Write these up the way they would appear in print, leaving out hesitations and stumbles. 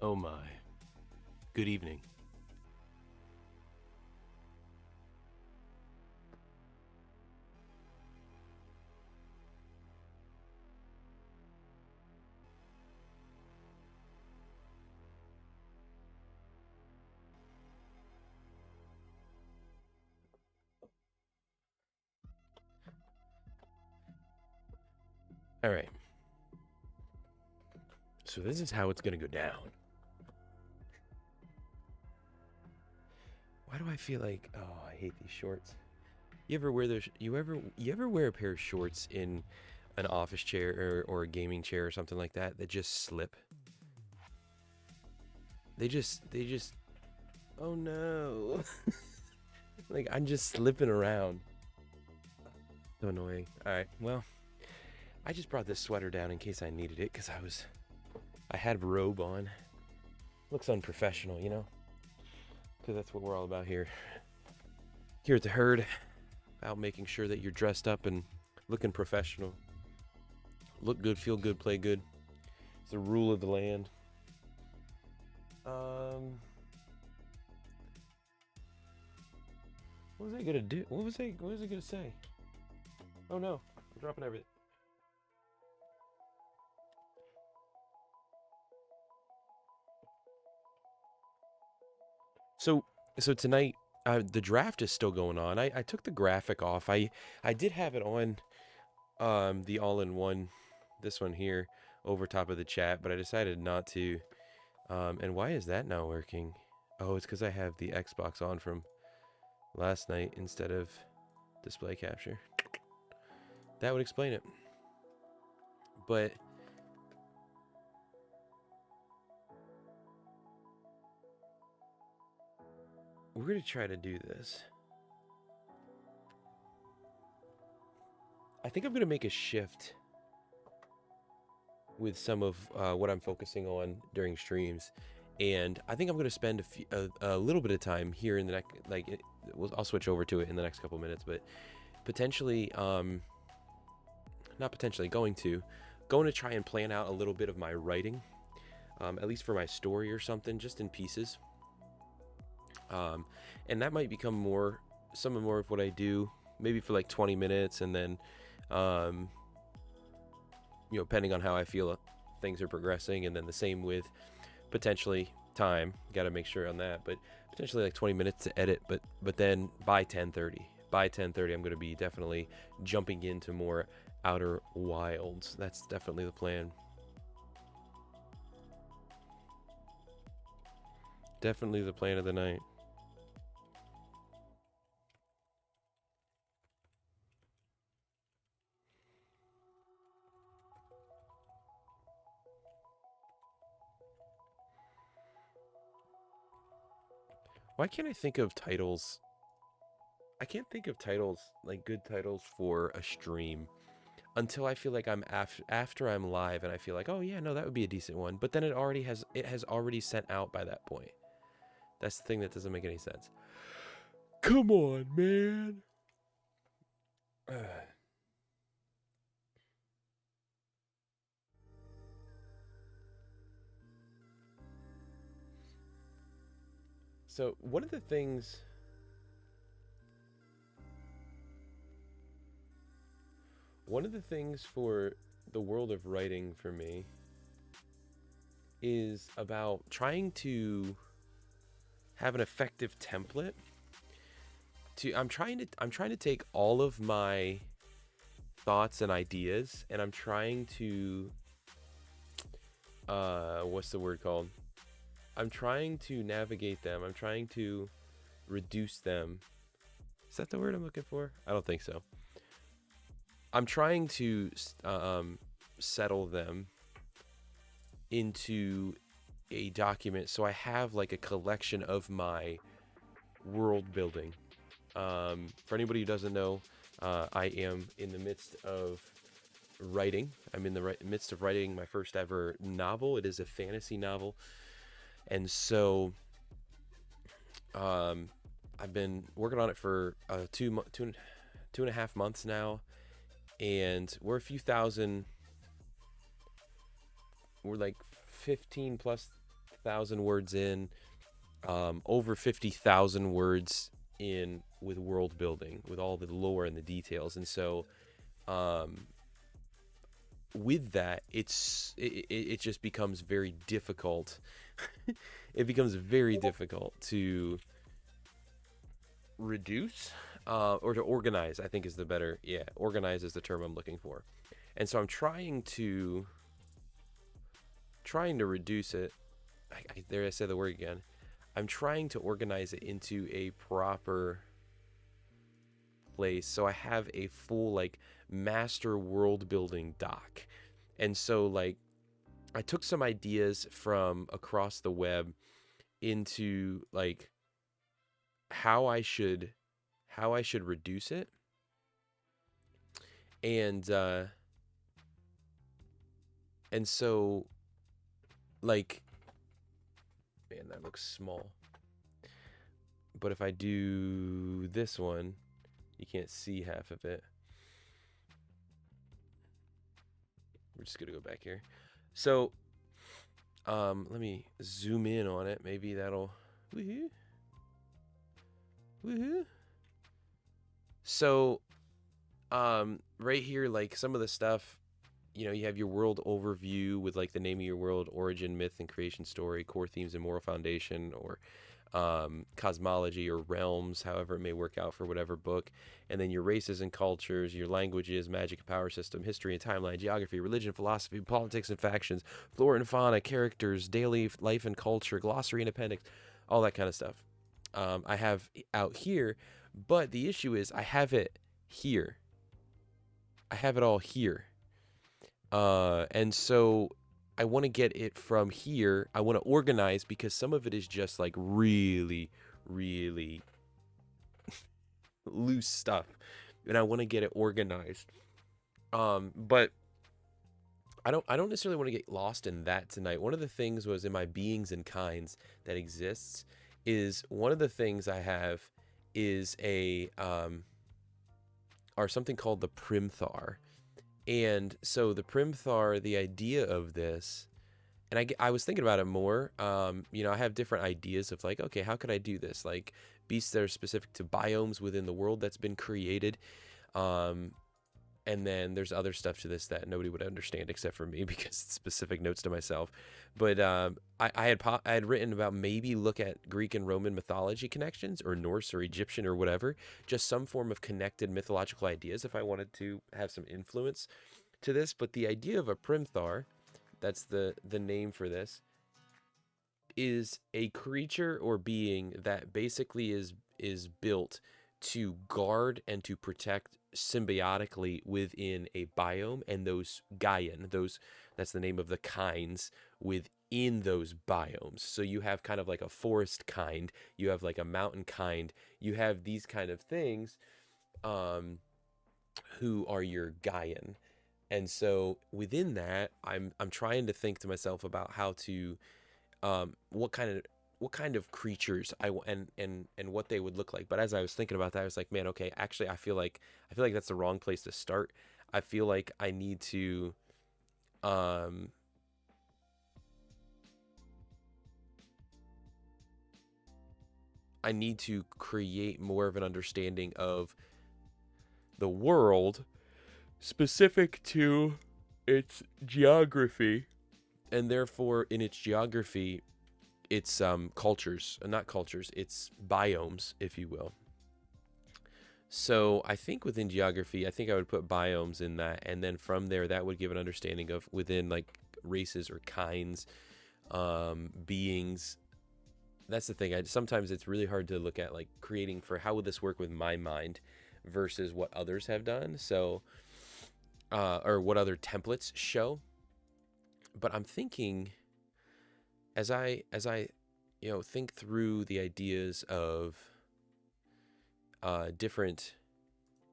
Oh my. Good evening. All right. So this is how it's going to go down. Why do I feel like I hate these shorts. You ever wear those you ever wear a pair of shorts in an office chair or a gaming chair or something like that just slip? They just oh no. Like I'm just slipping around. So annoying. All right. Well, I just brought this sweater down in case I needed it cuz I had a robe on. Looks unprofessional, you know? Cuz that's what we're all about here. Here at the herd, about making sure that you're dressed up and looking professional. Look good, feel good, play good. It's the rule of the land. What was I gonna do? What was I gonna say? Oh no, I'm dropping everything. So so tonight, the draft is still going on. I took the graphic off. I did have it on the all in one, this one here, over top of the chat, but I decided not to. And why is that not working? Oh, it's because I have the Xbox on from last night instead of display capture. That would explain it. But we're gonna try to do this. I think I'm gonna make a shift with some of what I'm focusing on during streams, and I think I'm gonna spend a little bit of time here in the next I'll switch over to it in the next couple minutes, but potentially not potentially going to try and plan out a little bit of my writing, at least for my story or something, just in pieces. And that might become more of what I do, maybe for like 20 minutes, and then, depending on how I feel things are progressing, and then the same with potentially time. Got to make sure on that, but potentially like 20 minutes to edit. But then by 10:30, I'm going to be definitely jumping into more Outer Wilds. That's definitely the plan. Definitely the plan of the night. Why can't I think of titles? I can't think of titles, like good titles for a stream, until I feel like I'm after I'm live and I feel like, oh yeah, no, that would be a decent one. But then it has already sent out by that point. That's the thing that doesn't make any sense. Come on, man. So one of the things for the world of writing for me is about trying to have an effective template. I'm trying to take all of my thoughts and ideas, and I'm trying to what's the word called? I'm trying to navigate them. I'm trying to reduce them. Is that the word I'm looking for? I don't think so. I'm trying to settle them into a document so I have like a collection of my world building. For anybody who doesn't know, I am in the midst of writing. I'm in the midst of writing my first ever novel. It is a fantasy novel, and so um, I've been working on it for 2.5 months now, and we're a few thousand. We're like 15 plus 50,000 words in, over 50,000 words in with world building, with all the lore and the details. And so, um, with that, it just becomes very difficult. It becomes very difficult to reduce, or to organize. I think is the better, yeah, organize is the term I'm looking for. And so I'm trying to reduce it. There I said the word again. I'm trying to organize it into a proper place so I have a full like master world building doc. And so like I took some ideas from across the web into like how I should reduce it. And and so like, man, that looks small. But if I do this one, you can't see half of it. We're just gonna go back here. So let me zoom in on it. Maybe that'll woohoo. Woohoo. So right here, like some of the stuff, you have your world overview with like the name of your world, origin, myth and creation story, core themes and moral foundation, or cosmology or realms, however it may work out for whatever book. And then your races and cultures, your languages, magic and power system, history and timeline, geography, religion, philosophy, politics and factions, flora and fauna, characters, daily life and culture, glossary and appendix, all that kind of stuff. I have out here, but the issue is I have it here. I have it all here. And so I want to get it from here. I want to organize because some of it is just like really, really loose stuff, and I want to get it organized. But I don't necessarily want to get lost in that tonight. One of the things was in my beings and kinds that exists is one of the things I have is a are something called the Primthar. And so the Primthar, the idea of this, and I was thinking about it more. I have different ideas of like, okay, how could I do this? Like beasts that are specific to biomes within the world that's been created. And then there's other stuff to this that nobody would understand except for me because it's specific notes to myself. But I had written about maybe look at Greek and Roman mythology connections, or Norse or Egyptian or whatever, just some form of connected mythological ideas if I wanted to have some influence to this. But the idea of a Primthar, that's the name for this, is a creature or being that basically is built to guard and to protect symbiotically within a biome, and those Gaian, that's the name of the kinds within those biomes. So you have kind of like a forest kind, you have like a mountain kind, you have these kind of things who are your Gaian. And so within that, I'm trying to think to myself about how to what kind of creatures and what they would look like. But as I was thinking about that, I was like, man, okay, actually, I feel like that's the wrong place to start. I feel like I need to create more of an understanding of the world specific to its geography, and therefore in its geography it's cultures, not cultures, it's biomes, if you will. So I think within geography, I think I would put biomes in that, and then from there that would give an understanding of within like races or kinds, beings. That's the thing. Sometimes it's really hard to look at like creating for how would this work with my mind versus what others have done. So or what other templates show. But I'm thinking as I think through the ideas of different,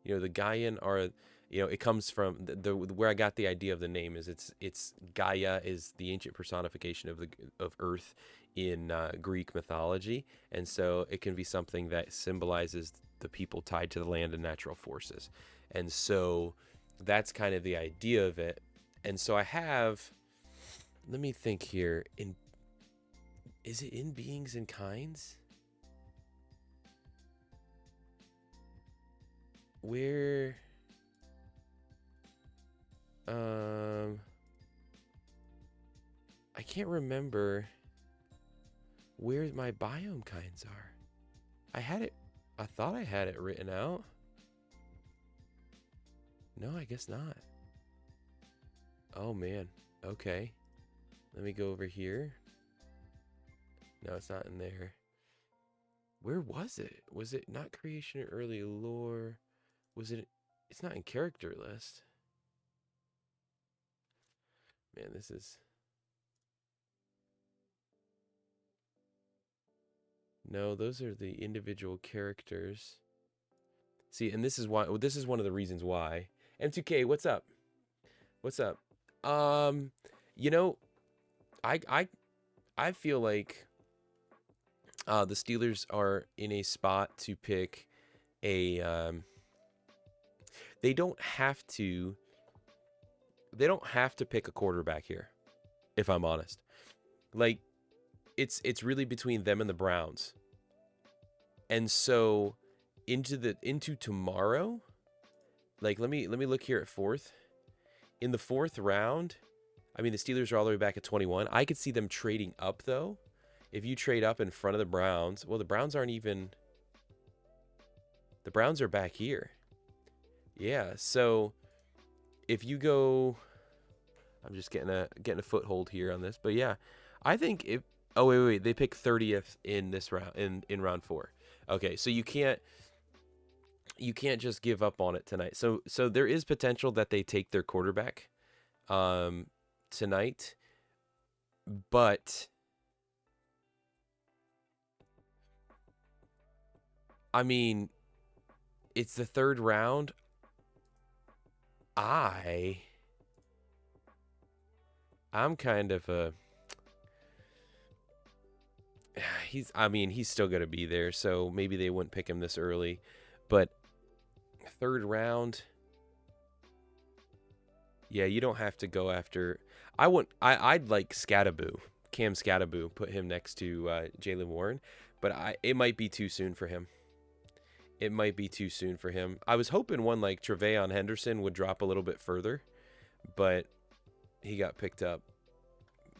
the Gaian are, it comes from the where I got the idea of the name is it's Gaia is the ancient personification of Earth in Greek mythology, and so it can be something that symbolizes the people tied to the land and natural forces, and so that's kind of the idea of it. And so I have, let me think here, in Is it in Beings and Kinds? Where? I can't remember where my biome kinds are. I had it. I thought I had it written out. No, I guess not. Oh man. Okay. Let me go over here. No, it's not in there. Where was it? Was it not creation or early lore? Was it? It's not in character list. Man, this is. No, those are the individual characters. See, and this is why. Well, this is one of the reasons why. M2K, what's up? What's up? You know, I feel like the Steelers are in a spot to pick a. They don't have to. They don't have to pick a quarterback here, if I'm honest. Like, it's really between them and the Browns. And so into tomorrow, like let me look here at fourth. In the fourth round, I mean the Steelers are all the way back at 21. I could see them trading up though. If you trade up in front of the Browns, well the Browns aren't even. The Browns are back here. Yeah, so if you go, I'm just getting a foothold here on this, but yeah, I think if. Oh wait, they pick 30th in this round in round 4. Okay, so you can't just give up on it tonight. So there is potential that they take their quarterback tonight, but I mean, it's the third round. I'm kind of a. He's still going to be there, so maybe they wouldn't pick him this early. But third round, yeah, you don't have to go after. I'd like Scattaboo, Cam Scattaboo, put him next to Jaylen Warren, but it might be too soon for him. It might be too soon for him. I was hoping one like Tre'Veon Henderson would drop a little bit further, but he got picked up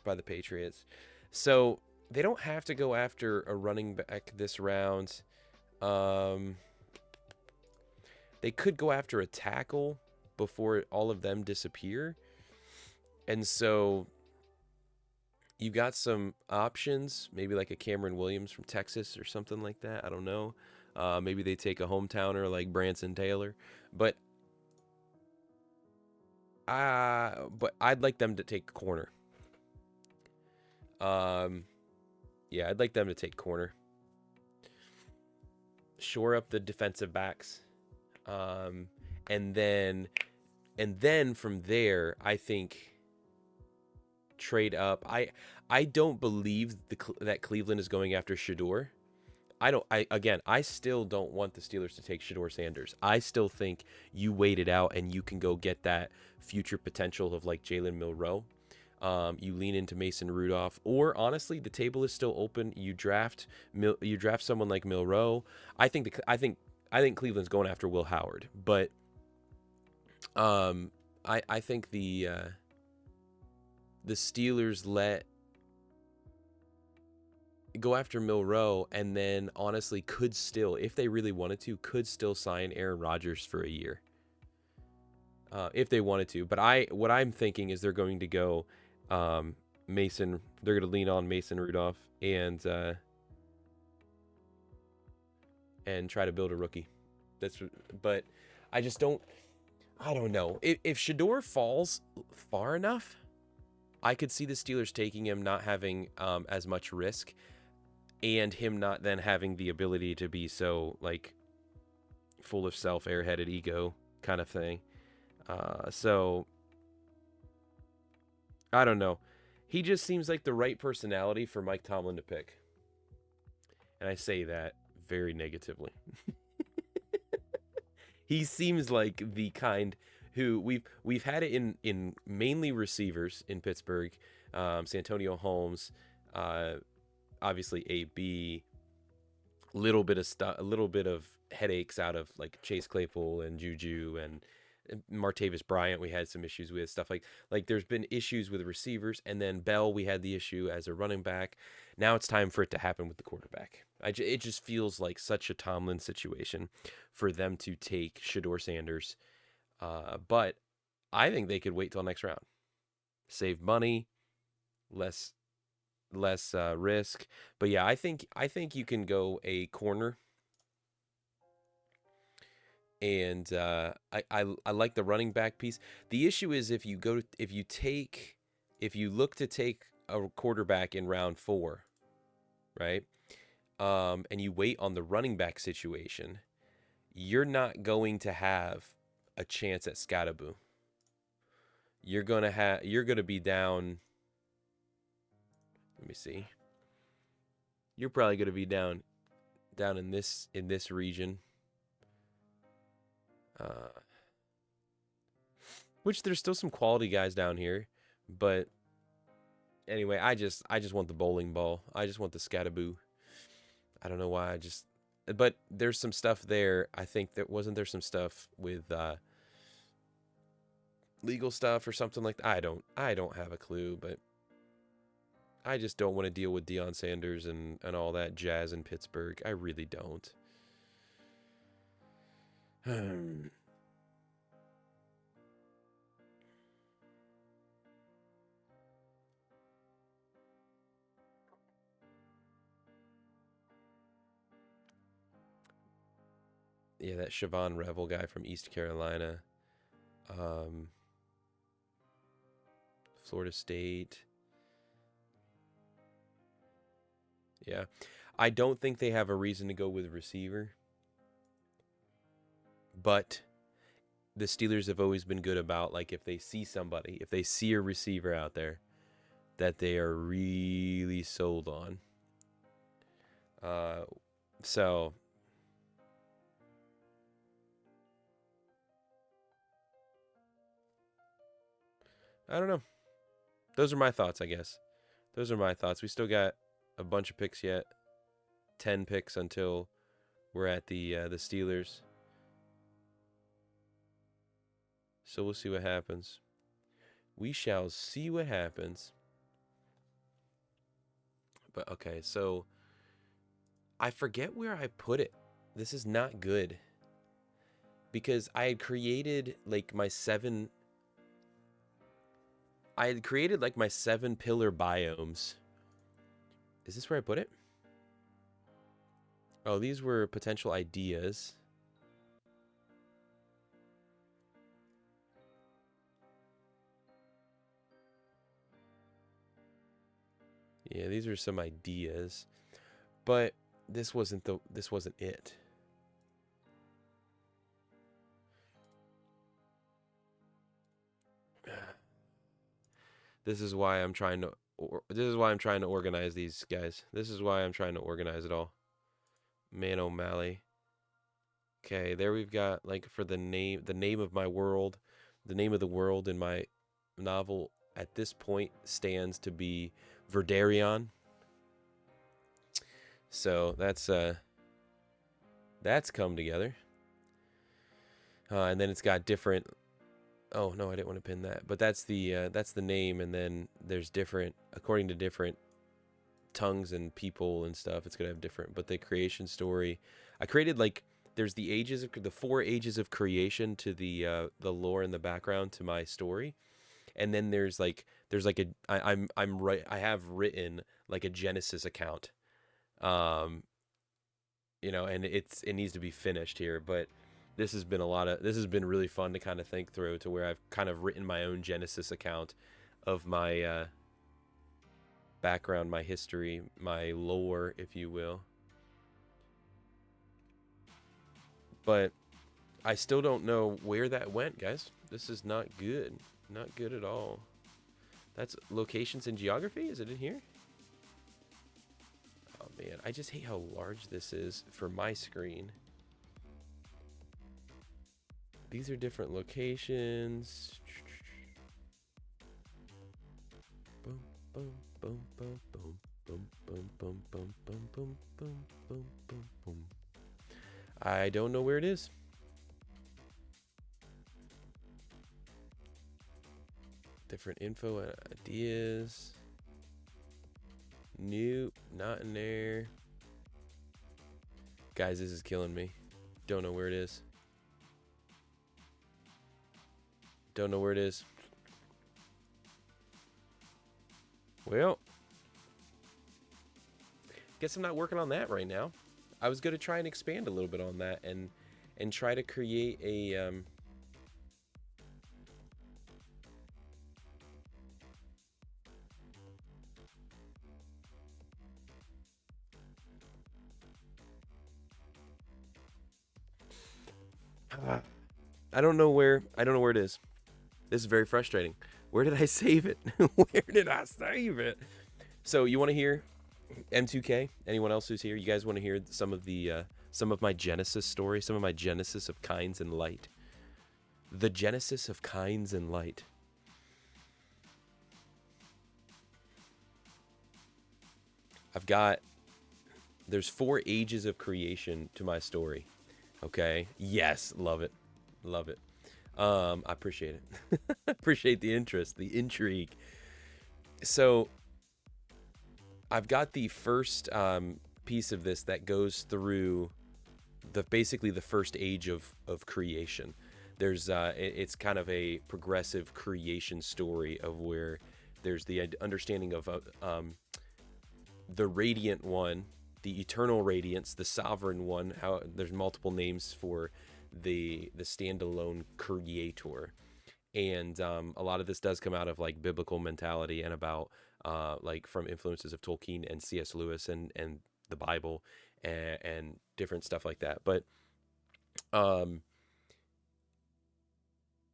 by the Patriots. So they don't have to go after a running back this round. They could go after a tackle before all of them disappear. And so you got some options, maybe like a Cameron Williams from Texas or something like that. I don't know. Maybe they take a hometowner like Branson Taylor. But I'd like them to take corner. Yeah, I'd like them to take corner. Shore up the defensive backs. And then from there, I think trade up. I don't believe that Cleveland is going after Shedeur. I still don't want the Steelers to take Shedeur Sanders. I still think you wait it out and you can go get that future potential of like Jalen Milroe. You lean into Mason Rudolph, or honestly, the table is still open. You draft someone like Milroe. I think Cleveland's going after Will Howard, but I think the Steelers go after Milroe, and then honestly could still, if they really wanted to, could still sign Aaron Rodgers for a year. If they wanted to. But what I'm thinking is they're going to go Mason. They're going to lean on Mason Rudolph and try to build a rookie. But I just don't. I don't know. If Shedeur falls far enough, I could see the Steelers taking him, not having as much risk, and him not then having the ability to be so like full of self, airheaded ego kind of thing. So I don't know. He just seems like the right personality for Mike Tomlin to pick. And I say that very negatively. He seems like the kind who we've had it in mainly receivers in Pittsburgh, Santonio Holmes. obviously AB, little bit of stuff, a little bit of headaches out of like Chase Claypool and Juju and Martavis Bryant. We had some issues with stuff like there's been issues with receivers, and then Bell, we had the issue as a running back. Now it's time for it to happen with the quarterback. It just feels like such a Tomlin situation for them to take Shedeur Sanders. But I think they could wait till next round, save money, less risk. But yeah, I think you can go a corner, and I like the running back piece. The issue is if you look to take a quarterback in round 4, right? And you wait on the running back situation, you're not going to have a chance at Scatterboo. You're gonna be down. Let me see. You're probably gonna be down in this region. Which there's still some quality guys down here, but anyway, I just want the bowling ball. I just want the Scatterboo. I don't know why. But there's some stuff there. I think there wasn't there some stuff with legal stuff or something like that. I don't have a clue, but I just don't want to deal with Deion Sanders and all that jazz in Pittsburgh. I really don't. Yeah, that Siobhan Revel guy from East Carolina. Florida State. Yeah. I don't think they have a reason to go with receiver. But the Steelers have always been good about, like, if they see somebody, if they see a receiver out there that they are really sold on. So I don't know. Those are my thoughts, I guess. Those are my thoughts. We still got a bunch of picks yet. 10 picks until we're at the Steelers. So we'll see what happens. We shall see what happens. But okay, so I forget where I put it. This is not good. Because I had created like my 7 pillar biomes. Is this where I put it? Oh, these were potential ideas. Yeah, these are some ideas. But this wasn't it. This is why I'm trying to organize these guys. This is why I'm trying to organize it all. Man O'Malley. Okay, there we've got, like, for the name of my world, the name of the world in my novel at this point stands to be Verdarion. So that's come together. And then it's got different. Oh no, I didn't want to pin that, but that's the name, and then there's different, according to different tongues and people and stuff. It's gonna have different, but the creation story, I created, like, there's the 4 ages of creation to the lore in the background to my story, and then there's like I have written like a Genesis account, and it needs to be finished here, but this has been really fun to kind of think through, to where I've kind of written my own Genesis account of my background, my history, my lore, if you will. But I still don't know where that went, guys. This is not good. Not good at all. That's locations and geography? Is it in here? Oh, man. I just hate how large this is for my screen. These are different locations. Boom, boom, boom, boom, boom. Boom, boom, boom, boom, boom, boom, boom, boom, boom, boom. I don't know where it is. Different info and ideas. Nope, not in there. Guys, this is killing me. Don't know where it is. Don't know where it is. Well, guess I'm not working on that right now. I was going to try and expand a little bit on that and try to create a I don't know where it is. This is very frustrating. Where did I save it? Where did I save it? So you want to hear M2K? Anyone else who's here? You guys want to hear some of my Genesis story, some of my Genesis of Kinds and Light? The Genesis of Kinds and Light. There's 4 ages of creation to my story. Okay. Yes, love it. Love it. I appreciate it. Appreciate the interest, the intrigue. So I've got the first piece of this that goes through basically the first age of creation. There's it's kind of a progressive creation story of where there's the understanding of the radiant one, the eternal radiance, the sovereign one. How there's multiple names for the standalone creator, and a lot of this does come out of like biblical mentality and about like from influences of Tolkien and C.S. Lewis and the Bible and different stuff like that. But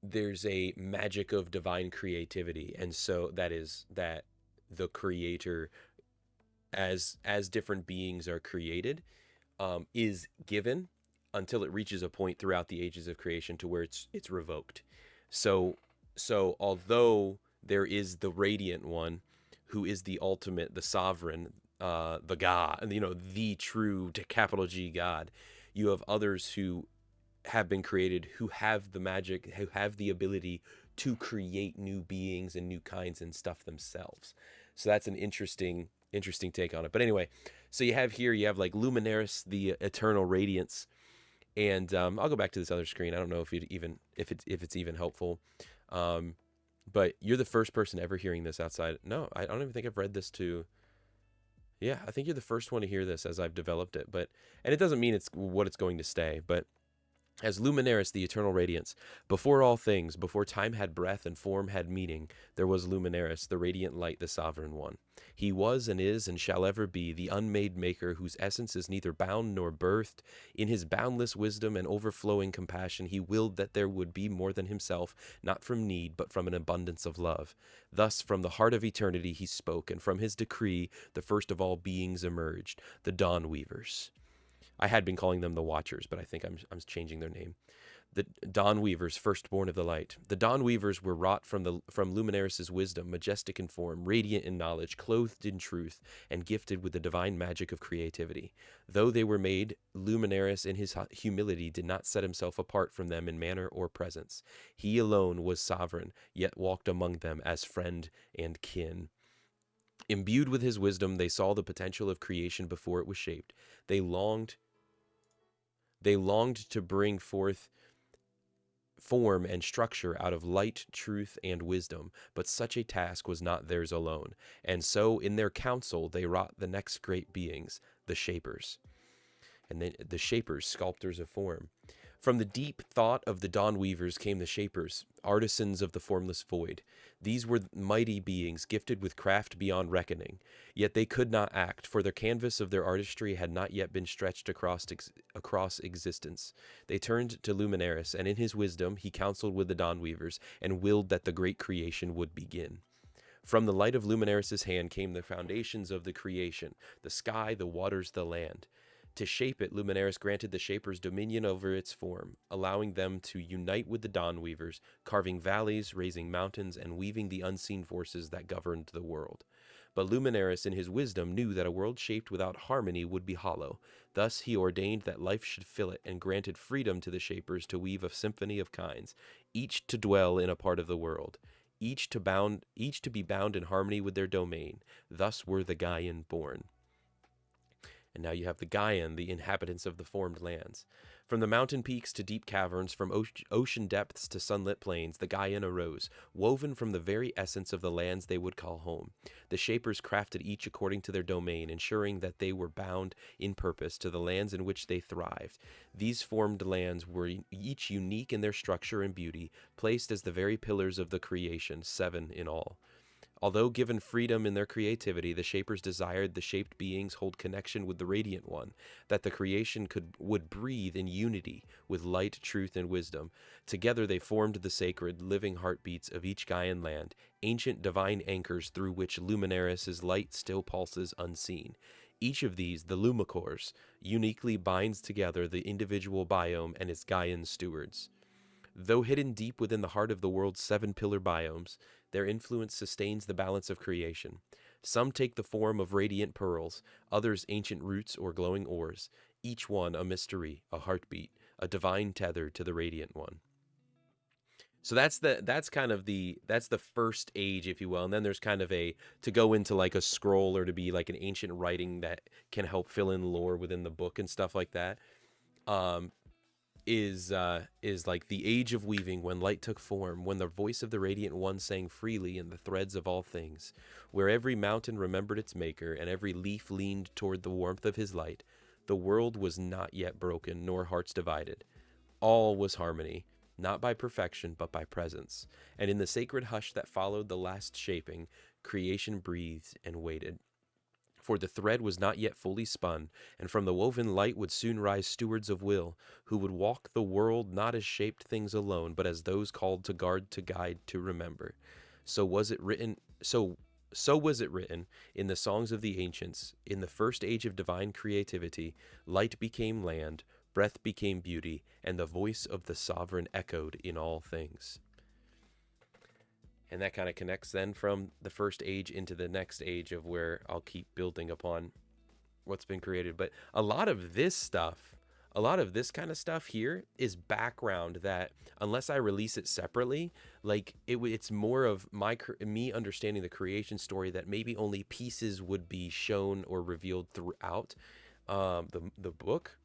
there's a magic of divine creativity, and so that is that the creator, as different beings are created, is given until it reaches a point throughout the ages of creation to where it's revoked. So although there is the radiant one who is the ultimate, the sovereign, the God, the true capital G God, you have others who have been created, who have the magic, who have the ability to create new beings and new kinds and stuff themselves. So that's an interesting take on it. But anyway, so you have like Luminaris, the eternal radiance, and I'll go back to this other screen. I don't know if it's even helpful, but you're the first person ever hearing this outside. No, I don't even think I've read this to. Yeah, I think you're the first one to hear this as I've developed it. And it doesn't mean it's what it's going to stay, but as Luminaris, the eternal radiance, before all things, before time had breath and form had meaning, there was Luminaris, the radiant light, the sovereign one. He was and is and shall ever be the unmade maker whose essence is neither bound nor birthed. In his boundless wisdom and overflowing compassion, he willed that there would be more than himself, not from need, but from an abundance of love. Thus, from the heart of eternity he spoke, and from his decree, the first of all beings emerged, the Dawn Weavers. I had been calling them the Watchers, but I think I'm changing their name. The Dawn Weavers, firstborn of the light. The Dawn Weavers were wrought from Luminaris' wisdom, majestic in form, radiant in knowledge, clothed in truth, and gifted with the divine magic of creativity. Though they were made, Luminaris in his humility did not set himself apart from them in manner or presence. He alone was sovereign, yet walked among them as friend and kin. Imbued with his wisdom, they saw the potential of creation before it was shaped. They longed to bring forth form and structure out of light, truth, and wisdom, but such a task was not theirs alone. And so, in their council, they wrought the next great beings, the Shapers. And the Shapers, sculptors of form. From the deep thought of the Dawn Weavers came the Shapers, artisans of the formless void. These were mighty beings, gifted with craft beyond reckoning. Yet they could not act, for the canvas of their artistry had not yet been stretched across existence. They turned to Luminaris, and in his wisdom he counseled with the Dawn Weavers, and willed that the great creation would begin. From the light of Luminaris' hand came the foundations of the creation, the sky, the waters, the land. To shape it, Luminaris granted the Shapers dominion over its form, allowing them to unite with the Dawn Weavers, carving valleys, raising mountains, and weaving the unseen forces that governed the world. But Luminaris in his wisdom knew that a world shaped without harmony would be hollow. Thus he ordained that life should fill it, and granted freedom to the shapers to weave a symphony of kinds, each to dwell in a part of the world, each to be bound in harmony with their domain. Thus were the Gaian born. And now you have the Gaian, the inhabitants of the formed lands. From the mountain peaks to deep caverns, from ocean depths to sunlit plains, the Gaian arose, woven from the very essence of the lands they would call home. The shapers crafted each according to their domain, ensuring that they were bound in purpose to the lands in which they thrived. These formed lands were each unique in their structure and beauty, placed as the very pillars of the creation, 7 in all. Although given freedom in their creativity, the shapers desired the shaped beings hold connection with the Radiant One, that the creation would breathe in unity with light, truth, and wisdom. Together they formed the sacred, living heartbeats of each Gaian land, ancient divine anchors through which Luminaris' light still pulses unseen. Each of these, the Lumicores, uniquely binds together the individual biome and its Gaian stewards. Though hidden deep within the heart of the world's 7 pillar biomes, their influence sustains the balance of creation. Some take the form of radiant pearls, others ancient roots or glowing ores, each one a mystery, a heartbeat, a divine tether to the Radiant One. So that's the first age, if you will, and then there's kind of to go into like a scroll or to be like an ancient writing that can help fill in lore within the book and stuff like that. Is like the age of weaving, when light took form, when the voice of the Radiant One sang freely in the threads of all things, where every mountain remembered its maker and every leaf leaned toward the warmth of his light. The world was not yet broken, nor hearts divided. All was harmony, not by perfection, but by presence. And in the sacred hush that followed the last shaping, creation breathed and waited. For the thread was not yet fully spun, and from the woven light would soon rise stewards of will, who would walk the world not as shaped things alone, but as those called to guard, to guide, to remember. So was it written in the songs of the ancients. In the first age of divine creativity, light became land, breath became beauty, and the voice of the sovereign echoed in all things. And that kind of connects then from the first age into the next age of where I'll keep building upon what's been created. But a lot of this kind of stuff here is background that, unless I release it separately, like it's more of me understanding the creation story that maybe only pieces would be shown or revealed throughout the book.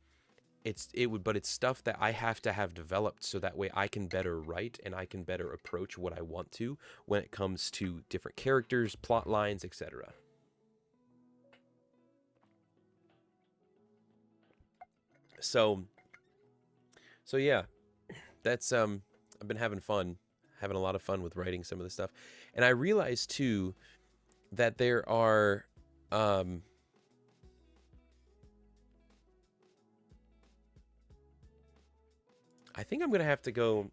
But it's stuff that I have to have developed so that way I can better write and I can better approach what I want to when it comes to different characters, plot lines, etc. So yeah, that's I've been having a lot of fun with writing some of this stuff. And I realized too that there are I think I'm going to have to go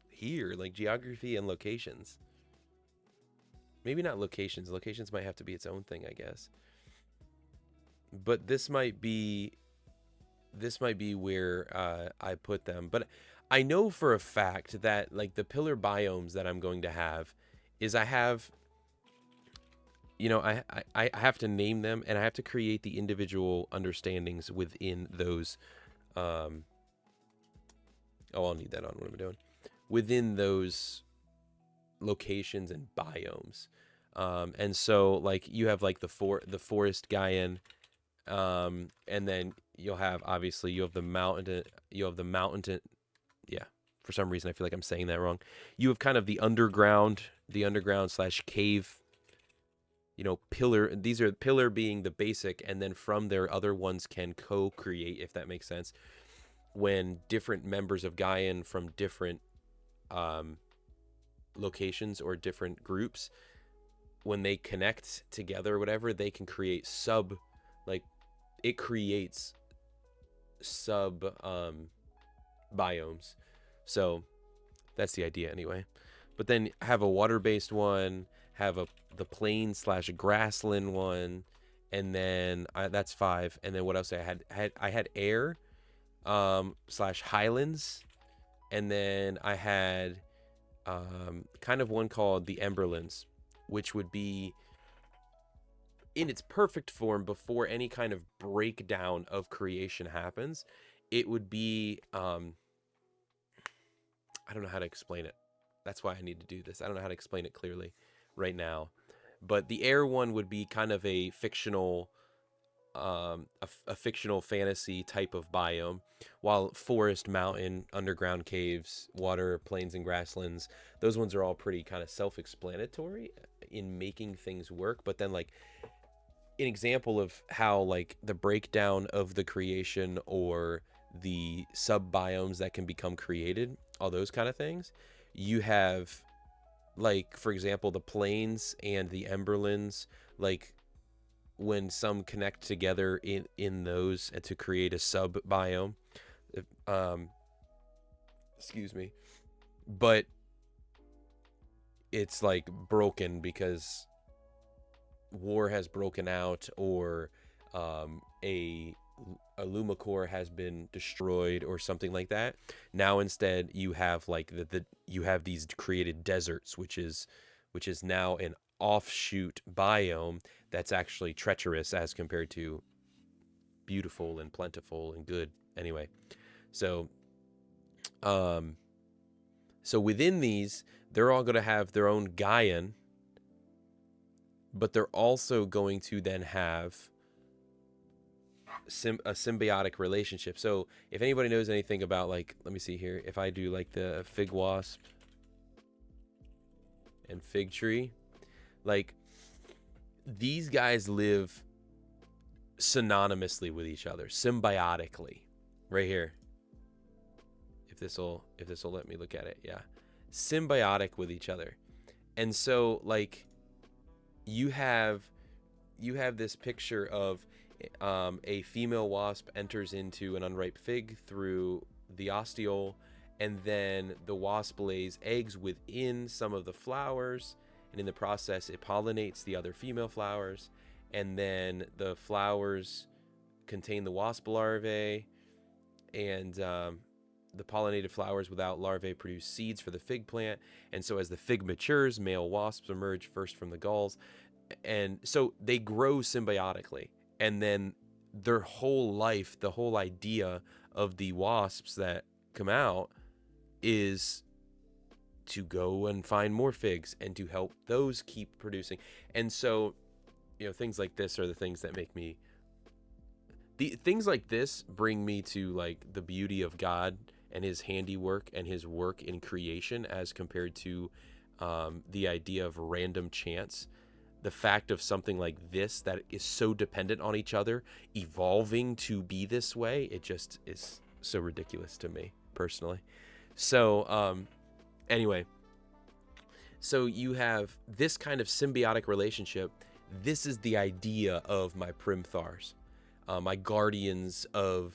here, like geography and locations. Maybe not locations. Locations might have to be its own thing, I guess. But this might be where I put them. But I know for a fact that like the pillar biomes that I'm going to have is I have, I have to name them and I have to create the individual understandings within those I'll need that on. What am I doing? Within those locations and biomes. And so like you have like the forest Gaian, and then you'll have, obviously you have the mountain, yeah, for some reason I feel like I'm saying that wrong. You have kind of the underground / cave, pillar. These are pillar being the basic, and then from there other ones can co-create, if that makes sense. When different members of Gaian from different locations or different groups, when they connect together or whatever, they can create it creates sub biomes. So that's the idea anyway. But then have a water-based one, have the plain / grassland one, and then that's 5. And then what else I had air / highlands, and then I had kind of one called the Emberlands, which would be in its perfect form, before any kind of breakdown of creation happens, it would be I don't know how to explain it. That's why I need to do this. I don't know how to explain it clearly right now. But the air one would be kind of a fictional a fictional fantasy type of biome, while forest, mountain, underground caves, water, plains, and grasslands, those ones are all pretty kind of self-explanatory in making things work. But then, like, an example of how, like, the breakdown of the creation or the sub biomes that can become created, all those kind of things, you have, like, for example, the plains and the emberlands, like, when some connect together in those and to create a sub biome, um excuse me, but it's like broken because war has broken out, or a Lumicore has been destroyed or something like that. Now instead you have like you have these created deserts, which is now an offshoot biome that's actually treacherous as compared to beautiful and plentiful and good. Anyway, so um so within these, they're all going to have their own Gaian, but they're also going to then have a symbiotic relationship. So if anybody knows anything about, like, let me see here, if I do like the fig wasp and fig tree, like, these guys live synonymously with each other, symbiotically. Right here, if this will let me look at it, yeah, symbiotic with each other. And so, like, you have this picture of a female wasp enters into an unripe fig through the ostiole, and then the wasp lays eggs within some of the flowers, and in the process it pollinates the other female flowers, and then the flowers contain the wasp larvae, and the pollinated flowers without larvae produce seeds for the fig plant. And so as the fig matures, male wasps emerge first from the galls, and so they grow symbiotically. And then their whole life, the whole idea of the wasps that come out is to go and find more figs and to help those keep producing. And so, things like this are the things that make me, things like this bring me to, like, the beauty of God and his handiwork and his work in creation, as compared to the idea of random chance. The fact of something like this that is so dependent on each other evolving to be this way, it just is so ridiculous to me personally. So anyway, so you have this kind of symbiotic relationship. This is the idea of my Primthars, my guardians of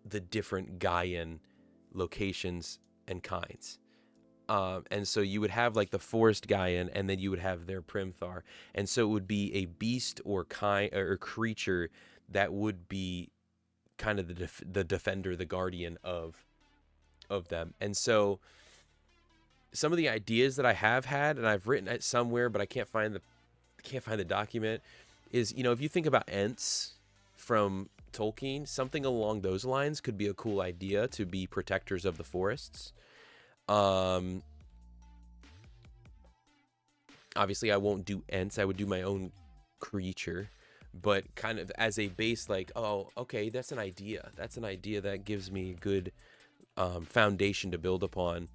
the different Gaian locations and kinds. And so you would have, like, the forest Gaian, and then you would have their Primthar. And so it would be a beast or kind or creature that would be kind of the defender, the guardian of them. And so some of the ideas that I have had, and I've written it somewhere, but I can't find the document, is, if you think about Ents from Tolkien, something along those lines could be a cool idea, to be protectors of the forests. Obviously I won't do Ents, I would do my own creature, but kind of as a base, like, oh, okay, that's an idea that gives me good foundation to build upon.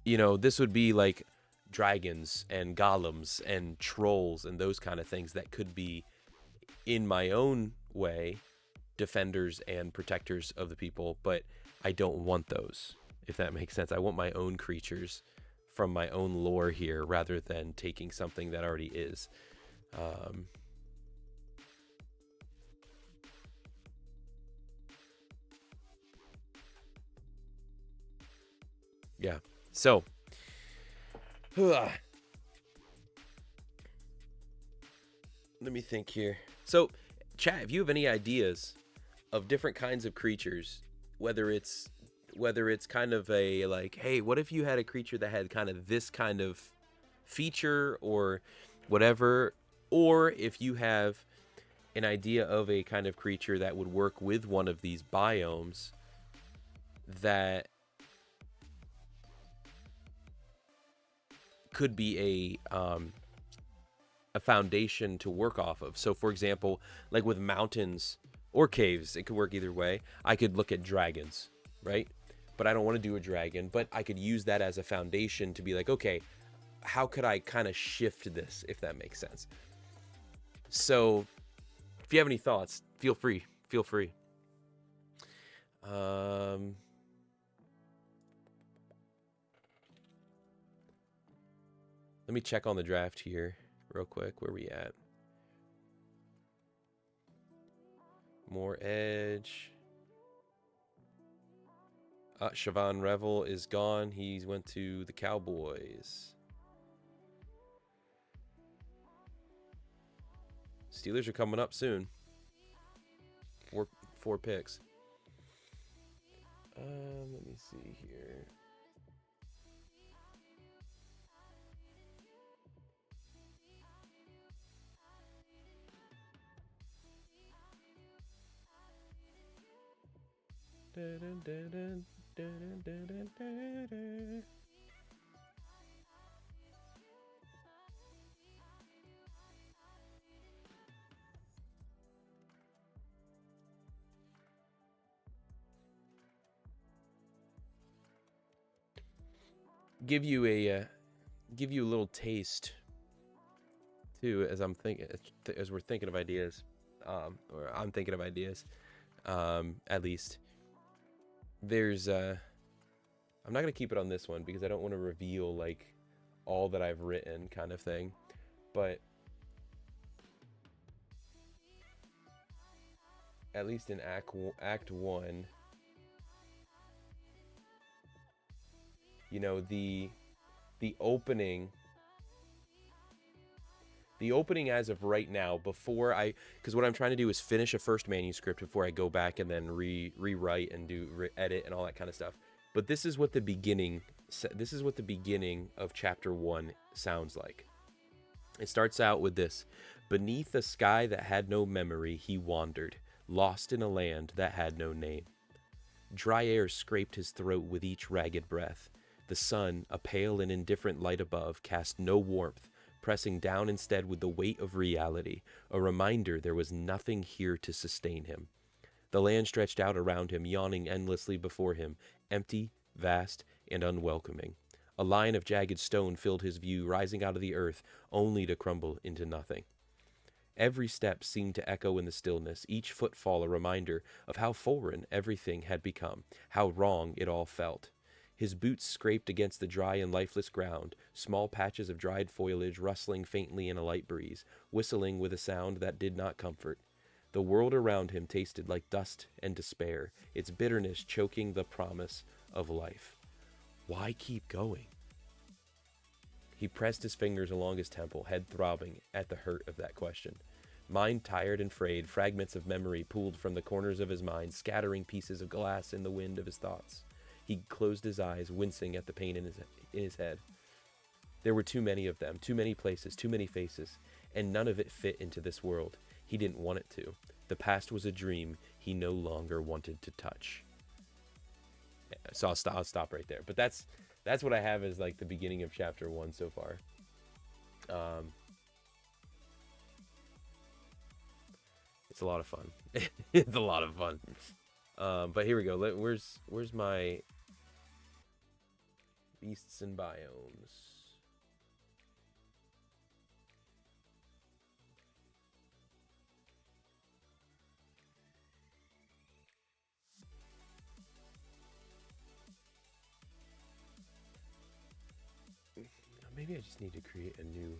This would be like dragons and golems and trolls and those kind of things that could be, in my own way, defenders and protectors of the people, but I don't want those, if that makes sense. I want my own creatures from my own lore here, rather than taking something that already is. Yeah. So, let me think here. So, chat, if you have any ideas of different kinds of creatures, whether it's kind of a, like, hey, what if you had a creature that had kind of this kind of feature, or whatever. Or if you have an idea of a kind of creature that would work with one of these biomes that could be a foundation to work off of. So for example, like with mountains or caves, it could work either way. I could look at dragons, right? But I don't want to do a dragon, but I could use that as a foundation to be like, okay, how could I kind of shift this, if that makes sense? So if you have any thoughts, feel free. Let me check on the draft here real quick. Where we at? More edge. Siobhan Revel is gone. He went to the Cowboys. Steelers are coming up soon. Four picks. Let me see here. Give you a little taste too, as I'm thinking, as we're thinking of ideas, or I'm thinking of ideas, at least. There's I'm not gonna keep it on this one because I don't want to reveal like all that I've written, kind of thing, but at least in Act 1, you know, the opening as of right now, before because what I'm trying to do is finish a first manuscript before I go back and then rewrite and do edit and all that kind of stuff. But this is what the beginning of chapter 1 sounds like. It starts out with this: beneath a sky that had no memory, he wandered, lost in a land that had no name. Dry air scraped his throat with each ragged breath. The sun, a pale and indifferent light above, cast no warmth, pressing down instead with the weight of reality, a reminder there was nothing here to sustain him. The land stretched out around him, yawning endlessly before him, empty, vast, and unwelcoming. A line of jagged stone filled his view, rising out of the earth, only to crumble into nothing. Every step seemed to echo in the stillness, each footfall a reminder of how foreign everything had become, how wrong it all felt. His boots scraped against the dry and lifeless ground, small patches of dried foliage rustling faintly in a light breeze, whistling with a sound that did not comfort. The world around him tasted like dust and despair, its bitterness choking the promise of life. Why keep going? He pressed his fingers along his temple, head throbbing at the hurt of that question. Mind tired and frayed, fragments of memory pooled from the corners of his mind, scattering pieces of glass in the wind of his thoughts. He closed his eyes, wincing at the pain in his head. There were too many of them, too many places, too many faces, and none of it fit into this world. He didn't want it to. The past was a dream he no longer wanted to touch. So I'll stop right there. But that's what I have as like the beginning of chapter 1 so far. It's a lot of fun. It's a lot of fun. But here we go. Where's my beasts and biomes? Maybe I just need to create a new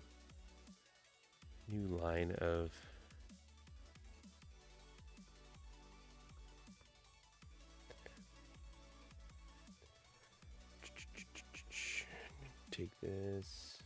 line of take this.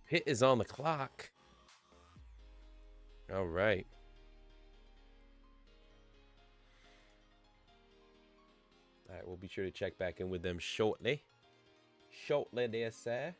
Pit is on the clock. All right. All right, we'll be sure to check back in with them shortly. Shortly, dear sir.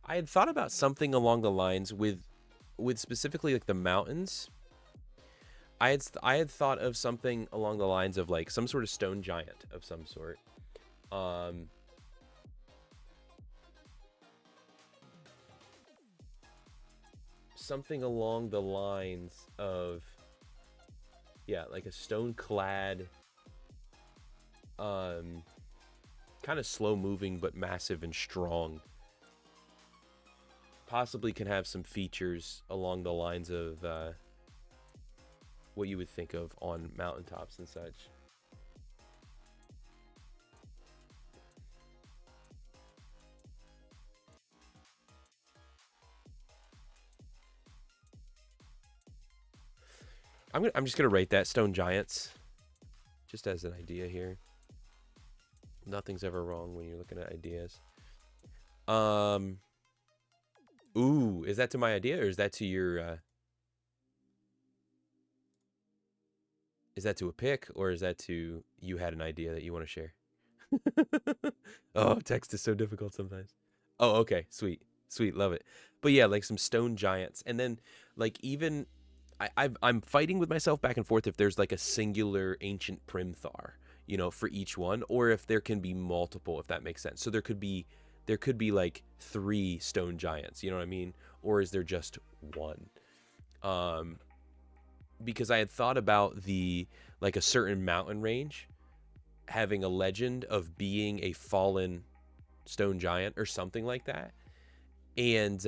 I had thought about something along the lines with specifically like the mountains. I had thought of something along the lines of like some sort of stone giant of some sort. Um Something along the lines of, yeah, like a stone clad, um kind of slow moving but massive and strong. Possibly can have some features along the lines of what you would think of on mountaintops and such. I'm just gonna rate that stone giants, just as an idea here. Nothing's ever wrong when you're looking at ideas. Um, ooh, is that to my idea or is that to your? Is that to a pick or is that to you had an idea that you want to share? Oh, text is so difficult sometimes. Oh, okay, sweet, sweet, love it. But yeah, like some stone giants, and then like even I'm fighting with myself back and forth if there's like a singular ancient Primthar, for each one, or if there can be multiple, if that makes sense. So there could be like three stone giants, you know what I mean? Or is there just one? Um, because I had thought about the like a certain mountain range having a legend of being a fallen stone giant or something like that. And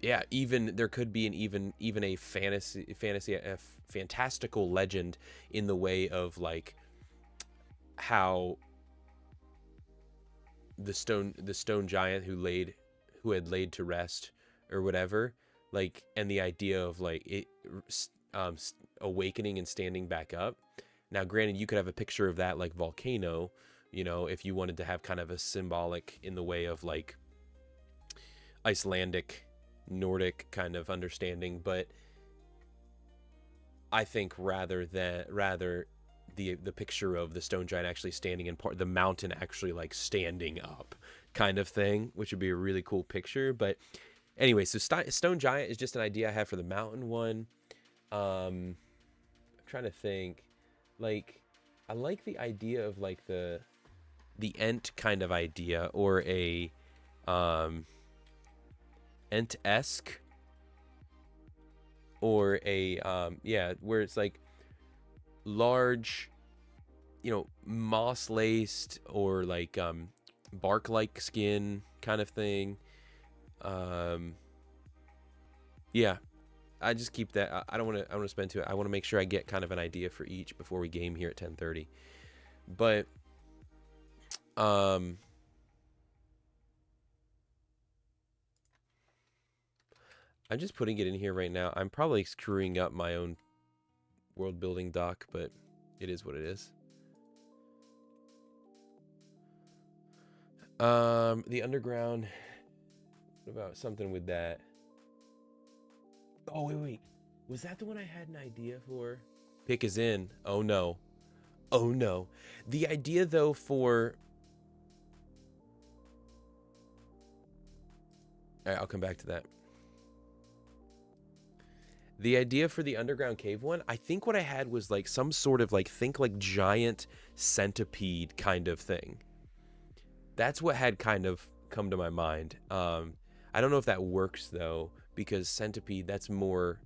yeah, even there could be an even a fantasy fantastical legend in the way of like how the stone giant who had laid to rest or whatever, like, and the idea of like it awakening and standing back up. Now granted, you could have a picture of that like volcano, if you wanted to have kind of a symbolic in the way of like Icelandic Nordic kind of understanding, but I think rather the picture of the stone giant actually standing in part the mountain actually like standing up kind of thing, which would be a really cool picture. But anyway, so stone giant is just an idea I have for the mountain one. I'm trying to think, like, I like the idea of like the Ent kind of idea, or a um Ent-esque, or a yeah, where it's like large, moss laced, or like bark like skin kind of thing. Um yeah, I just keep that. I don't want to spend too. I want to make sure I get kind of an idea for each before we game here at 10:30. But um I'm just putting it in here right now. I'm probably screwing up my own world building doc, but it is what it is. The underground. What about something with that? Oh, wait. Was that the one I had an idea for? Pick is in. Oh no. Oh no. The idea though for, all right, I'll come back to that. The idea for the underground cave one, I think what I had was like some sort of like, think like giant centipede kind of thing. That's what had kind of come to my mind. I don't know if that works though, because centipede, that's more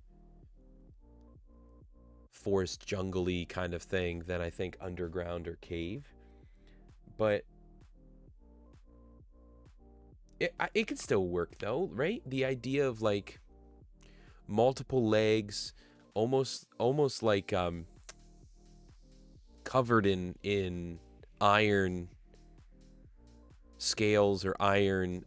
forest jungly kind of thing than I think underground or cave. But it could still work though, right? The idea of like multiple legs, almost like covered in iron scales or iron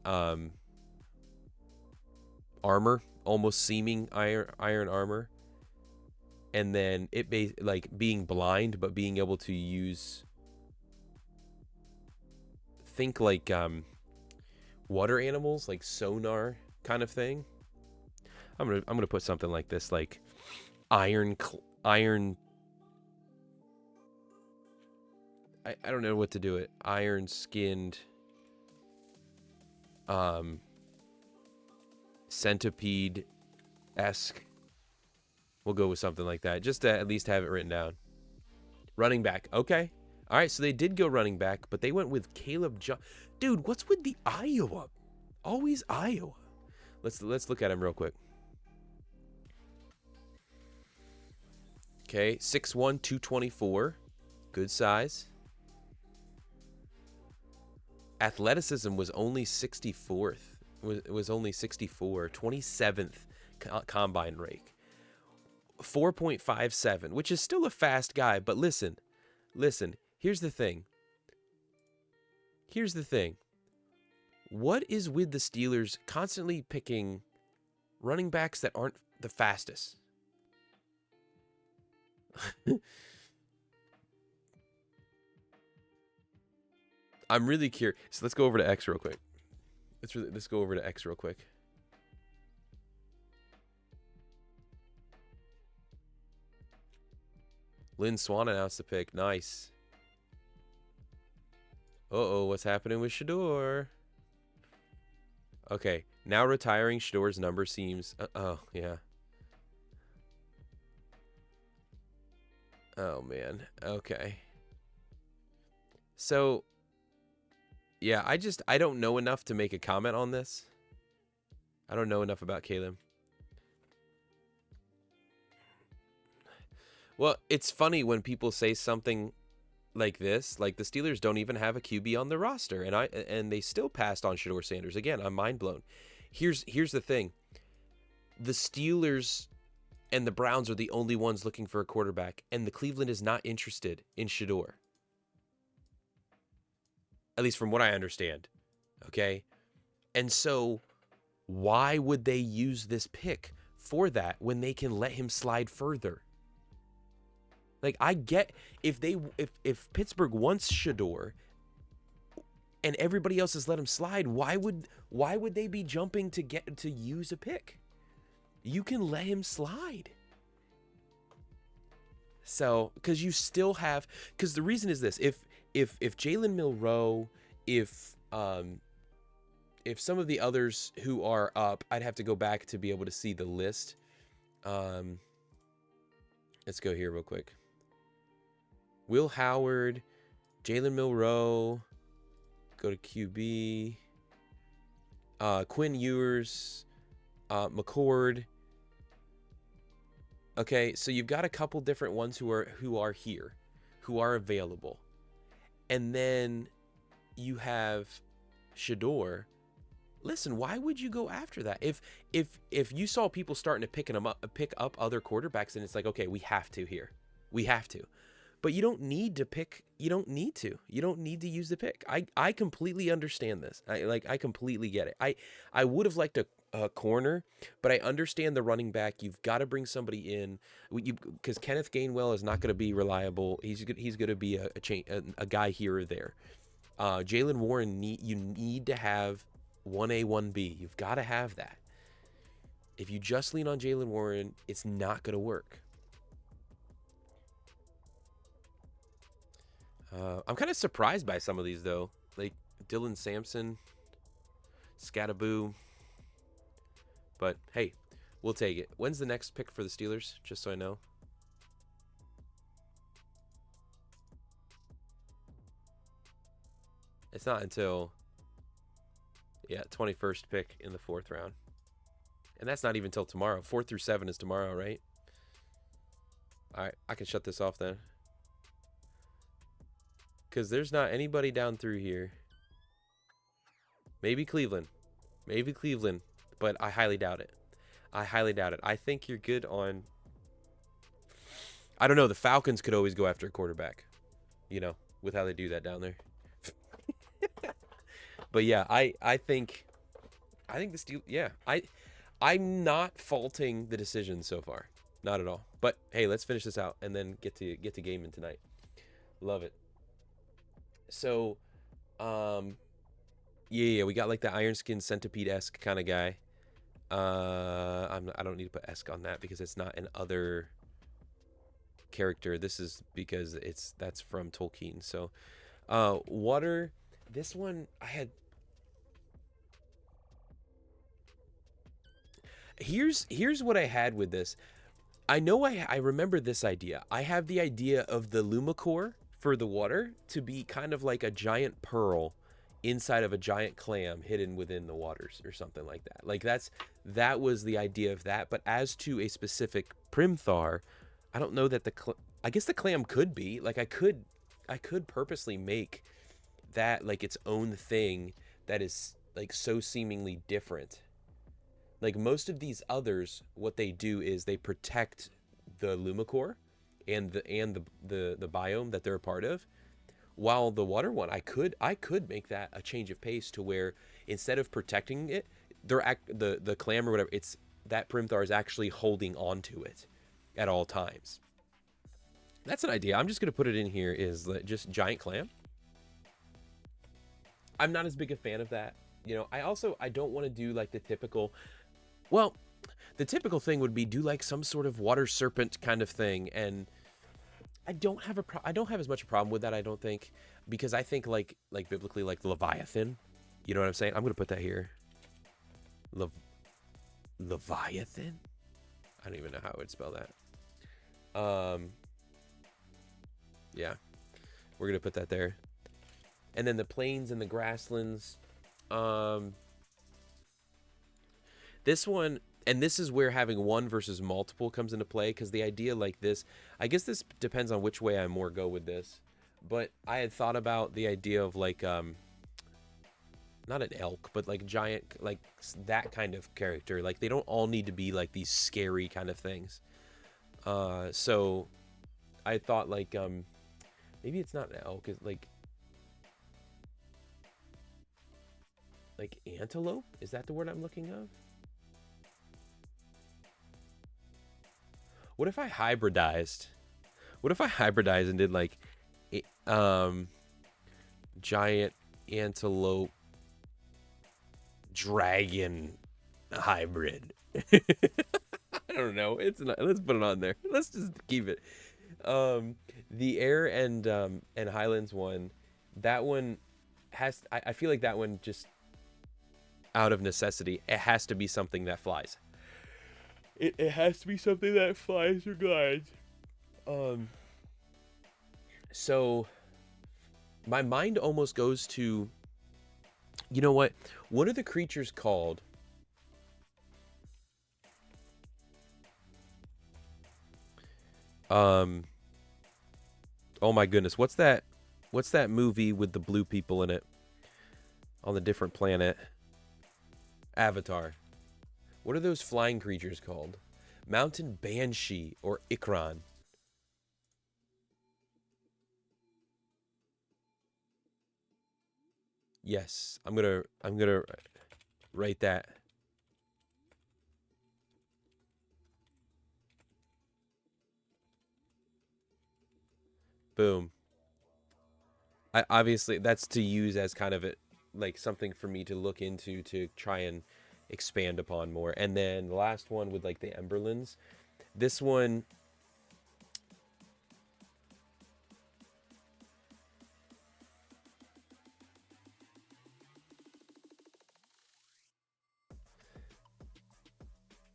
armor, almost seeming iron armor, and then it like being blind but being able to use, think like water animals, like sonar kind of thing. I'm gonna put something like this, like iron. I don't know what to do it. Iron skinned centipede-esque. We'll go with something like that, just to at least have it written down. Running back. Okay. All right, so they did go running back, but they went with Caleb Dude, what's with the Iowa? Always Iowa. Let's look at him real quick. Okay, 6'1", 224. Good size. Athleticism was only 64th. Was only 64. 27th combine rate. 4.57, which is still a fast guy, but listen. Here's the thing. What is with the Steelers constantly picking running backs that aren't the fastest? I'm really curious. So let's go over to X real quick. Let's go over to X real quick. Lynn Swan announced the pick. Nice. Uh-oh, what's happening with Shedeur? Okay, now retiring Shedeur's number seems... oh, yeah. Oh, man. Okay. So, yeah, I don't know enough to make a comment on this. I don't know enough about Caleb. Well, it's funny when people say something like this, like the Steelers don't even have a QB on the roster, and they still passed on Shedeur Sanders. Again, I'm mind blown. Here's the thing. The Steelers and the Browns are the only ones looking for a quarterback, and the Cleveland is not interested in Shedeur. At least from what I understand. Okay? And so why would they use this pick for that when they can let him slide further? Like, I get if Pittsburgh wants Shedeur and everybody else has let him slide, why would they be jumping to use a pick? You can let him slide. So, because you still have, because the reason is this: if Jalen Milroe, if some of the others who are up, I'd have to go back to be able to see the list. Let's go here real quick. Will Howard, Jalen Milroe, go to QB. Quinn Ewers, McCord. Okay, so you've got a couple different ones who are here, who are available, and then you have Shedeur. Listen, why would you go after that? If you saw people starting to pick up other quarterbacks, and it's like, okay, we have to here, we have to. But you don't need to pick. You don't need to. You don't need to use the pick. I completely understand this. I completely get it. I would have liked a corner, but I understand the running back. You've got to bring somebody in, because Kenneth Gainwell is not going to be reliable. He's going to be a guy here or there. Jaylen Warren, you need to have 1A, 1B. You've got to have that. If you just lean on Jaylen Warren, it's not going to work. I'm kind of surprised by some of these, though. Like Dylan Sampson, Scattaboo. But, hey, we'll take it. When's the next pick for the Steelers? Just so I know. It's not until, 21st pick in the 4th round. And that's not even till tomorrow. 4 through 7 is tomorrow, right? All right, I can shut this off then. Because there's not anybody down through here. Maybe Cleveland. But I highly doubt it. I think you're good on... I don't know. The Falcons could always go after a quarterback. you know, with how they do that down there. But yeah, I think the Steel, yeah, I'm not faulting the decision so far, not at all. But hey, let's finish this out and then get to gaming tonight. Love it. So, um, yeah, we got like the Iron Skin Centipede esque kind of guy. I don't need to put esque on that because it's not an other character. This is because that's from Tolkien. So, water. This one I had. Here's what I had with this. I know I remember this idea. I have the idea of the Lumicore for the water to be kind of like a giant pearl inside of a giant clam hidden within the waters or something like that. Like that was the idea of that. But as to a specific Primthar, I don't know that I guess the clam could be like I could purposely make that like its own thing that is like so seemingly different. Like most of these others, what they do is they protect the Lumicore and the biome that they're a part of. While the water one, I could make that a change of pace to where instead of protecting it, the clam or whatever, it's that Primthar is actually holding on to it at all times. That's an idea. I'm just gonna put it in here is just giant clam. I'm not as big a fan of that. You know, I don't want to do like the typical. Well, the typical thing would be do like some sort of water serpent kind of thing, and I don't have I don't have as much a problem with that. I don't think, because I think like biblically like Leviathan. You know what I'm saying? I'm gonna put that here. Leviathan. I don't even know how I would spell that. Yeah, we're gonna put that there, and then the plains and the grasslands. This one, and this is where having one versus multiple comes into play, because the idea like this, I guess this depends on which way I more go with this, but I had thought about the idea of like not an elk, but like giant, like that kind of character. Like they don't all need to be like these scary kind of things. So I thought like maybe it's not an elk, it's like antelope. Is that the word I'm looking of? What if I hybridized? What if I hybridized and did like giant antelope dragon hybrid? I don't know. It's not. Let's put it on there. Let's just keep it. The air and Highlands one, that one has. I feel like that one just out of necessity. It has to be something that flies. It has to be something that flies or glides. So my mind almost goes to, you know what? What are the creatures called? Oh my goodness, what's that? What's that movie with the blue people in it on the different planet? Avatar. What are those flying creatures called? Mountain Banshee or Ikran. Yes, I'm gonna write that. Boom. I obviously that's to use as kind of it like something for me to look into to try and expand upon more. And then the last one with like the Emberlands. This one,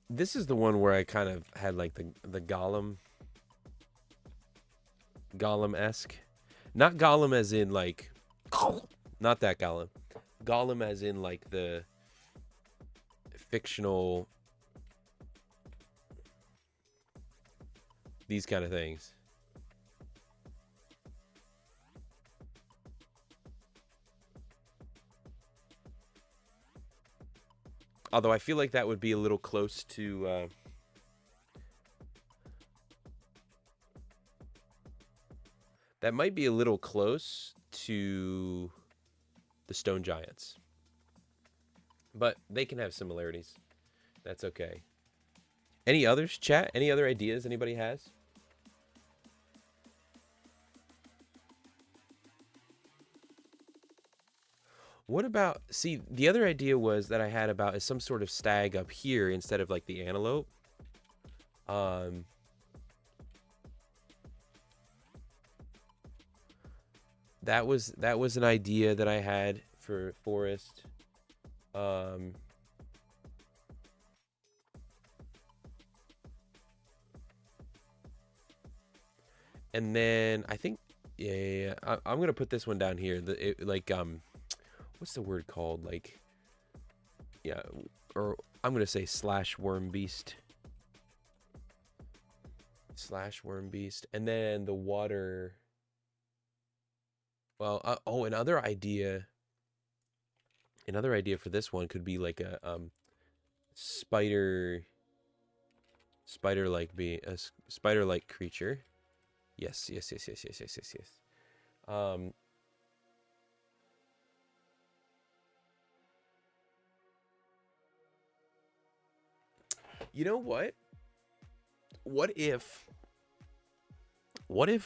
this is the one where I kind of had like the Gollum-esque. Not Gollum as in like not that Gollum. Gollum as in like the fictional these kind of things. Although I feel like that would be a little close to That might be a little close to the stone giants, but they can have similarities. That's okay. Any others, chat? Any other ideas anybody has? What about, see, the other idea was that I had about is some sort of stag up here instead of like the antelope. That was an idea that I had for forest. And then I think, yeah. I'm gonna put this one down here. What's the word called? Like, yeah, or I'm gonna say slash worm beast. Slash worm beast, and then the water. Well, oh, another idea. Another idea for this one could be like a spider like creature. Yes. You know what? What if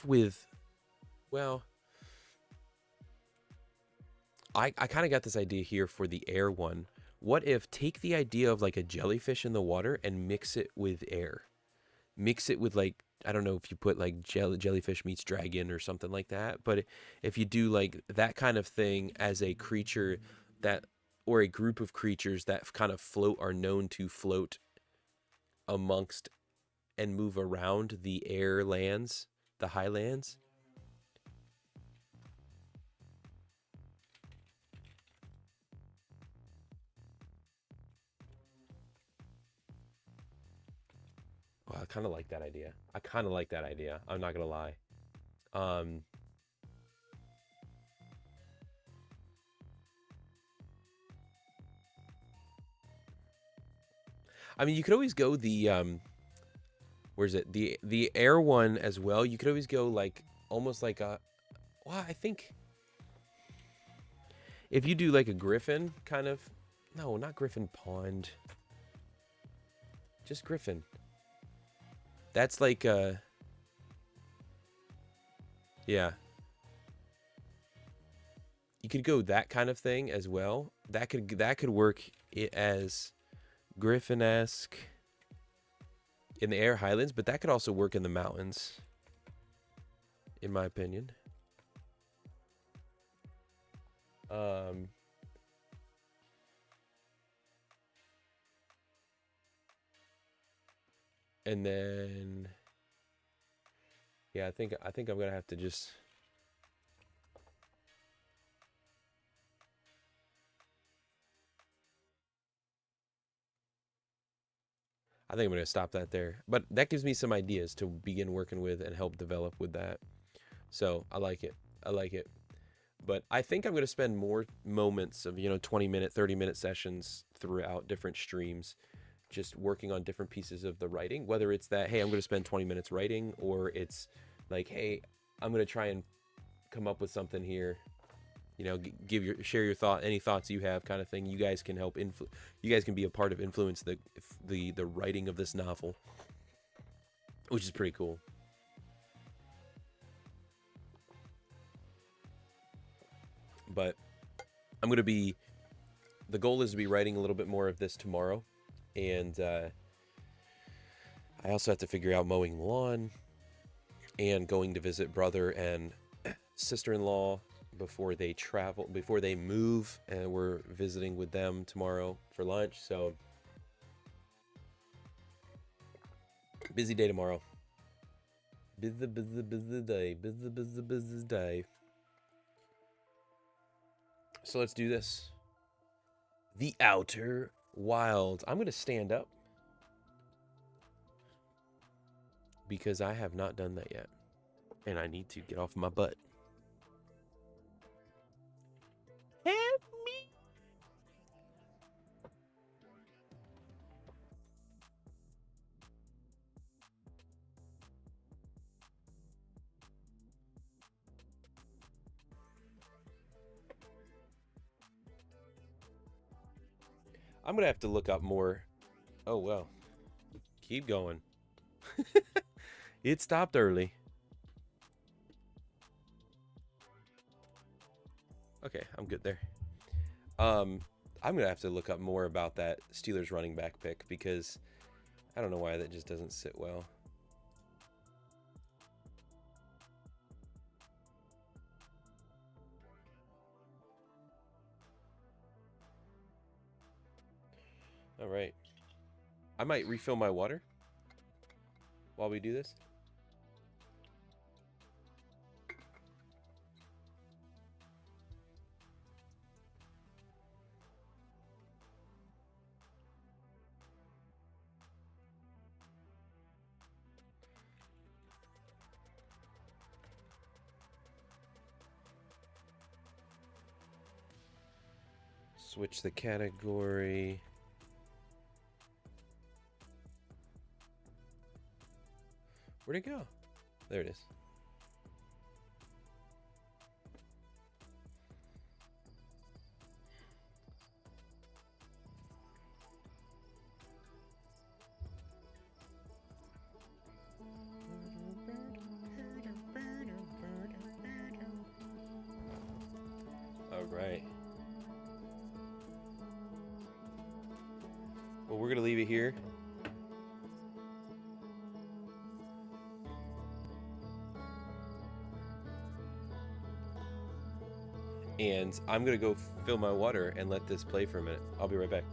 with, well, I kind of got this idea here for the air one. What if take the idea of like a jellyfish in the water and mix it with air? Mix it with like, I don't know if you put like jellyfish meets dragon or something like that, but if you do like that kind of thing as a creature that, or a group of creatures that kind of float, are known to float amongst and move around the air lands, the highlands. Oh, I kind of like that idea. I'm not gonna lie. I mean, you could always go the where's it? The air one as well. You could always go like almost like a, well, I think if you do like a griffin kind of, no, not Griffin Pond. Just Griffin. That's like yeah. You could go that kind of thing as well. That could work as Griffin-esque in the air highlands, but that could also work in the mountains, in my opinion. And then, yeah, I think I'm gonna have to just. I think I'm gonna stop that there. But that gives me some ideas to begin working with and help develop with that. So I like it. But I think I'm going to spend more moments of, 20-minute, 30-minute sessions throughout different streams, just working on different pieces of the writing, whether it's that, hey, I'm going to spend 20 minutes writing, or it's like, hey, I'm going to try and come up with something here, share your any thoughts you have, kind of thing. You guys can help you guys can be a part of influence the writing of this novel, which is pretty cool. But I'm going to be, the goal is to be writing a little bit more of this tomorrow. And I also have to figure out mowing the lawn and going to visit brother and sister-in-law before they move. And we're visiting with them tomorrow for lunch. So busy day tomorrow. Busy day. So let's do this. The Outer Wilds. I'm going to stand up because I have not done that yet. And I need to get off my butt. Help me. I'm gonna have to look up more. Oh well. Keep going. It stopped early. Okay, I'm good there. I'm gonna have to look up more about that Steelers running back pick because I don't know why that just doesn't sit well. All right. I might refill my water while we do this. Switch the category. Where'd it go? There it is. All right. Well, we're going to leave it here. And I'm going to go fill my water and let this play for a minute. I'll be right back.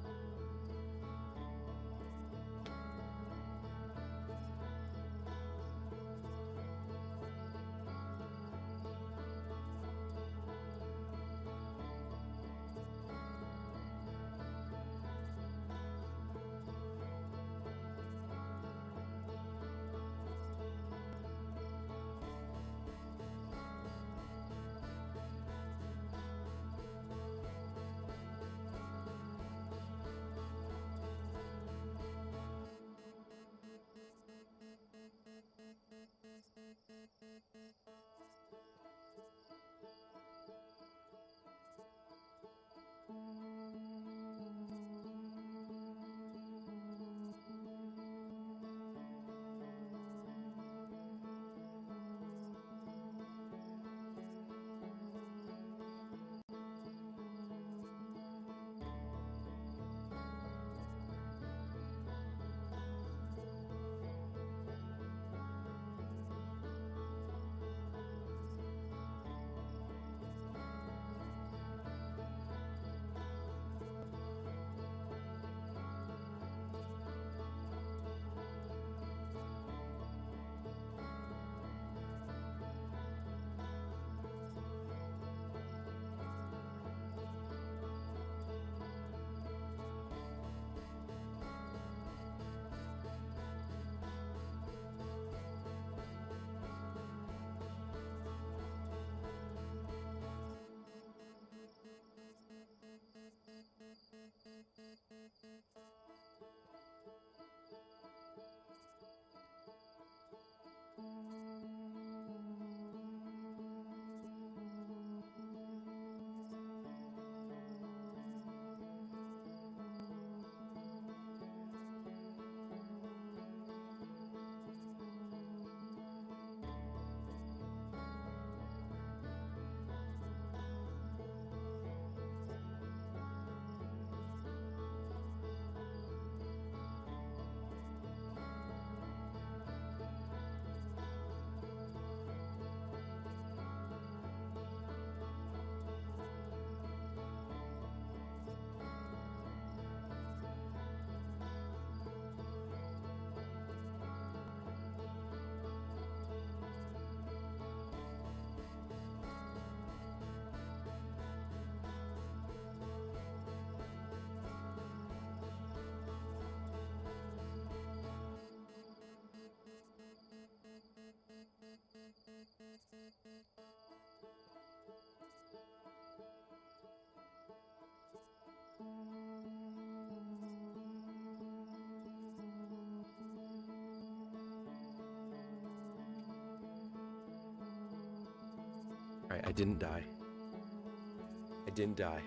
All right, I didn't die. I didn't die.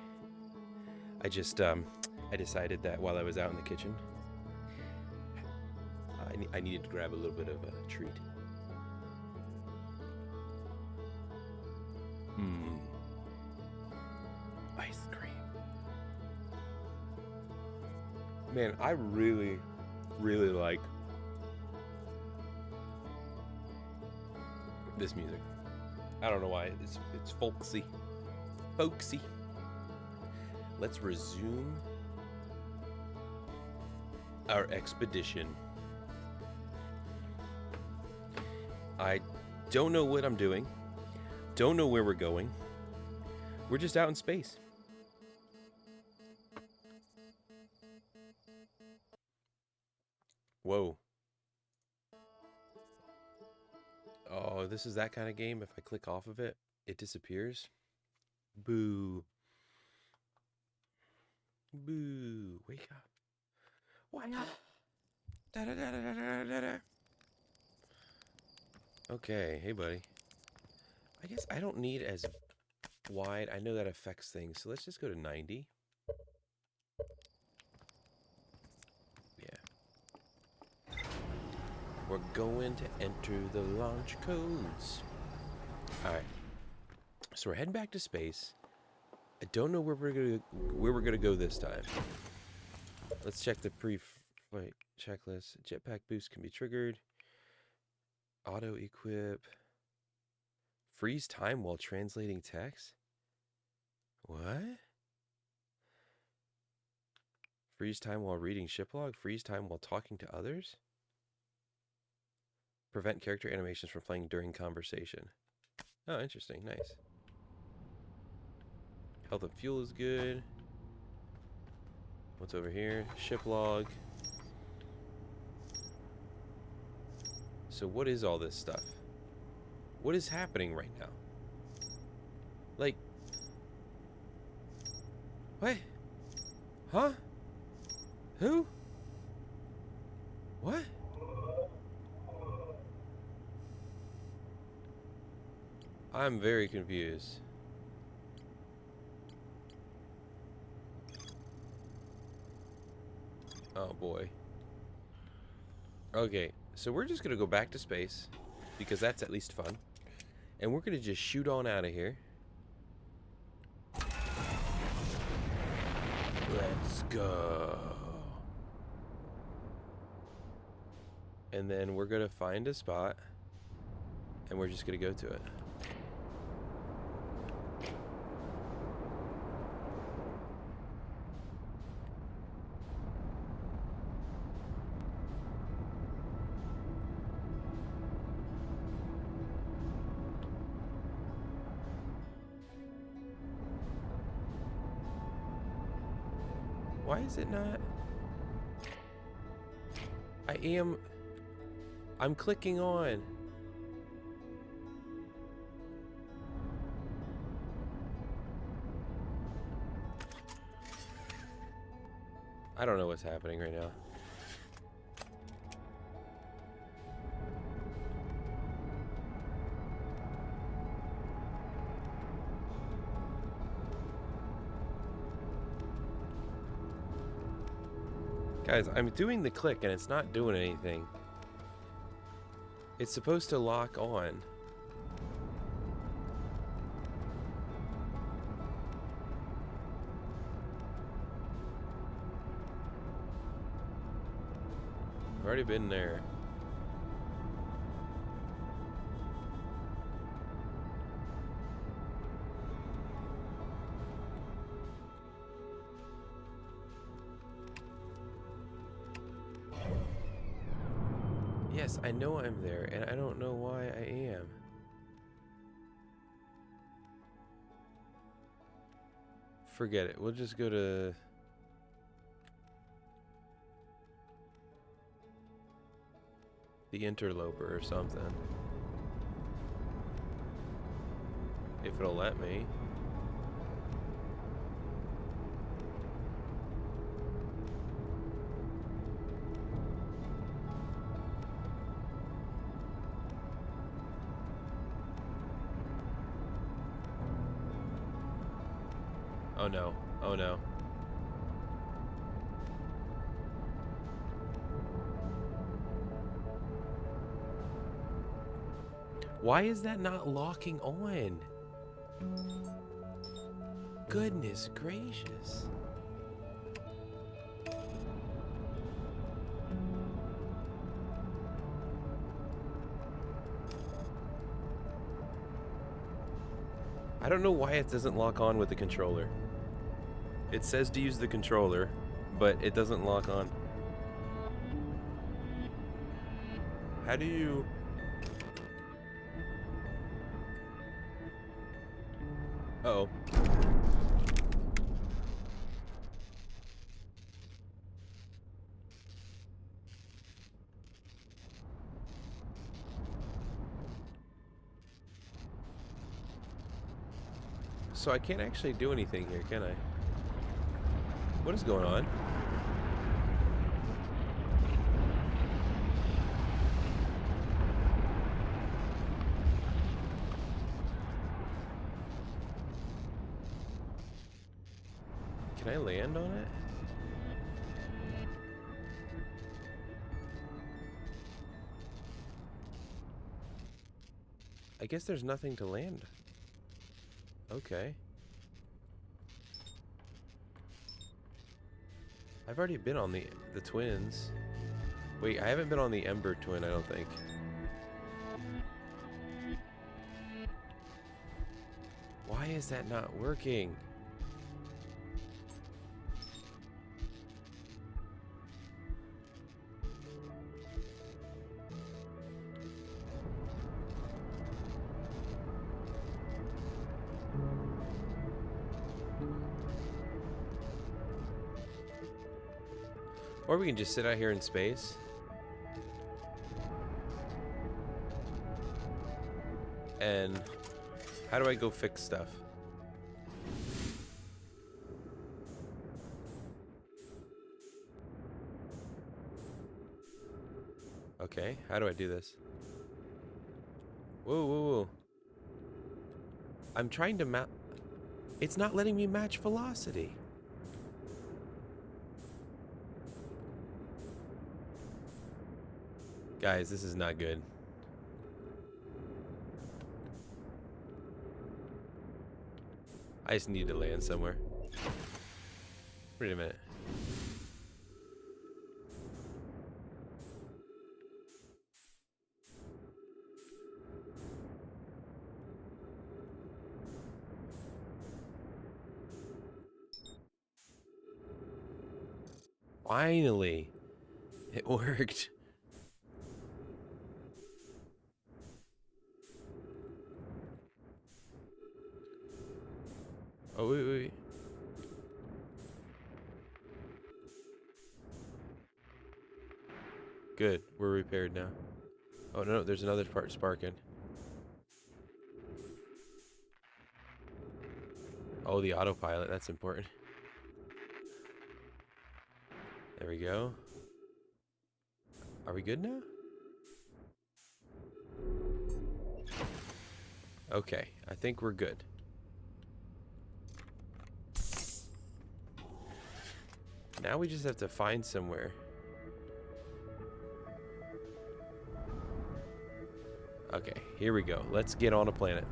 I I decided that while I was out in the kitchen, I needed to grab a little bit of a treat. Mmm. Ice cream. Man, I really, really like this music. I don't know why. It's folksy. Folksy. Let's resume our expedition. I don't know what I'm doing. Don't know where we're going. We're just out in space. Whoa. Oh, this is that kind of game. If I click off of it, it disappears. Boo. Boo. Wake up. Why not? Da, da, da, da, da, da, da. Okay, hey buddy. I guess I don't need as wide. I know that affects things, so let's just go to 90. Yeah. We're going to enter the launch codes. Alright. So we're heading back to space. I don't know where we're gonna go this time. Let's check the pre-flight checklist. Jetpack boost can be triggered. Auto equip. Freeze time while translating text? What? Freeze time while reading ship log? Freeze time while talking to others? Prevent character animations from playing during conversation. Oh, interesting. Nice. Health and fuel is good. What's over here? Ship log. So what is all this stuff? What is happening right now? Like... What? Huh? Who? What? I'm very confused. Oh boy. Okay, so we're just gonna go back to space because that's at least fun. And we're gonna just shoot on out of here. Let's go. And then we're gonna find a spot and we're just gonna go to it. Why is it not? I'm clicking on. I don't know what's happening right now. Guys, I'm doing the click and it's not doing anything. It's supposed to lock on. I've already been there. Yes, I know I'm there, and I don't know why I am. Forget it. We'll just go to... the interloper or something. If it'll let me. Oh no. Oh no. Why is that not locking on? Goodness gracious. I don't know why it doesn't lock on with the controller. It says to use the controller, but it doesn't lock on. How do you... Uh-oh. So I can't actually do anything here, can I? What is going on? Can I land on it? I guess there's nothing to land. Okay. I've already been on the twins. Wait, I haven't been on the Ember twin, I don't think. Why is that not working? Or we can just sit out here in space. And how do I go fix stuff? Okay, how do I do this? Whoa, whoa, whoa. I'm trying to map. It's not letting me match velocity. Guys, this is not good. I just need to land somewhere. Wait a minute. Finally, it worked. Oh, wait, wait. Good, we're repaired now. Oh no, there's another part sparking. Oh, the autopilot, that's important. There we go. Are we good now? Okay, I think we're good. Now we just have to find somewhere. Okay, here we go. Let's get on a planet.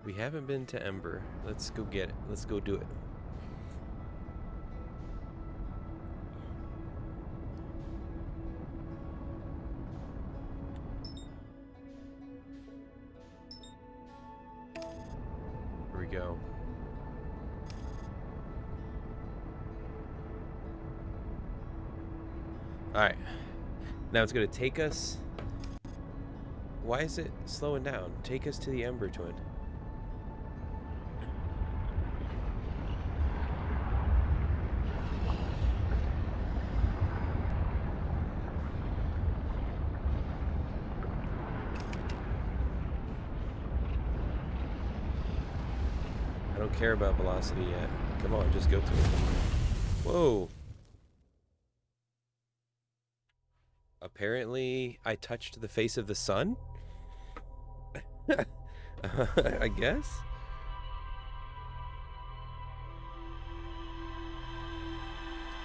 We haven't been to Ember. Let's go get it. Let's go do it. Here we go. Alright. Now it's going to take us... Why is it slowing down? Take us to the Ember twin. I don't care about velocity yet. Come on, just go to it. Whoa. Apparently, I touched the face of the sun? I guess?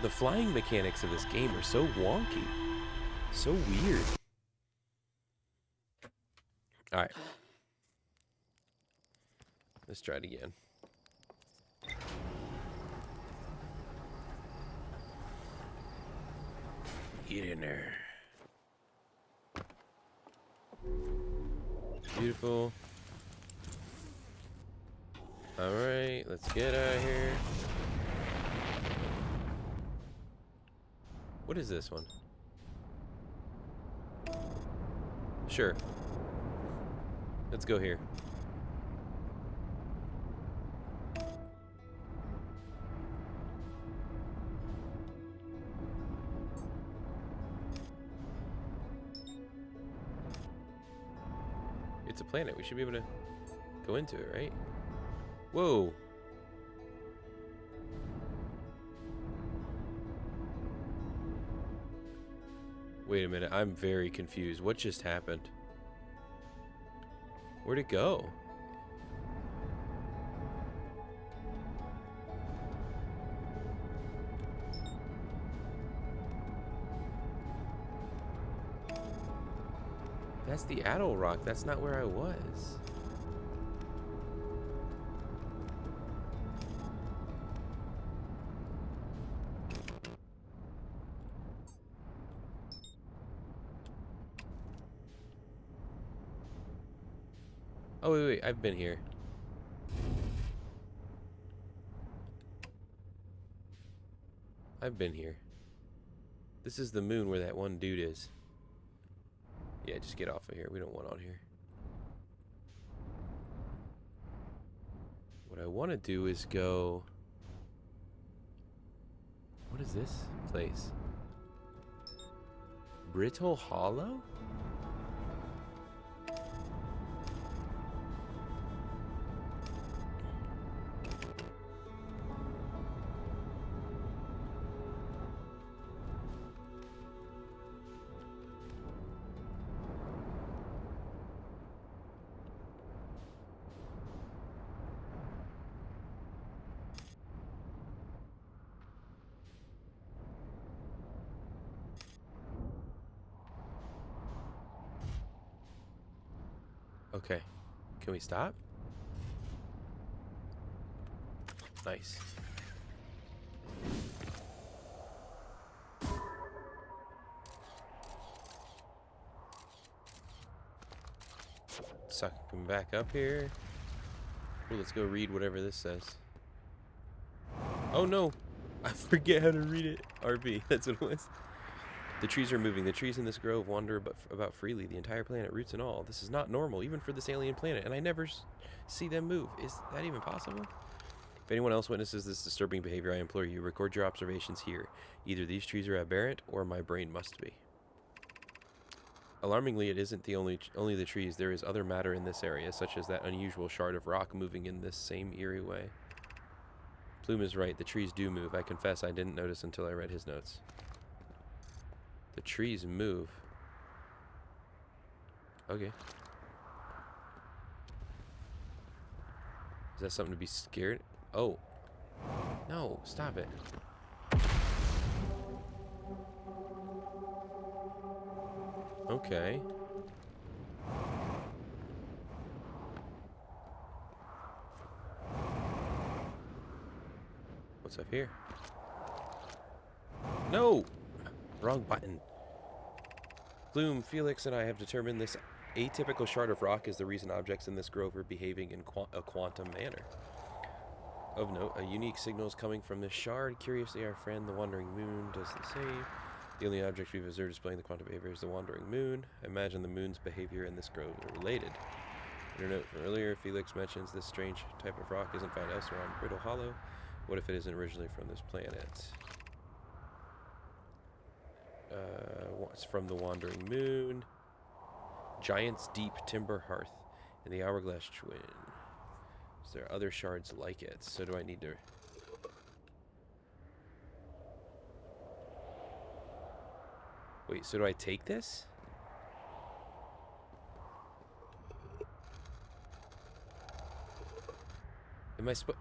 The flying mechanics of this game are so wonky. So weird. Alright. Let's try it again. Get in there. Beautiful. Alright, let's get out of here. What is this one? Sure. Let's go here. It's a planet. We should be able to go into it, right? Whoa. Wait a minute. I'm very confused. What just happened? Where'd it go? That's the Adol Rock. That's not where I was. Oh, wait. I've been here. I've been here. This is the moon where that one dude is. Yeah, just get off of here. We don't want on here. What I want to do is go... What is this place? Brittle Hollow? Okay. Can we stop? Nice. Suck him back up here. Ooh, let's go read whatever this says. Oh no! I forget how to read it. RB, that's what it was. The trees are moving. The trees in this grove wander about freely, the entire planet, roots and all. This is not normal, even for this alien planet, and I never see them move. Is that even possible? If anyone else witnesses this disturbing behavior, I implore you, record your observations here. Either these trees are aberrant, or my brain must be. Alarmingly, it isn't only the trees. There is other matter in this area, such as that unusual shard of rock moving in this same eerie way. Plume is right. The trees do move. I confess I didn't notice until I read his notes. The trees move. Okay. Is that something to be scared? Oh. No, stop it. Okay. What's up here? No! Wrong button. Plume, Felix, and I have determined this atypical shard of rock is the reason objects in this grove are behaving in a quantum manner. Of note, a unique signal is coming from this shard. Curiously, our friend, the Wandering Moon, does the same. The only object we've observed displaying the quantum behavior is the Wandering Moon. I imagine the moon's behavior and this grove are related. In a note from earlier, Felix mentions this strange type of rock isn't found elsewhere on Brittle Hollow. What if it isn't originally from this planet? It's from the Wandering Moon. Giant's Deep Timber Hearth and the Hourglass Twin. Is there other shards like it? So do I need to... Wait, so do I take this? Am I supposed...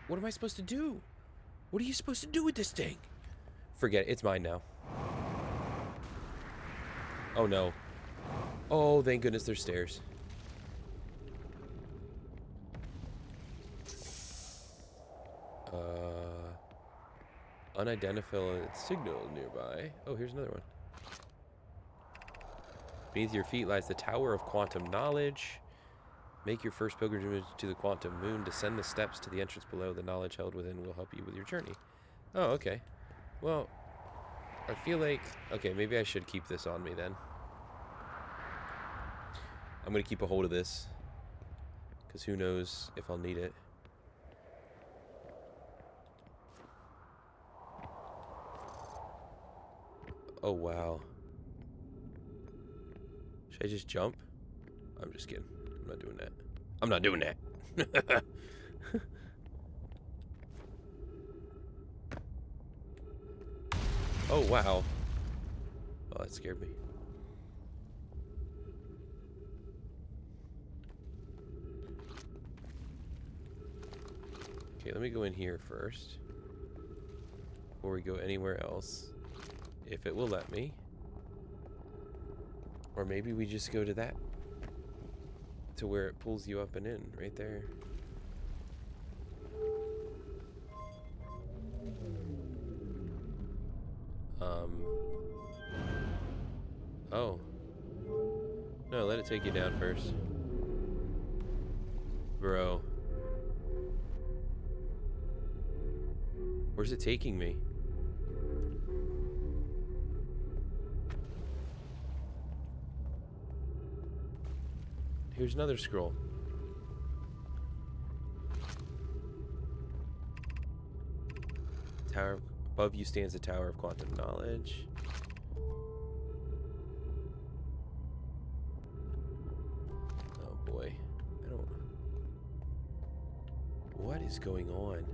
what am I supposed to do? What are you supposed to do with this thing? Forget it. It's mine now. Oh, no. Oh, thank goodness there's stairs. Unidentified signal nearby. Oh, here's another one. Beneath your feet lies the Tower of Quantum Knowledge. Make your first pilgrimage to the Quantum Moon. Descend the steps to the entrance below. The knowledge held within will help you with your journey. Oh, okay. Well, I feel like... Okay, maybe I should keep this on me then. I'm going to keep a hold of this. Because who knows if I'll need it. Oh, wow. Should I just jump? I'm just kidding. I'm not doing that. I'm not doing that. Oh, wow. Oh, that scared me. Okay, let me go in here first. Before we go anywhere else. If it will let me. Or maybe we just go to that. To where it pulls you up and in. Right there. Oh. No, let it take you down first. Bro. Where's it taking me? Here's another scroll. Tower above you stands the Tower of Quantum Knowledge. Oh boy. I don't... What is going on?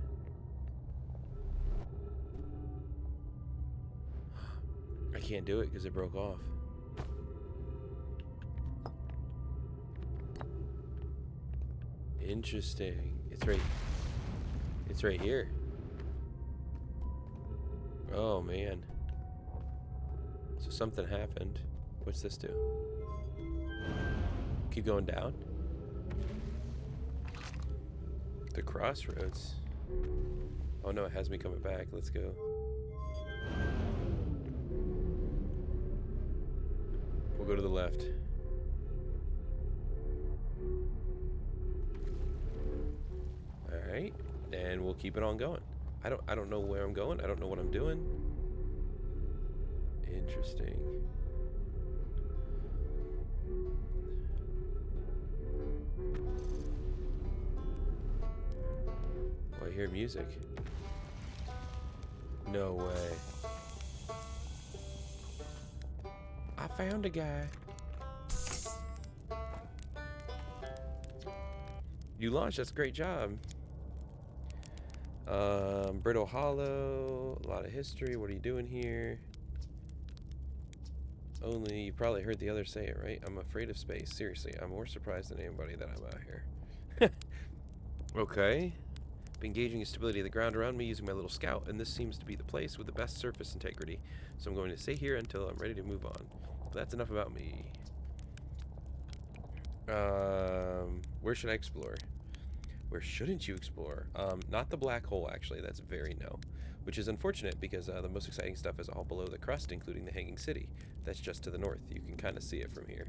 I can't do it because it broke off. Interesting. It's right here. Oh man. So something happened. What's this do? Keep going down? The crossroads. Oh no, it has me coming back. Let's go. We'll go to the left. Alright. And we'll keep it on going. I don't know where I'm going. I don't know what I'm doing. Interesting. Oh, I hear music. No way. I found a guy. You launched. That's a great job. Brittle Hollow. A lot of history. What are you doing here? Only you probably heard the others say it, right? I'm afraid of space. Seriously, I'm more surprised than anybody that I'm out here. Okay. Been gauging the stability of the ground around me using my little scout, and this seems to be the place with the best surface integrity. So I'm going to stay here until I'm ready to move on. But that's enough about me. Where should I explore? Where shouldn't you explore? Not the black hole, actually. That's very no. Which is unfortunate because the most exciting stuff is all below the crust, including the Hanging City. That's just to the north. You can kind of see it from here.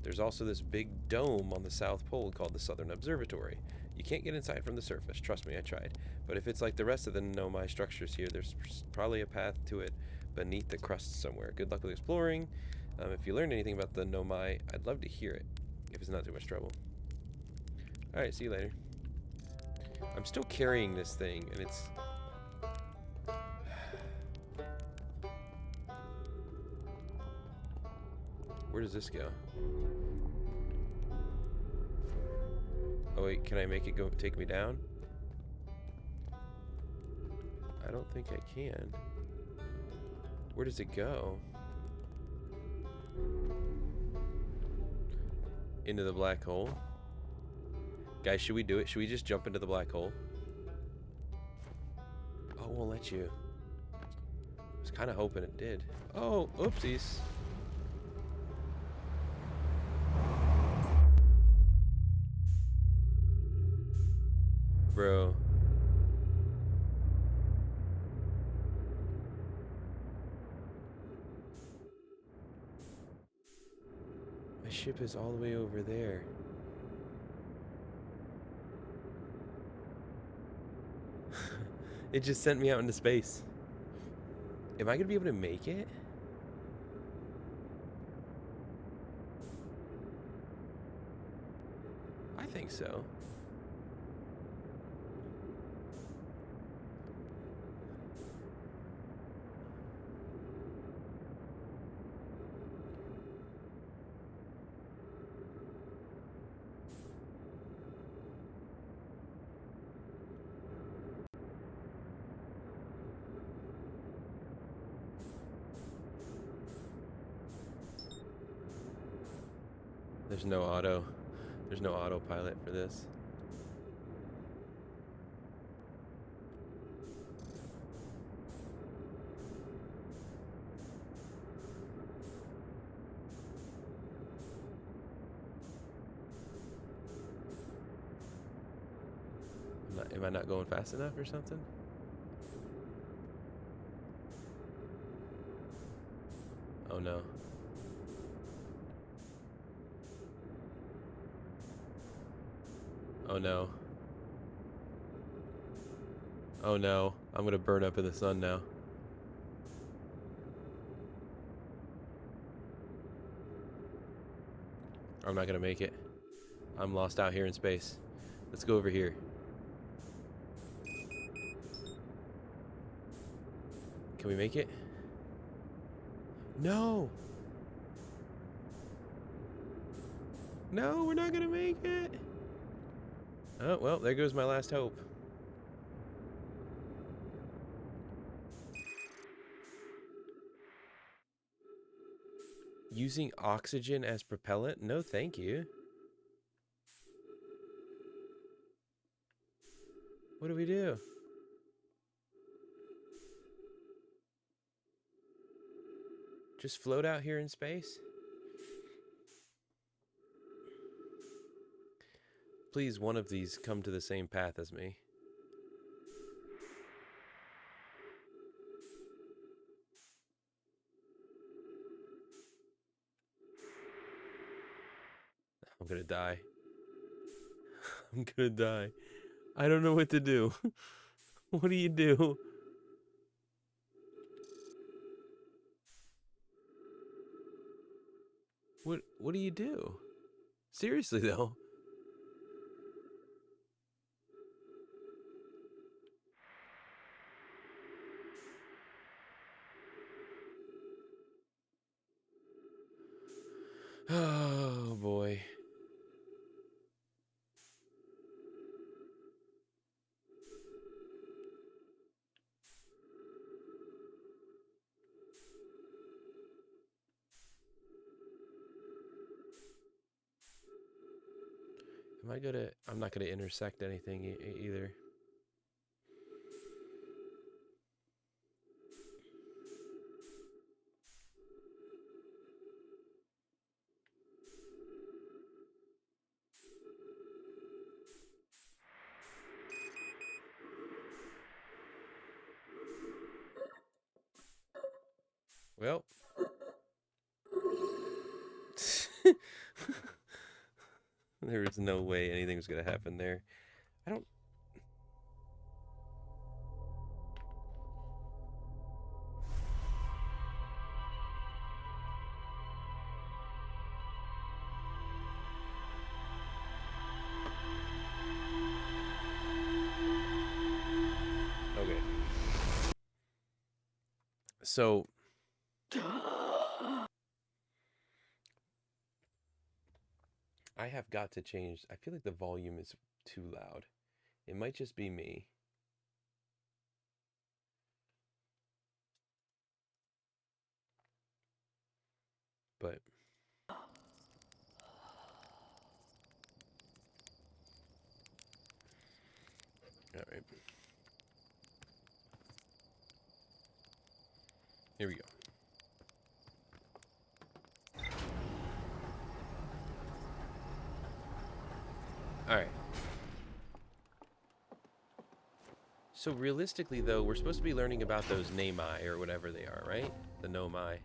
There's also this big dome on the South Pole called the Southern Observatory. You can't get inside from the surface. Trust me, I tried. But if it's like the rest of the Nomai structures here, there's probably a path to it beneath the crust somewhere. Good luck with exploring. If you learned anything about the Nomai, I'd love to hear it, if it's not too much trouble. Alright, see you later. I'm still carrying this thing, and it's... Where does this go? Oh wait, can I make it go take me down? I don't think I can. Where does it go? Into the black hole? Guys, should we do it? Should we just jump into the black hole? Oh, it won't let you. Was kind of hoping it did. Oh, oopsies. Bro. My ship is all the way over there. It just sent me out into space. Am I gonna be able to make it? I think so. There's no auto. There's no autopilot for this. Am I not going fast enough or something? Oh no. Oh no. Oh no. I'm gonna burn up in the sun now. I'm not gonna make it. I'm lost out here in space. Let's go over here. Can we make it? No! No, we're not gonna make it! Oh, well, there goes my last hope. Using oxygen as propellant? No, thank you. What do we do? Just float out here in space? Please, one of these come to the same path as me. I'm gonna die. I'm gonna die. I don't know what to do. What do you do? What do you do? Seriously though. Oh boy. I'm not gonna intersect anything either. Well. There is no way anything was gonna happen there. I don't. Okay. So. I have got to change. I feel like the volume is too loud. It might just be me. But. Alright. Here we go. Alright. So realistically, though, we're supposed to be learning about those Namai, or whatever they are, right? The Nomai.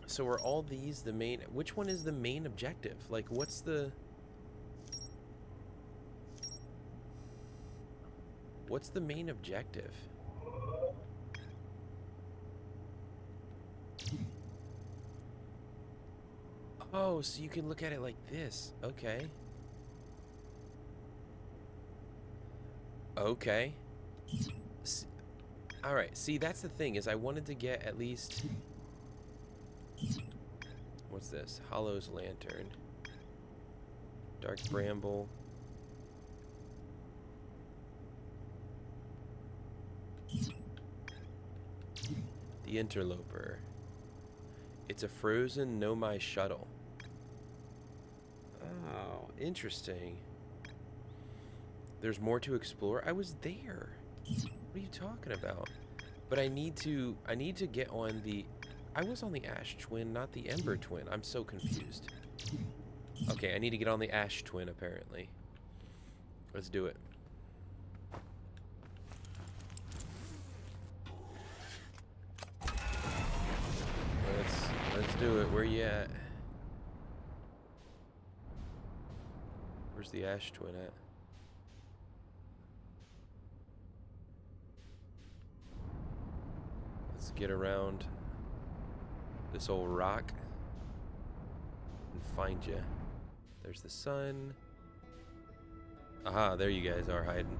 So are all these the main... Which one is the main objective? Like, what's the... What's the main objective? Oh, so you can look at it like this. Okay. Okay. Alright, see, that's the thing, is I wanted to get at least... What's this? Hollow's Lantern. Dark Bramble. The Interloper. It's a frozen Nomai shuttle. Oh, interesting. There's more to explore. I was there. What are you talking about? But I need to get on the... I was on the Ash Twin, not the Ember Twin. I'm so confused. Okay, I need to get on the Ash Twin, apparently. Let's do it. Let's do it. Where you at? Where's the Ash Twin at? Let's get around this old rock and find you. There's the sun. Aha, there you guys are hiding.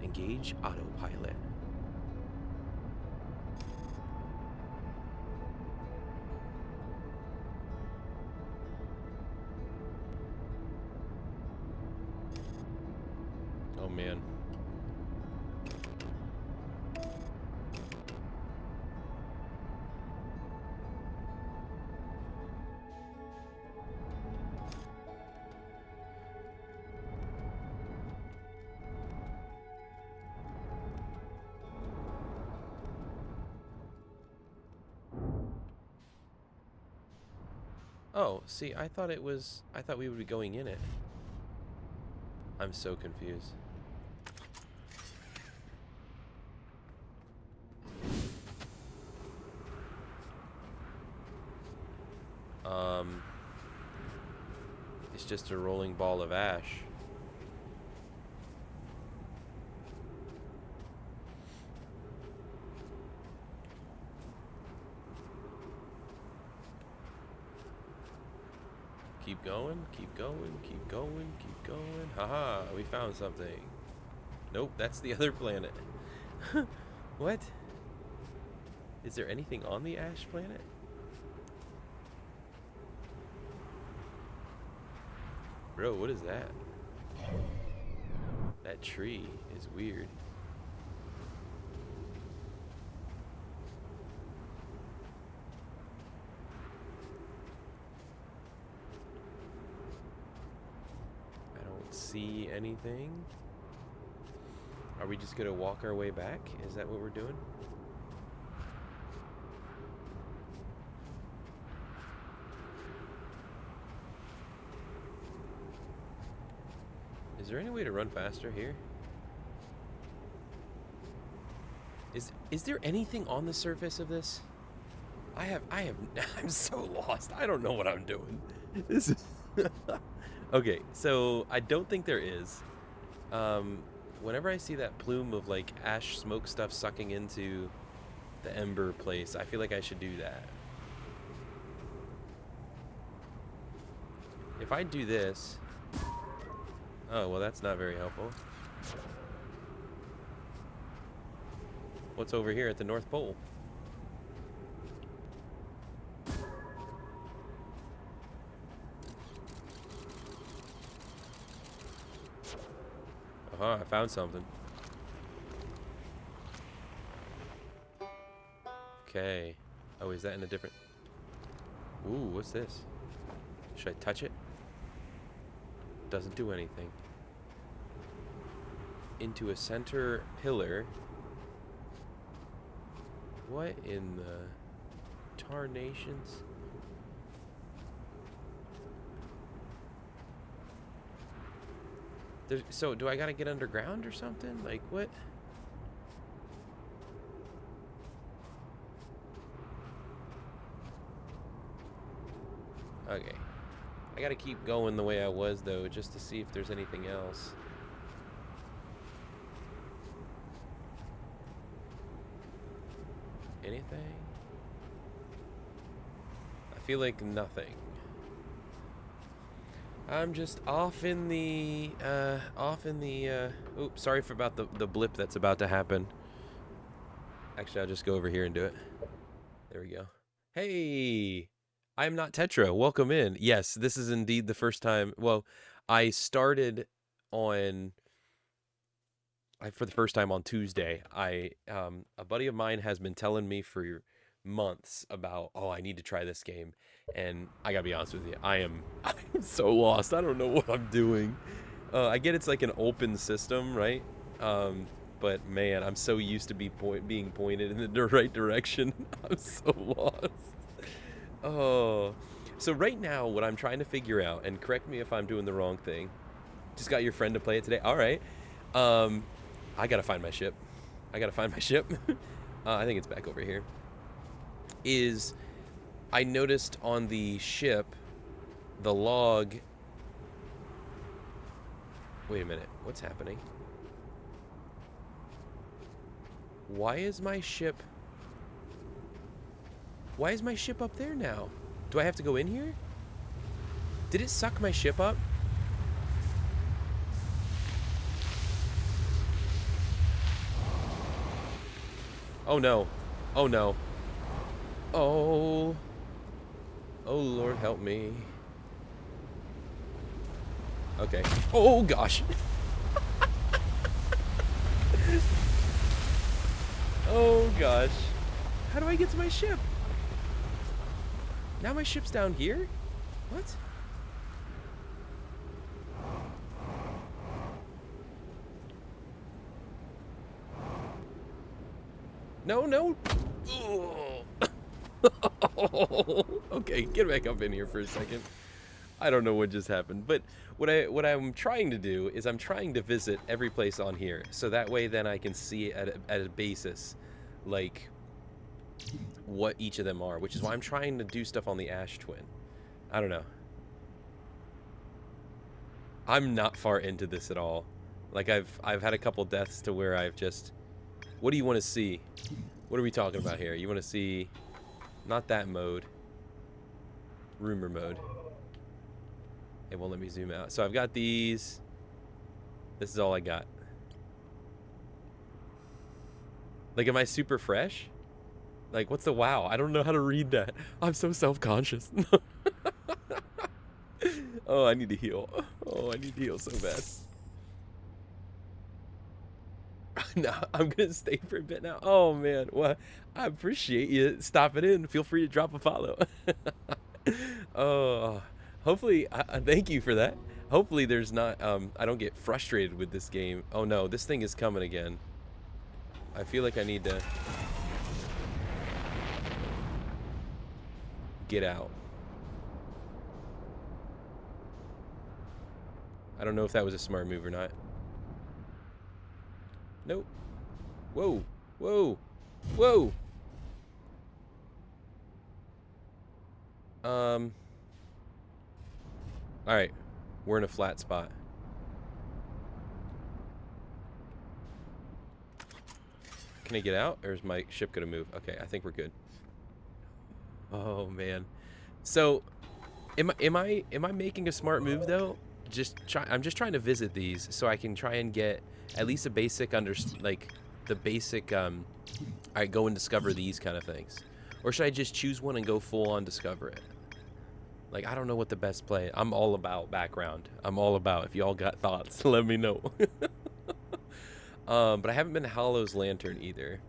Engage autopilot. Oh man. Oh, see, I thought we would be going in it. I'm so confused. It's just a rolling ball of ash. Keep going, keep going, keep going, keep going. Haha, we found something. Nope, that's the other planet. What? Is there anything on the ash planet? Bro, what is that? That tree is weird. I don't see anything. Are we just gonna walk our way back? Is that what we're doing? Is there any way to run faster here? Is there anything on the surface of this? I'm so lost. I don't know what I'm doing. This is okay, so I don't think there is. Whenever I see that plume of like ash smoke stuff sucking into the ember place, I feel like I should do that. If I do this... Oh, well, that's not very helpful. What's over here at the North Pole? I found something. Okay. Oh, is that in a different... Ooh, what's this? Should I touch it? Doesn't do anything. into a center pillar. What in the tarnations? So do I gotta get underground or something? Like what? Okay. I gotta keep going the way I was though, just to see if there's anything else. Anything? I feel like nothing. I'm just off in the, oops, sorry about the blip that's about to happen. Actually, I'll just go over here and do it. There we go. Hey, I'm not Tetra. Welcome in. Yes, this is indeed the first time. Well, I started on, for the first time on Tuesday. A buddy of mine has been telling me for months about, oh, I need to try this game. And I gotta be honest with you, I'm so lost. I don't know what I'm doing. I get it's like an open system, right? But man, I'm so used to being pointed in the right direction. I'm so lost. Oh, so right now, what I'm trying to figure out, and correct me if I'm doing the wrong thing. Just got your friend to play it today. All right. I gotta find my ship. I think it's back over here. I noticed on the ship, the log. Wait a minute. What's happening? Why is my ship up there now? Do I have to go in here? Did it suck my ship up? Oh no. Oh no. Oh. Oh Lord help me. Okay. Oh gosh. Oh gosh. How do I get to my ship? Now my ship's down here? What? No, no. Okay, get back up in here for a second. I don't know what just happened, but what I'm trying to do is I'm trying to visit every place on here, so that way then I can see at a basis, like, what each of them are, which is why I'm trying to do stuff on the Ash Twin. I don't know. I'm not far into this at all. Like, I've had a couple deaths to where I've just... What do you want to see? What are we talking about here? You want to see... Not that mode. Rumor mode. It won't let me zoom out. So I've got these. This is all I got. Like, am I super fresh? Like, what's the wow? I don't know how to read that. I'm so self-conscious. Oh, I need to heal. Oh, I need to heal so bad. No, I'm gonna stay for a bit now. Oh man, well, I appreciate you stopping in. Feel free to drop a follow. Oh, hopefully, thank you for that. Hopefully there's not, I don't get frustrated with this game. Oh no, this thing is coming again. I feel like I need to get out. I don't know if that was a smart move or not. Nope. Whoa. Whoa. Whoa. Alright. We're in a flat spot. Can I get out? Or is my ship gonna move? Okay, I think we're good. Oh man. So am I making a smart move though? I'm just trying to visit these so I can try and get at least a basic I go and discover these kind of things. Or should I just choose one and go full on discover it? Like, I don't know what the best play. I'm all about background. I'm all about, if y'all got thoughts, let me know. But I haven't been to Hollow's Lantern either.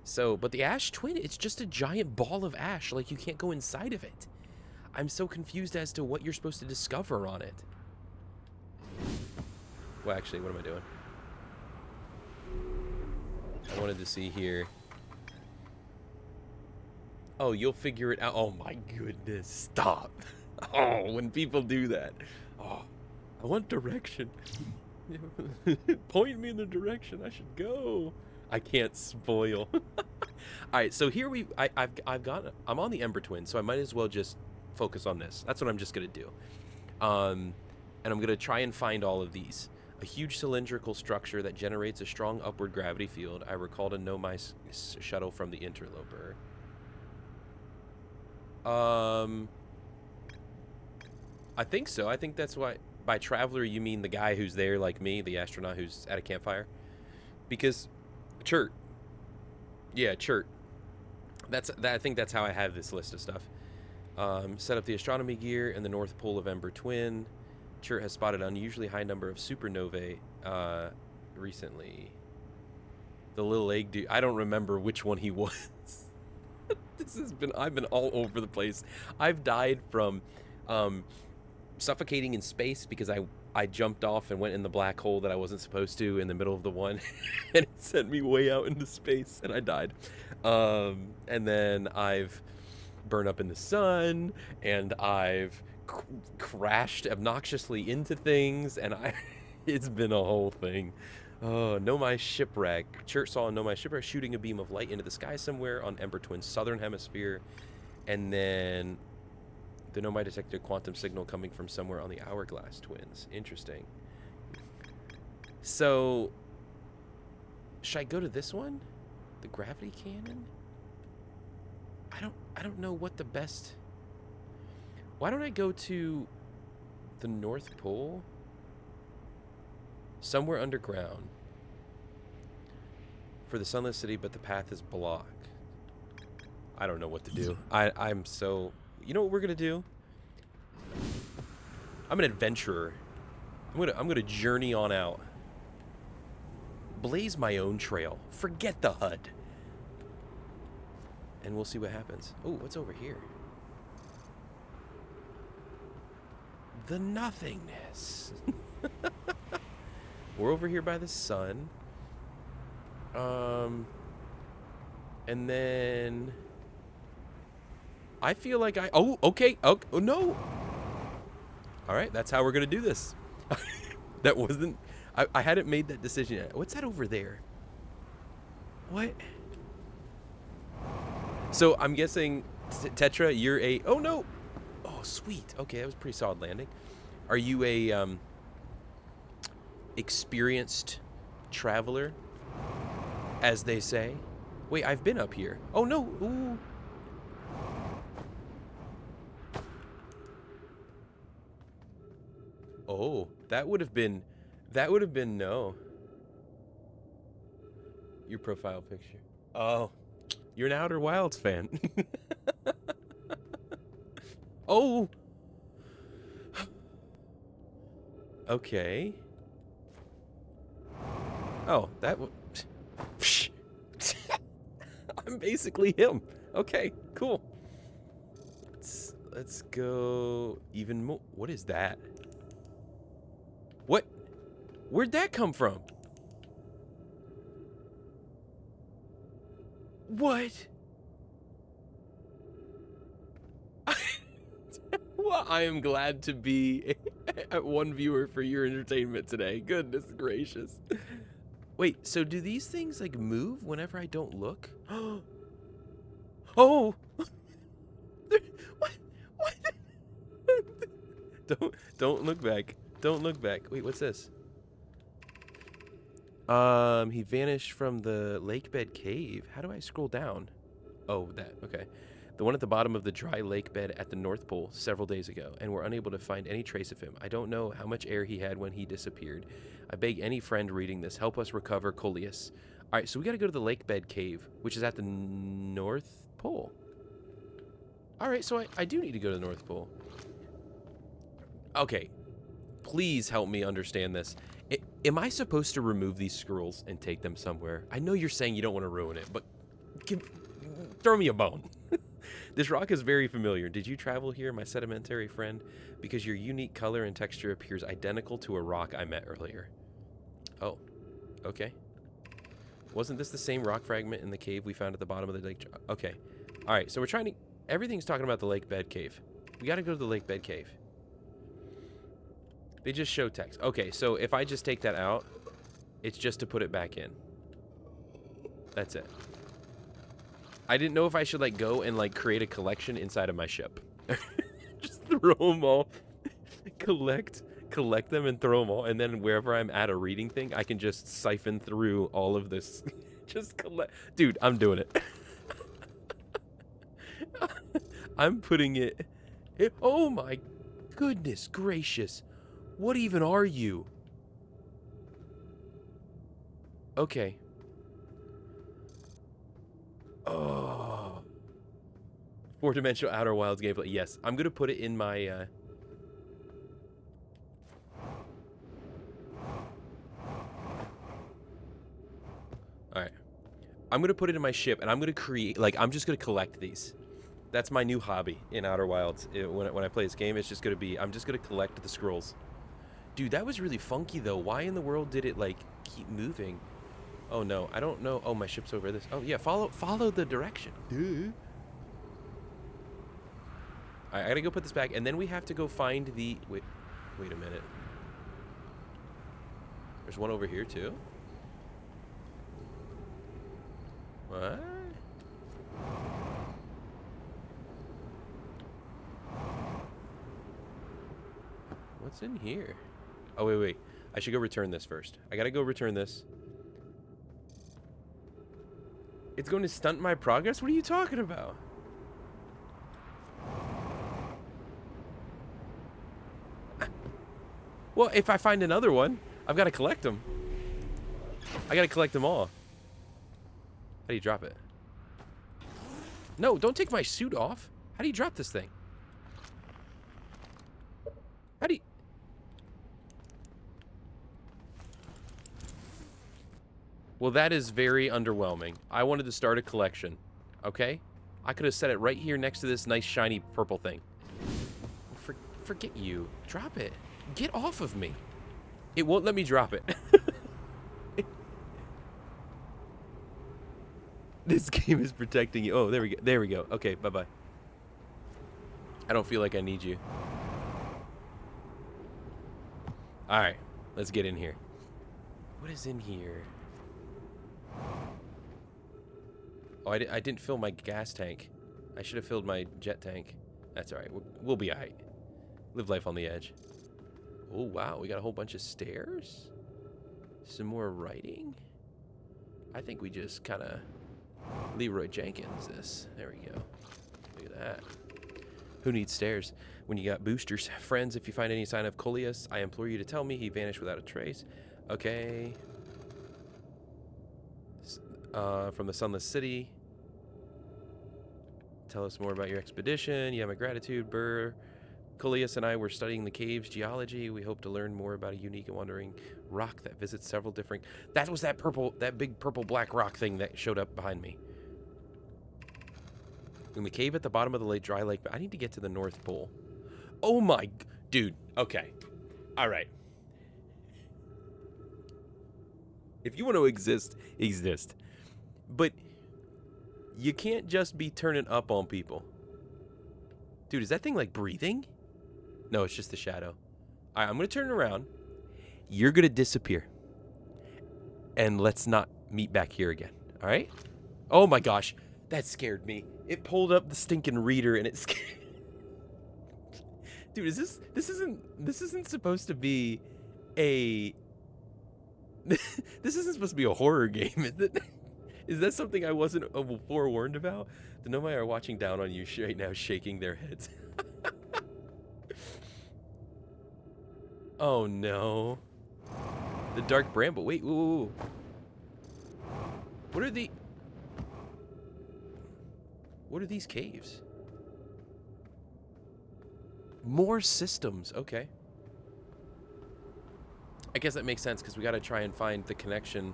So, but the Ash Twin, it's just a giant ball of ash. Like, you can't go inside of it. I'm so confused as to what you're supposed to discover on it. Well, actually, what am I doing? I wanted to see here. Oh, you'll figure it out. Oh my goodness, stop. Oh, when people do that. Oh, I want direction. Point me in the direction I should go. I can't spoil. All right, so here I'm on the Ember Twin, so I might as well just focus on this. That's what I'm just gonna do. And I'm gonna try and find all of these. A huge cylindrical structure that generates a strong upward gravity field. I recall to know my shuttle from the interloper. I think so. I think that's why. By traveler, you mean the guy who's there like me, the astronaut who's at a campfire? Because, Chert. Yeah, Chert. I think that's how I have this list of stuff. Set up the astronomy gear in the North Pole of Ember Twin. Chert has spotted an unusually high number of supernovae recently. The little egg dude. I don't remember which one he was. I've been all over the place. I've died from suffocating in space because I jumped off and went in the black hole that I wasn't supposed to in the middle of the one, and it sent me way out into space, and I died. And then I've burned up in the sun, and I've crashed obnoxiously into things, and it's been a whole thing. Oh, Nomai Shipwreck. Chert saw a Nomai Shipwreck shooting a beam of light into the sky somewhere on Ember Twin's southern hemisphere, and then the Nomai detected a quantum signal coming from somewhere on the Hourglass Twins. Interesting. So, should I go to this one? The gravity cannon? I don't know what the best... Why don't I go to the North Pole? Somewhere underground. For the Sunless City, but the path is blocked. I don't know what to do. I'm so... You know what we're gonna do? I'm an adventurer. I'm gonna journey on out. Blaze my own trail. Forget the HUD. And we'll see what happens. Oh, what's over here? The nothingness. We're over here by the sun. And then I feel like oh, okay. Oh, no. All right, that's how we're going to do this. That wasn't... I hadn't made that decision yet. What's that over there? What? So I'm guessing, Tetra, you're a... Oh, no. Oh, sweet. Okay, that was a pretty solid landing. Are you a experienced traveler, as they say? Wait, I've been up here. Oh, no. Ooh. Oh, that would have been no. Your profile picture. Oh, you're an Outer Wilds fan. Oh. Okay. Oh, that I'm basically him. Okay, cool. Let's go even more. What is that? What? Where'd that come from? What? Well, I am glad to be one viewer for your entertainment today. Goodness gracious. Wait, so do these things like move whenever I don't look? Oh! What? Don't look back. Don't look back. Wait, what's this? He vanished from the lake bed cave. How do I scroll down? Oh, that. Okay. The one at the bottom of the dry lake bed at the North Pole several days ago, and we're unable to find any trace of him. I don't know how much air he had when he disappeared. I beg any friend reading this, help us recover Coleus. All right, so we got to go to the lake bed cave, which is at the North Pole. All right, so I do need to go to the North Pole. Okay, please help me understand this. Am I supposed to remove these scrolls and take them somewhere? I know you're saying you don't want to ruin it, but throw me a bone. This rock is very familiar. Did you travel here, my sedimentary friend? Because your unique color and texture appears identical to a rock I met earlier. Oh, okay. Wasn't this the same rock fragment in the cave we found at the bottom of the lake? Okay. All right, so we're trying to... Everything's talking about the lake bed cave. We got to go to the lake bed cave. They just show text. Okay, so if I just take that out, it's just to put it back in. That's it. I didn't know if I should, like, go and, like, create a collection inside of my ship. Just throw them all. collect them and throw them all. And then wherever I'm at a reading thing, I can just siphon through all of this. Just collect. Dude, I'm doing it. I'm putting it... Oh, my goodness gracious. What even are you? Okay. Oh. 4-dimensional Outer Wilds gameplay. Yes, I'm gonna put it in my Alright. I'm gonna put it in my ship and I'm gonna create, like, I'm just gonna collect these. That's my new hobby in Outer Wilds. When I play this game, it's just gonna be, I'm just gonna collect the scrolls. Dude, that was really funky though. Why in the world did it, like, keep moving? Oh no, I don't know. Oh, my ship's over this. Oh yeah, follow the direction. Duh. I gotta go put this back, and then we have to go find the... Wait a minute. There's one over here too? What? What's in here? Oh, wait. I should go return this first. I gotta go return this. It's going to stunt my progress? What are you talking about? Well, if I find another one, I've got to collect them. I got to collect them all. How do you drop it? No, don't take my suit off. How do you drop this thing? How do you... Well, that is very underwhelming. I wanted to start a collection, okay? I could have set it right here next to this nice shiny purple thing. Forget you. Drop it. Get off of me. It won't let me drop it. This game is protecting you. Oh, there we go. There we go. Okay, bye-bye. I don't feel like I need you. All right, let's get in here. What is in here? Oh, I didn't fill my gas tank. I should have filled my jet tank. That's all right. We'll be all right. Live life on the edge. Oh, wow. We got a whole bunch of stairs. Some more writing. I think we just kind of Leroy Jenkins this. There we go. Look at that. Who needs stairs when you got boosters? Friends, if you find any sign of Coleus, I implore you to tell me. He vanished without a trace. Okay. From the Sunless City. Tell us more about your expedition. Yeah, my gratitude, Burr. Coleus and I were studying the cave's geology. We hope to learn more about a unique and wandering rock that visits several different... That was that big purple black rock thing that showed up behind me. In the cave at the bottom of the dry lake, but I need to get to the North Pole. Oh my... Dude, okay. All right. If you want to exist. But you can't just be turning up on people. Dude, is that thing like breathing? No, it's just the shadow. All right, I'm going to turn around. You're going to disappear. And let's not meet back here again. All right? Oh my gosh. That scared me. It pulled up the stinking reader and it scared... Dude, is this isn't supposed to be a... This isn't supposed to be a horror game, is it? Is that something I wasn't forewarned about? The Nomai are watching down on you right now, shaking their heads. Oh no. The dark bramble. Wait, whoa. What are these caves? More systems. Okay. I guess that makes sense because we got to try and find the connection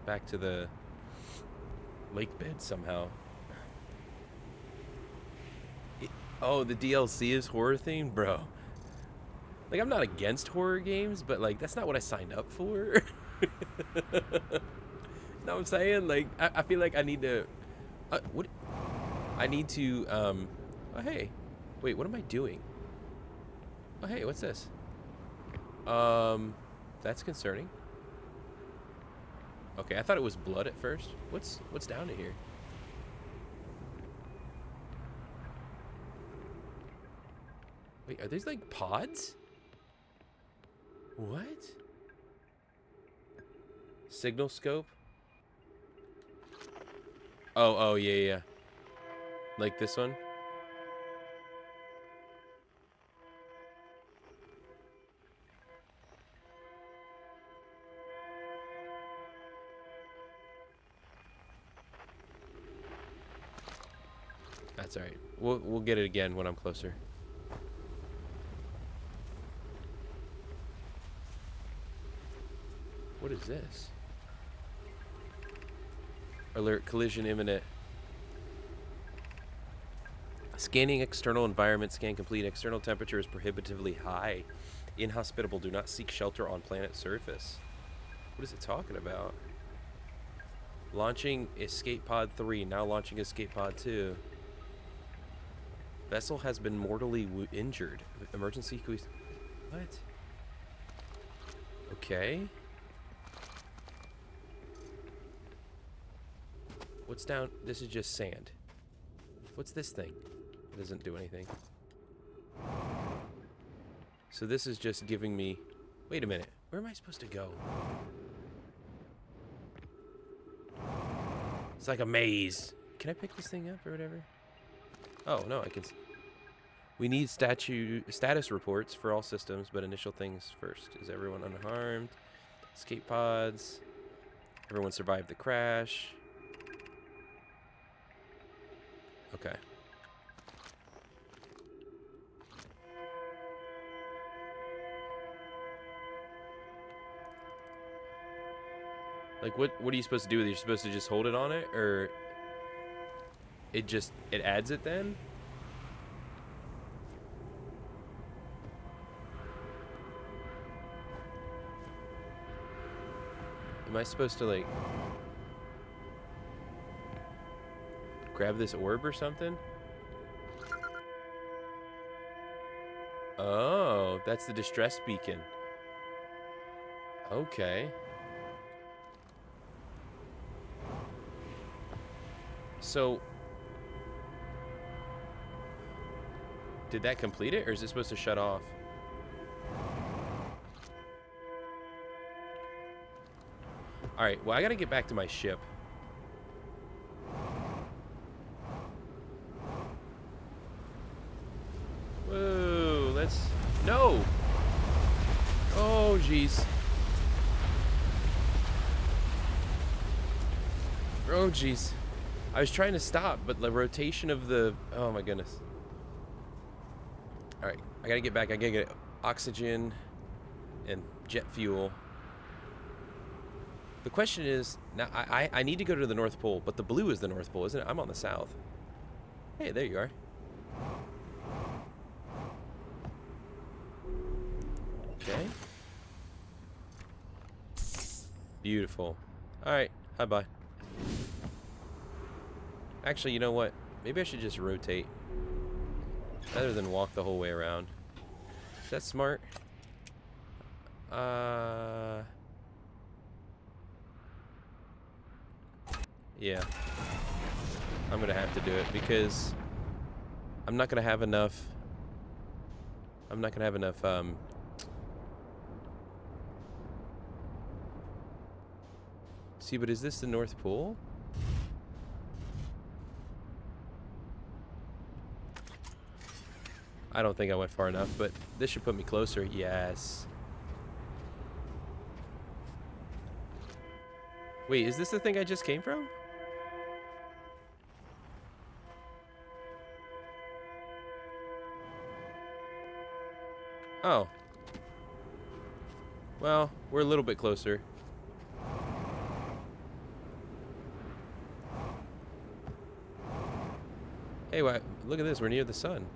back to the lake bed somehow. Oh, the DLC is horror themed, bro. Like, I'm not against horror games, but like that's not what I signed up for. Know what I'm saying? Like, I feel like I need to... what? I need to, oh, hey. Wait, what am I doing? Oh, hey, what's this? That's concerning. Okay, I thought it was blood at first. What's down in here? Wait, are these like pods? What? Signal scope? Oh, yeah. Like this one? That's all right. We'll get it again when I'm closer. What is this? Alert, collision imminent. Scanning external environment, scan complete. External temperature is prohibitively high. Inhospitable, do not seek shelter on planet surface. What is it talking about? Launching Escape Pod 3, now launching Escape Pod 2. Vessel has been mortally injured. Emergency... What? Okay. What's down? This is just sand. What's this thing? It doesn't do anything. So this is just giving me... Wait a minute. Where am I supposed to go? It's like a maze. Can I pick this thing up or whatever? Oh, no, I can... We need status reports for all systems, but initial things first. Is everyone unharmed? Escape pods. Everyone survived the crash. Okay. Like, what are you supposed to do with it? You're supposed to just hold it on it, or it adds it then? Am I supposed to, like, grab this orb or something? Oh, that's the distress beacon. Okay. So, did that complete it, or is it supposed to shut off? Alright, well, I gotta get back to my ship. Whoa, let's... No! Oh, jeez. Oh, jeez. I was trying to stop, but the rotation of the... Oh, my goodness. Alright, I gotta get back. I gotta get oxygen and jet fuel. The question is, now I need to go to the North Pole, but the blue is the North Pole, isn't it? I'm on the south. Hey, there you are. Okay. Beautiful. Alright, hi-bye. Actually, you know what? Maybe I should just rotate. Rather than walk the whole way around. Is that smart? Yeah. I'm gonna have to do it because I'm not gonna have enough. See, but is this the North Pole? I don't think I went far enough, but this should put me closer. Yes. Wait, is this the thing I just came from? Oh. Well, we're a little bit closer. Hey, look at this. We're near the sun.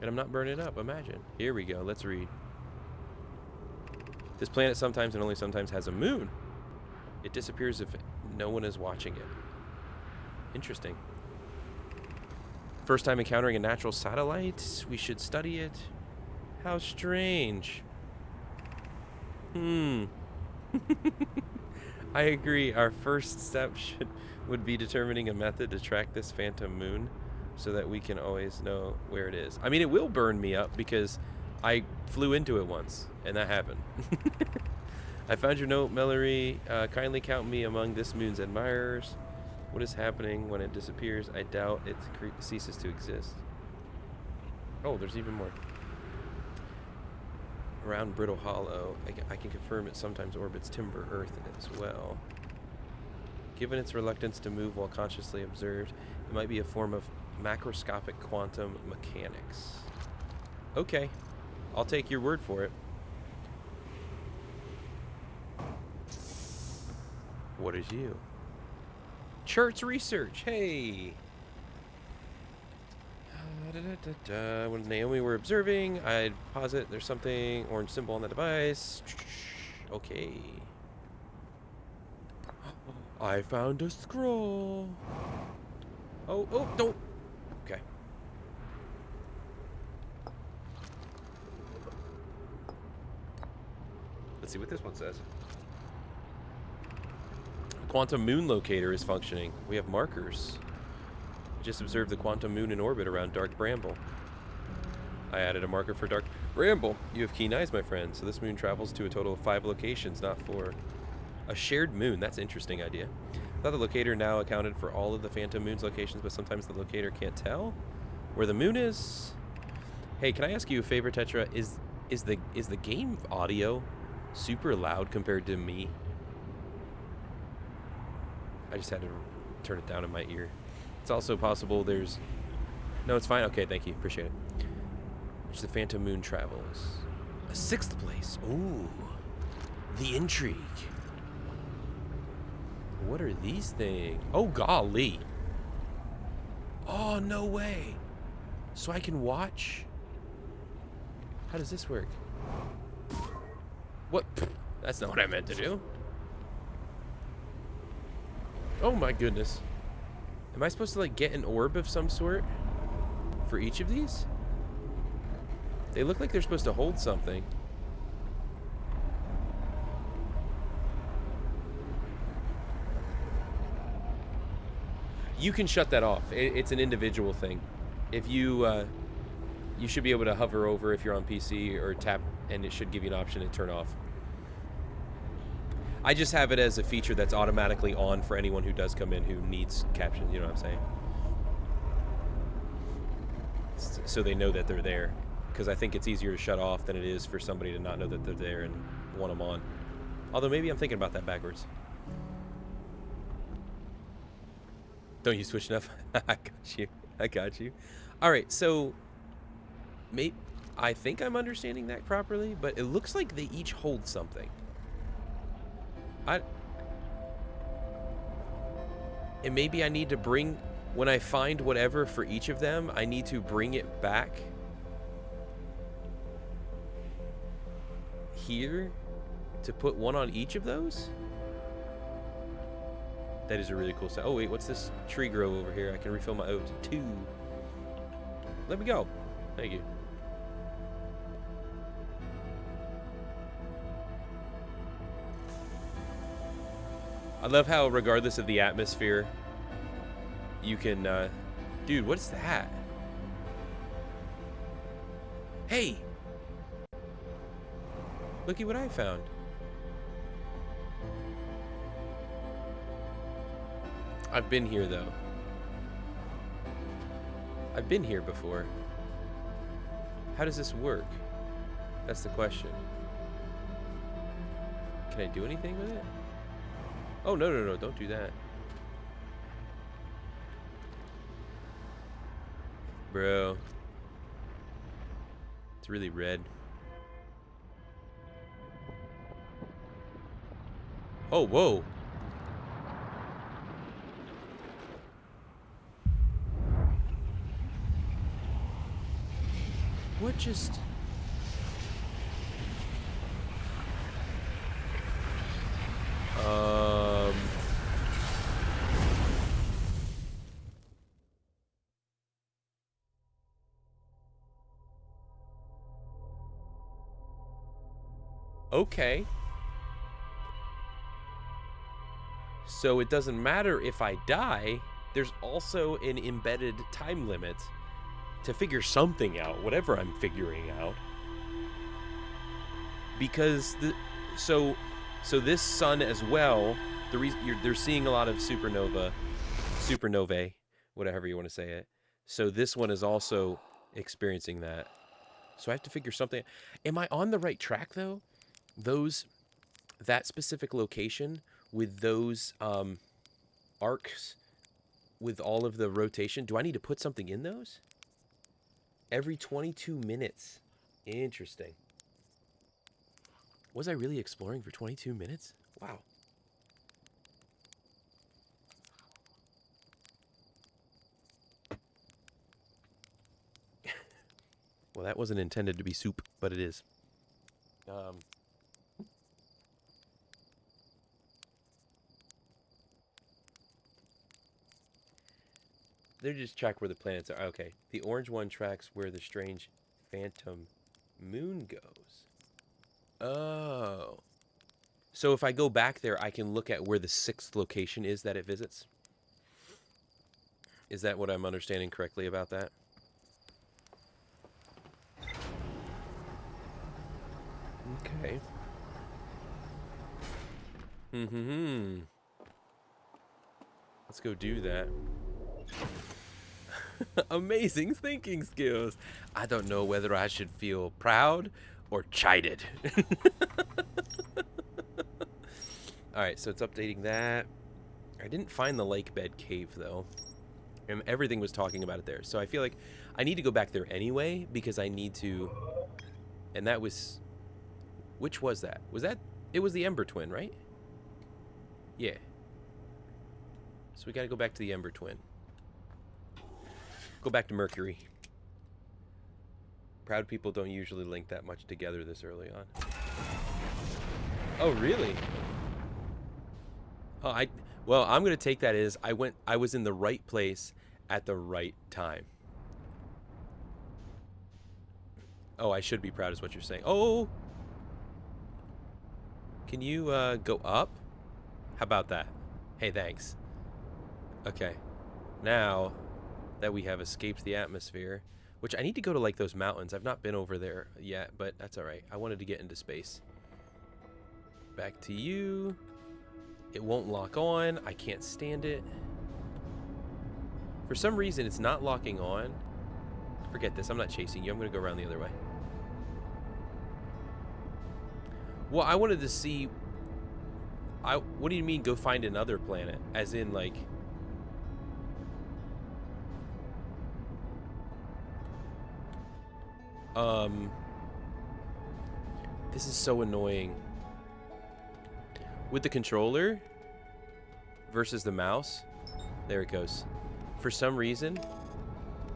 And I'm not burning up, imagine. Here we go. Let's read. This planet sometimes and only sometimes has a moon. It disappears if no one is watching it. Interesting. First time encountering a natural satellite. We should study it. How strange. I agree. Our first step would be determining a method to track this phantom moon so that we can always know where it is. I mean, it will burn me up because I flew into it once, and that happened. I found your note, Mallory. Kindly count me among this moon's admirers. What is happening when it disappears? I doubt it ceases to exist. Oh, there's even more. Around Brittle Hollow, I can confirm it sometimes orbits Timber Earth as well. Given its reluctance to move while consciously observed, it might be a form of macroscopic quantum mechanics. Okay, I'll take your word for it. What is you? Church research, hey! When Naomi were observing, I'd posit there's something orange symbol on the device. Okay. I found a scroll. Oh, don't. Okay. Let's see what this one says. Quantum moon locator is functioning. We have markers. Just observed the quantum moon in orbit around Dark Bramble. I added a marker for Dark Bramble. You have keen eyes, my friend. So this moon travels to a total of 5 locations, not 4. A shared moon. That's an interesting idea. I thought the locator now accounted for all of the phantom moon's locations, but sometimes the locator can't tell where the moon is. Hey, can I ask you a favor, Tetra? Is the game audio super loud compared to me? I just had to turn it down in my ear. It's also possible there's... No, it's fine. Okay, thank you. Appreciate it. Which the phantom moon travels. A 6th place. Ooh. The intrigue. What are these things? Oh, golly. Oh, no way. So I can watch? How does this work? What? That's not what I meant to do. Oh my goodness. Am I supposed to like get an orb of some sort for each of these? They look like they're supposed to hold something. You can shut that off. It's an individual thing. If you, you should be able to hover over if you're on PC or tap, and it should give you an option to turn off. I just have it as a feature that's automatically on for anyone who does come in who needs captions, you know what I'm saying? So they know that they're there. Because I think it's easier to shut off than it is for somebody to not know that they're there and want them on. Although maybe I'm thinking about that backwards. Don't use Twitch enough? I got you. Alright, so... I think I'm understanding that properly, but it looks like they each hold something. And maybe I need to bring, when I find whatever for each of them, I need to bring it back here to put one on each of those. That is a really cool set. Oh wait, what's this tree grove over here? I can refill my oats. 2. Let me go. Thank you. I love how, regardless of the atmosphere, you can, dude, what's that? Hey! Looky what I found. I've been here, though. I've been here before. How does this work? That's the question. Can I do anything with it? Oh, no, don't do that. Bro. It's really red. Oh, whoa. What just... Okay. So it doesn't matter if I die. There's also an embedded time limit to figure something out, whatever I'm figuring out. Because so this sun as well, the reason they're seeing a lot of supernovae, whatever you want to say it. So this one is also experiencing that. So I have to figure something. Am I on the right track though? That specific location with those arcs with all of the rotation. Do I need to put something in those? Every 22 minutes. Interesting. Was I really exploring for 22 minutes? Wow. Well, that wasn't intended to be soup, but it is. They just track where the planets are. Okay. The orange one tracks where the strange phantom moon goes. Oh. So if I go back there, I can look at where the 6th location is that it visits? Is that what I'm understanding correctly about that? Okay. Let's go do that. Amazing thinking skills. I don't know whether I should feel proud or chided. Alright, so it's updating that. I didn't find the lake bed cave, though. And everything was talking about it there. So I feel like I need to go back there anyway, because I need to... And that was... Which was that? Was that... It was the Ember Twin, right? Yeah. So we gotta go back to the Ember Twin. Go back to Mercury. Proud people don't usually link that much together this early on. Oh, really? Oh, well, I'm gonna take that as I was in the right place at the right time. Oh, I should be proud is what you're saying. Oh! Can you go up? How about that? Hey, thanks. Okay. Now that we have escaped the atmosphere, which I need to go to like those mountains. I've not been over there yet, but that's all right. I wanted to get into space. Back to you. It won't lock on. I can't stand it. For some reason, it's not locking on. Forget this. I'm not chasing you. I'm going to go around the other way. Well, I wanted to see... What do you mean, go find another planet? As in, like... This is so annoying. With the controller versus the mouse, there it goes. For some reason,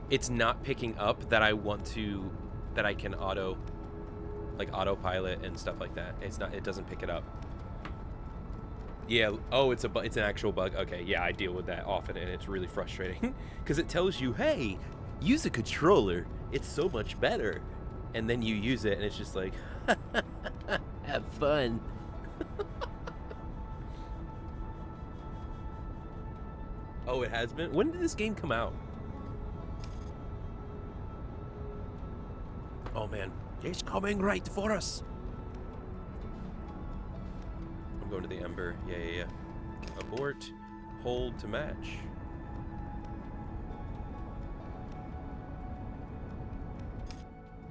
it's not picking up that I want to, that I can autopilot and stuff like that. It's not, it doesn't pick it up. Yeah, oh, it's an actual bug. Okay, yeah, I deal with that often and it's really frustrating because it tells you, hey, use a controller. It's so much better. And then you use it and it's just like, have fun. Oh, it has been? When did this game come out? Oh, man. It's coming right for us. I'm going to the Ember. Yeah. Abort. Hold to match.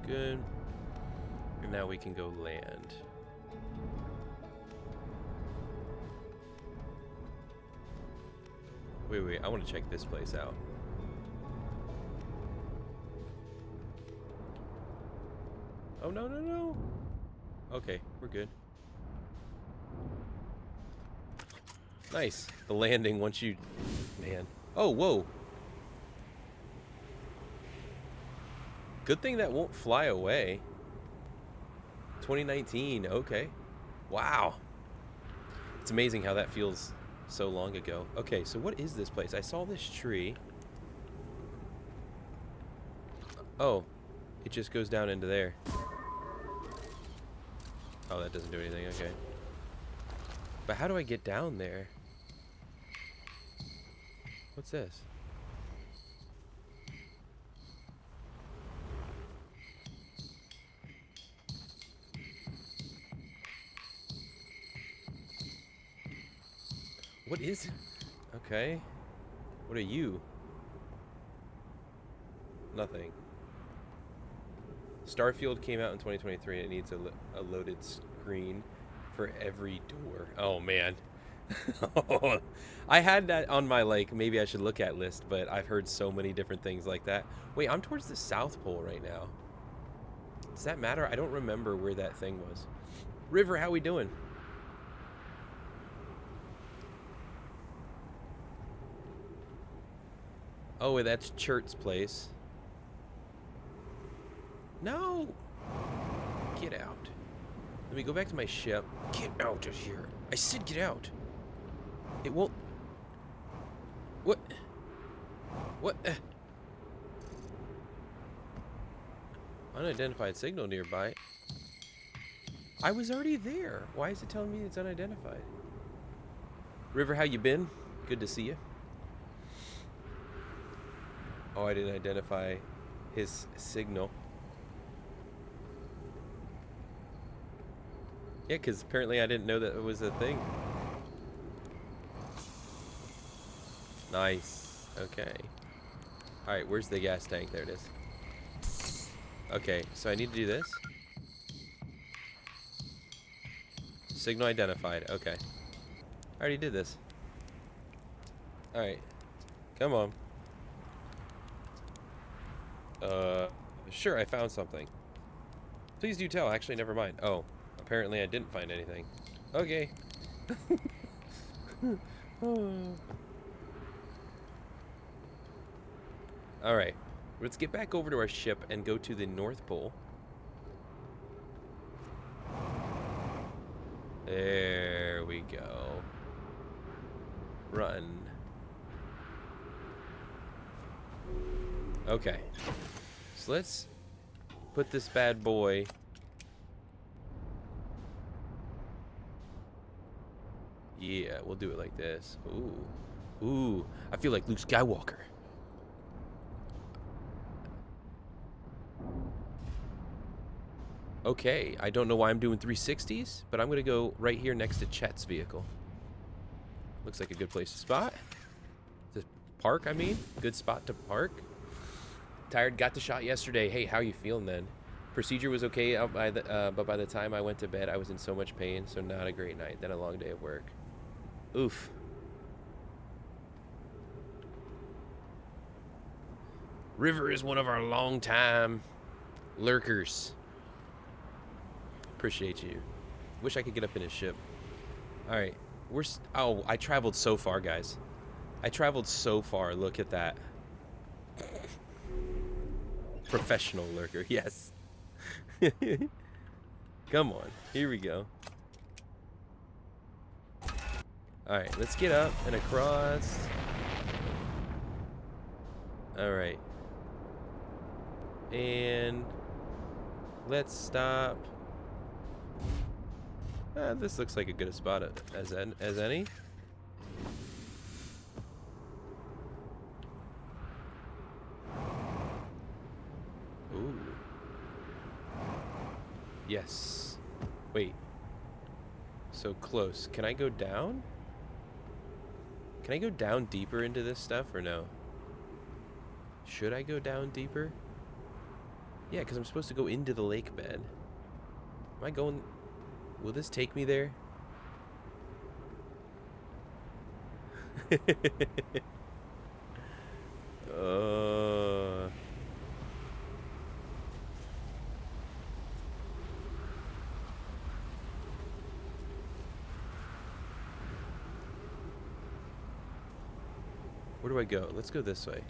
Good. And now we can go land. Wait, I want to check this place out. Oh, no. Okay, we're good. Nice. The landing once you... Man. Oh, whoa. Good thing that won't fly away. 2019, okay. Wow. It's amazing how that feels so long ago. Okay, so what is this place? I saw this tree. Oh, it just goes down into there. Oh, that doesn't do anything. Okay. But how do I get down there? What's this? What is it? Okay. What are you? Nothing. Starfield came out in 2023 and it needs a loaded screen for every door. Oh, man. I had that on my, like, maybe I should look at list, but I've heard so many different things like that. Wait, I'm towards the South Pole right now. Does that matter? I don't remember where that thing was. River, how we doing? Oh, that's Chert's place. No! Get out. Let me go back to my ship. Get out of here. I said get out. It won't... What? What? Unidentified signal nearby. I was already there. Why is it telling me it's unidentified? River, how you been? Good to see you. Oh, I didn't identify his signal. Yeah, because apparently I didn't know that it was a thing. Nice. Okay. Alright, where's the gas tank? There it is. Okay, so I need to do this. Signal identified. Okay. I already did this. Alright. Come on. Sure, I found something. Please do tell. Actually, never mind. Oh, apparently I didn't find anything. Okay. Alright. Let's get back over to our ship and go to the North Pole. There we go. Run. Okay. So let's put this bad boy... Yeah, we'll do it like this. Ooh. Ooh. I feel like Luke Skywalker. Okay, I don't know why I'm doing 360s, but I'm going to go right here next to Chet's vehicle. Looks like a good place to spot. To park, I mean. Good spot to park. Tired, got the shot yesterday. Hey, how you feeling then? Procedure was okay, but by the time I went to bed, I was in so much pain, so not a great night. Then a long day of work. Oof. River is one of our long-time lurkers. Appreciate you. Wish I could get up in his ship. Alright. Oh, I traveled so far, guys. I traveled so far. Look at that. Professional lurker. Yes. Come on. Here we go. Alright, let's get up and across. Alright. And let's stop. This looks like a good spot as any. Ooh. Yes. Wait. So close. Can I go down? Can I go down deeper into this stuff or no? Should I go down deeper? Yeah, because I'm supposed to go into the lake bed. Am I going... Will this take me there? Where do I go? Let's go this way.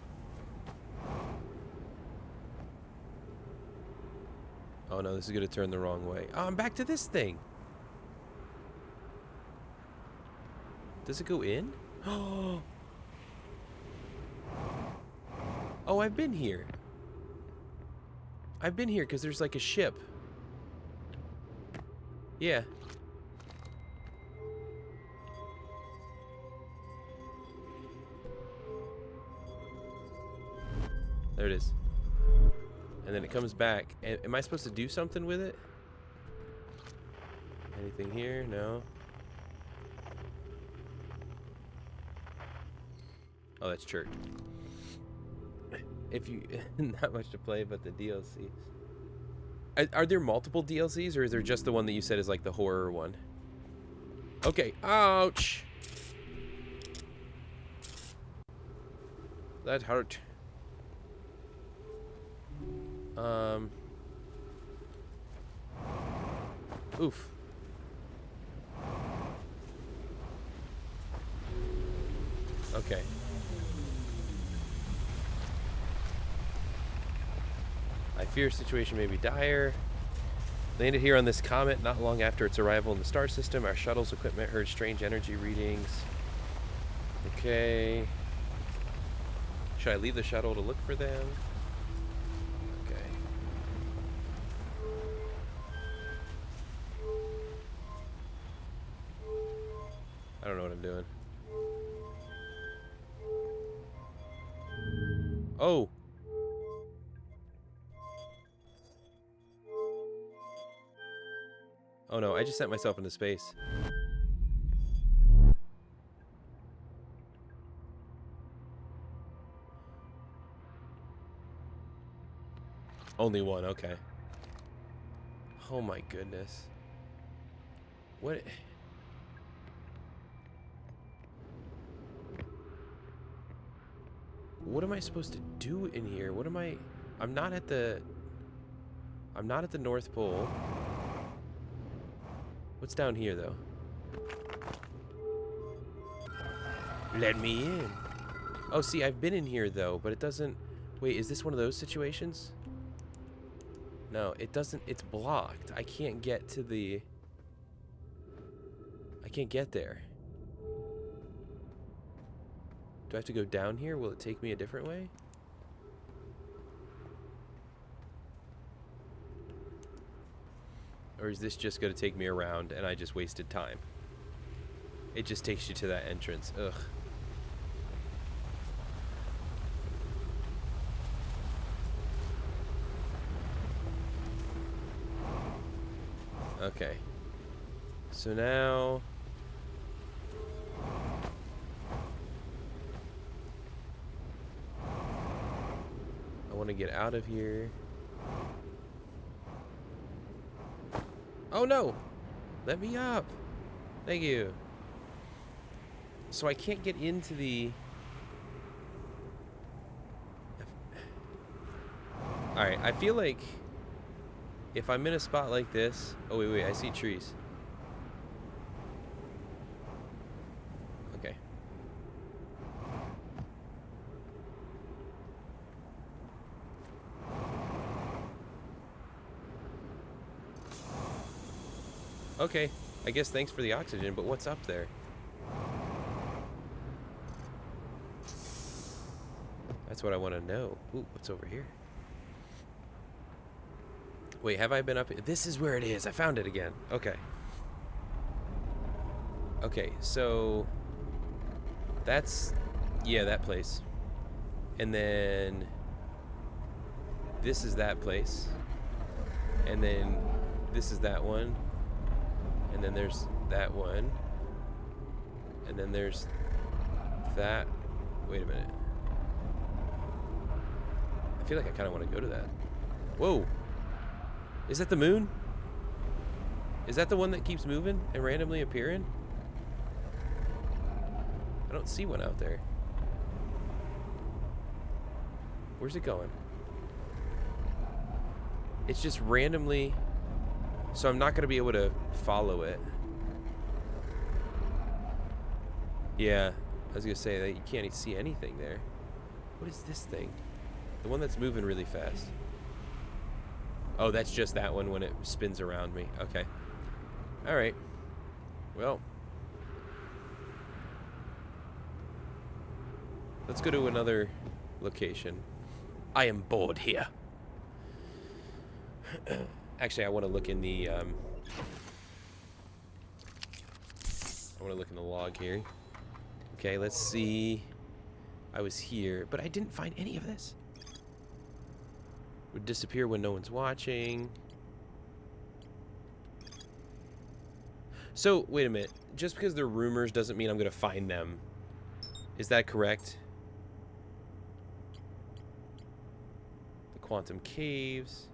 Oh no, this is gonna turn the wrong way. Oh, I'm back to this thing. Does it go in? Oh, I've been here. I've been here because there's like a ship. Yeah. There it is. And then it comes back. Am I supposed to do something with it? Anything here? No. Oh, that's church. If you... Not much to play, but the DLC. Are there multiple DLCs, or is there just the one that you said is like the horror one? Okay. Ouch! That hurt. Oof. Okay. I fear situation may be dire. Landed here on this comet not long after its arrival in the star system. Our shuttle's equipment heard strange energy readings. Okay. Should I leave the shuttle to look for them? Okay. I don't know what I'm doing. Oh! Oh no, I just sent myself into space. Only one, okay. Oh my goodness. What? What am I supposed to do in here? What am I... I'm not at the North Pole. What's down here, though? Let me in. Oh, see, I've been in here, though, but it doesn't... Wait, is this one of those situations? No, it doesn't... It's blocked. I can't get to the... I can't get there. Do I have to go down here? Will it take me a different way? Or is this just going to take me around and I just wasted time? It just takes you to that entrance. Ugh. Okay. So now... I want to get out of here. Oh no! Let me up! Thank you. So I can't get into the... Alright, I feel like if I'm in a spot like this... Oh wait, I see trees. Okay. Okay, I guess thanks for the oxygen, but what's up there? That's what I want to know. Ooh, what's over here? Wait, have I been up here? This is where it is. I found it again. Okay. Okay, so... That's... Yeah, that place. And then... This is that place. And then... This is that one. And then there's that one. And then there's that. Wait a minute. I feel like I kind of want to go to that. Whoa. Is that the moon? Is that the one that keeps moving and randomly appearing? I don't see one out there. Where's it going? It's just randomly... So I'm not going to be able to follow it. Yeah, I was going to say that you can't see anything there. What is this thing? The one that's moving really fast. Oh, that's just that one when it spins around me. Okay. Alright. Well. Let's go to another location. I am bored here. Actually, I want to look in the I want to look in the log here. Okay, let's see. I was here, but I didn't find any of this. Would disappear when no one's watching. So, wait a minute. Just because they're rumors doesn't mean I'm going to find them. Is that correct? The quantum caves.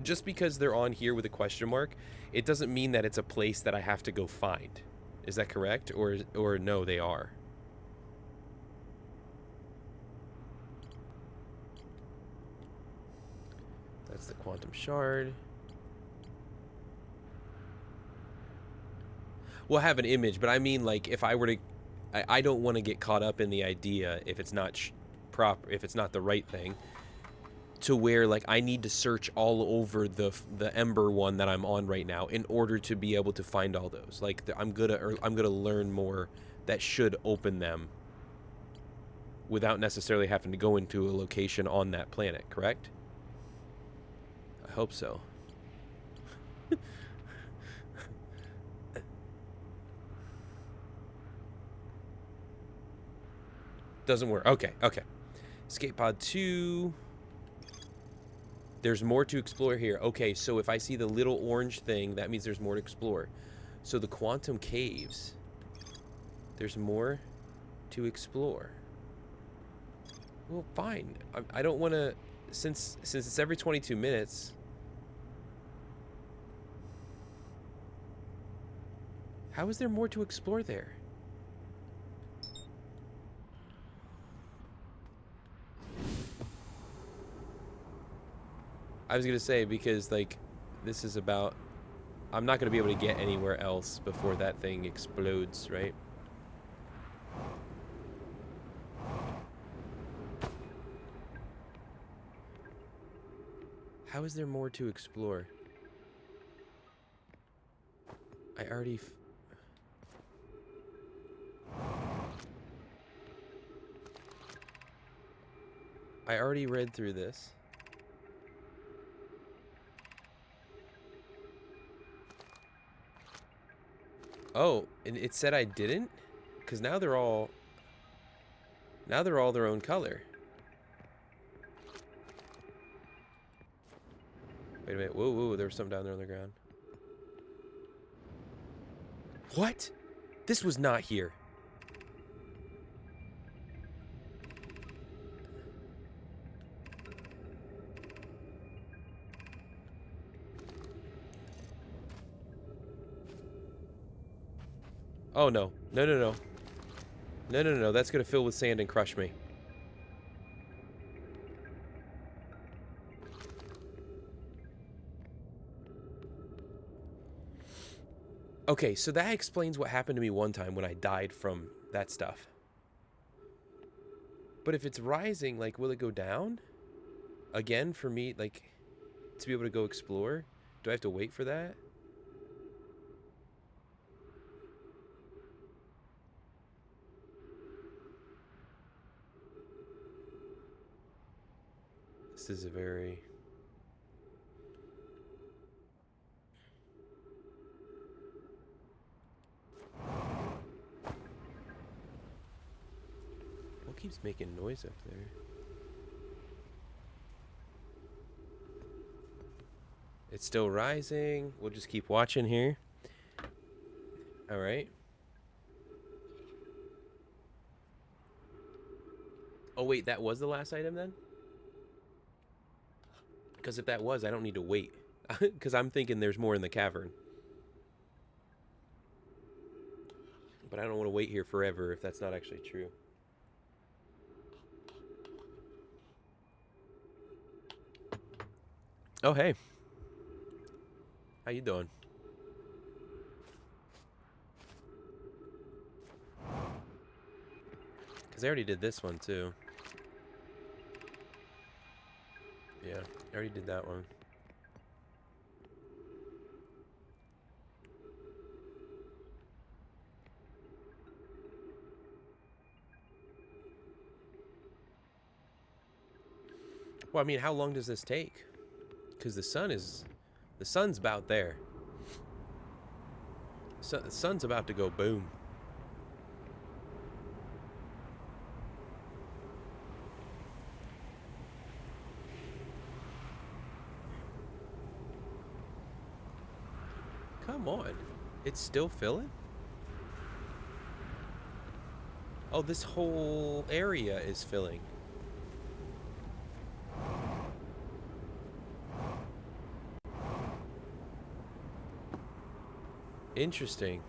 Just because they're on here with a question mark, it doesn't mean that it's a place that I have to go find. Is that correct? Or no, they are. That's the quantum shard. We'll have an image, but I mean, like, if I were to... I don't want to get caught up in the idea if it's not if it's not the right thing, to where, like, I need to search all over the Ember one that I'm on right now in order to be able to find all those. Like, I'm gonna learn more that should open them without necessarily having to go into a location on that planet, correct? I hope so. Doesn't work. Okay, okay. Escape pod 2. There's more to explore here. Okay, so if I see the little orange thing, that means there's more to explore. So the quantum caves. There's more to explore. Well, fine. I don't want to... Since it's every 22 minutes... How is there more to explore there? I was going to say, because, like, this is about... I'm not going to be able to get anywhere else before that thing explodes, right? How is there more to explore? I already... I already read through this. Oh, and it said I didn't? Because now they're all... Now they're all their own color. Wait a minute. Whoa, whoa, there was something down there on the ground. What? This was not here. Oh, no. No, no, no. No, no, no. That's going to fill with sand and crush me. Okay, so that explains what happened to me one time when I died from that stuff. But if it's rising, like, will it go down? Again, for me, like, to be able to go explore? Do I have to wait for that? This is a very... What keeps making noise up there? It's still rising. We'll just keep watching here. All right. Oh, wait, that was the last item then? Because if that was, I don't need to wait. Because I'm thinking there's more in the cavern. But I don't want to wait here forever if that's not actually true. Oh, hey. How you doing? Because I already did this one, too. Yeah, I already did that one. Well, I mean, how long does this take? Because the sun's about there. So, the sun's about to go boom. Come on. It's still filling? Oh, this whole area is filling. Interesting.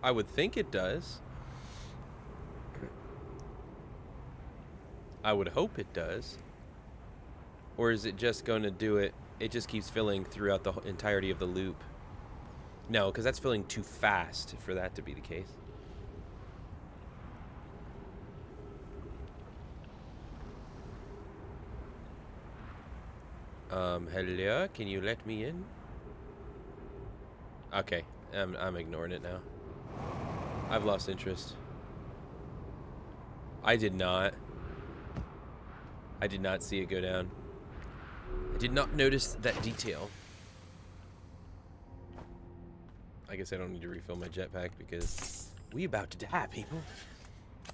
I would think it does. I would hope it does. Or is it just going to do it? It just keeps filling throughout the entirety of the loop. No, because that's filling too fast for that to be the case. Hello? Can you let me in? Okay, I'm ignoring it now. I've lost interest. I did not see it go down. I did not notice that detail. I guess I don't need to refill my jetpack because we about to die, people.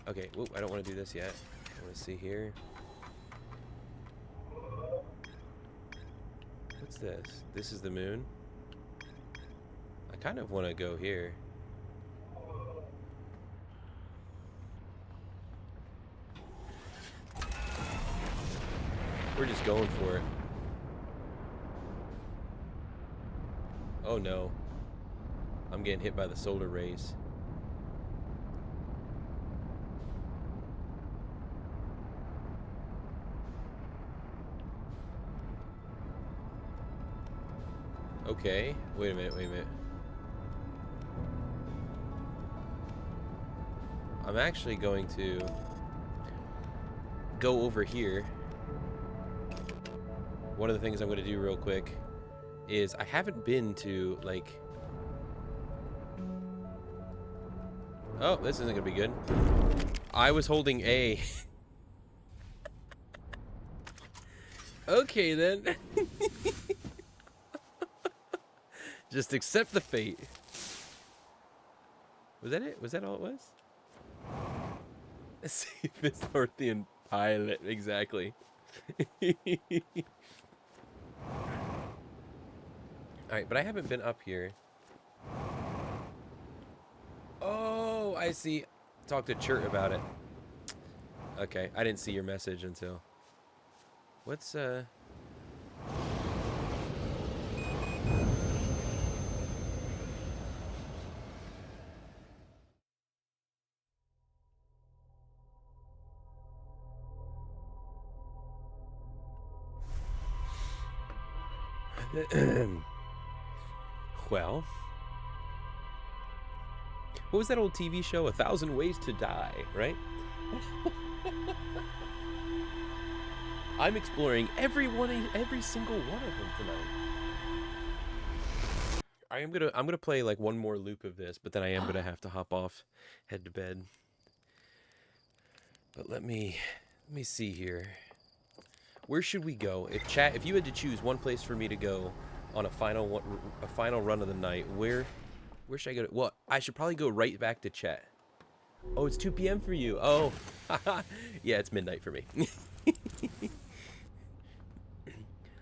Okay, whoop, I don't want to do this yet. I want to see here. What's this? This is the moon? I kind of want to go here. We're just going for it. Oh no. I'm getting hit by the solar rays. Okay. Wait a minute, wait a minute. I'm actually going to go over here. One of the things I'm going to do real quick is I haven't been to, like... Oh, this isn't going to be good. I was holding A. Okay, then. Just accept the fate. Was that it? Was that all it was? Safest Northian pilot, exactly. Alright, but I haven't been up here. Oh, I see. Talk to Chert about it. Okay, I didn't see your message until... What's, Well... What was that old TV show? 1,000 Ways to Die, right? I'm exploring every single one of them tonight. I'm gonna play like one more loop of this, but then I am gonna have to hop off, head to bed. But let me see here. Where should we go? If you had to choose one place for me to go on a final run of the night, where should I go? Well, I should probably go right back to Chet. Oh, it's 2 p.m. for you. Oh, yeah, it's midnight for me.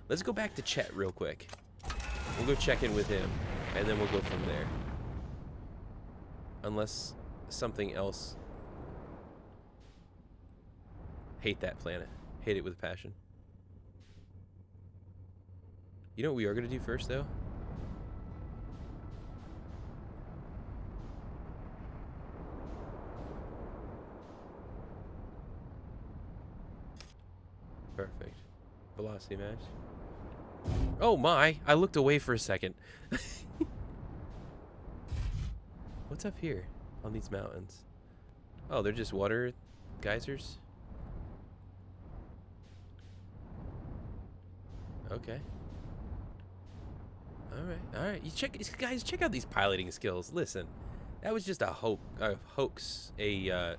Let's go back to Chet real quick. We'll go check in with him, and then we'll go from there. Unless something else... Hate that planet. Hate it with a passion. You know what we are going to do first, though? Perfect. Velocity match. Oh my! I looked away for a second. What's up here on these mountains? Oh, they're just water geysers? Okay. Alright. You guys, check out these piloting skills. Listen, that was just a hoax. Yeah.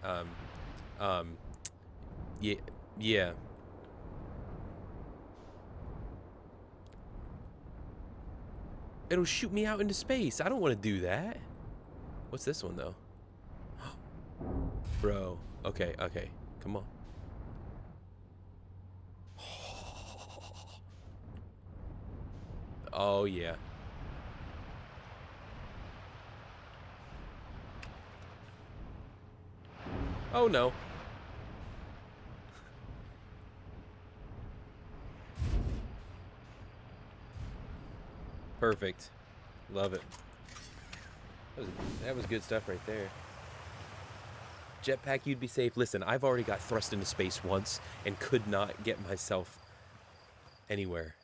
It'll shoot me out into space. I don't want to do that. What's this one, though? Bro. Okay, okay. Come on. Oh, yeah. Oh, no. Perfect. Love it. That was good stuff right there. Jetpack, you'd be safe. Listen, I've already got thrust into space once and could not get myself anywhere.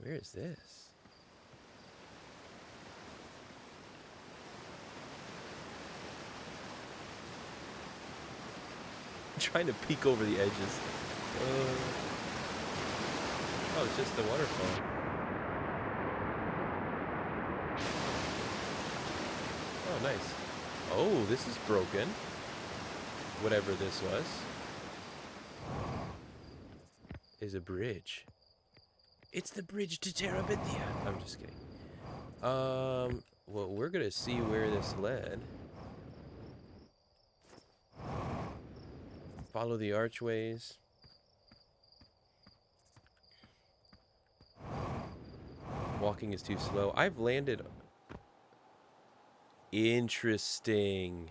Where is this? I'm trying to peek over the edges. Oh, it's just the waterfall. Oh, nice. Oh, this is broken. Whatever this was. Is a bridge. It's the bridge to Terabithia. I'm just kidding. Well, we're gonna see where this led. Follow the archways. Walking is too slow. I've landed... Interesting.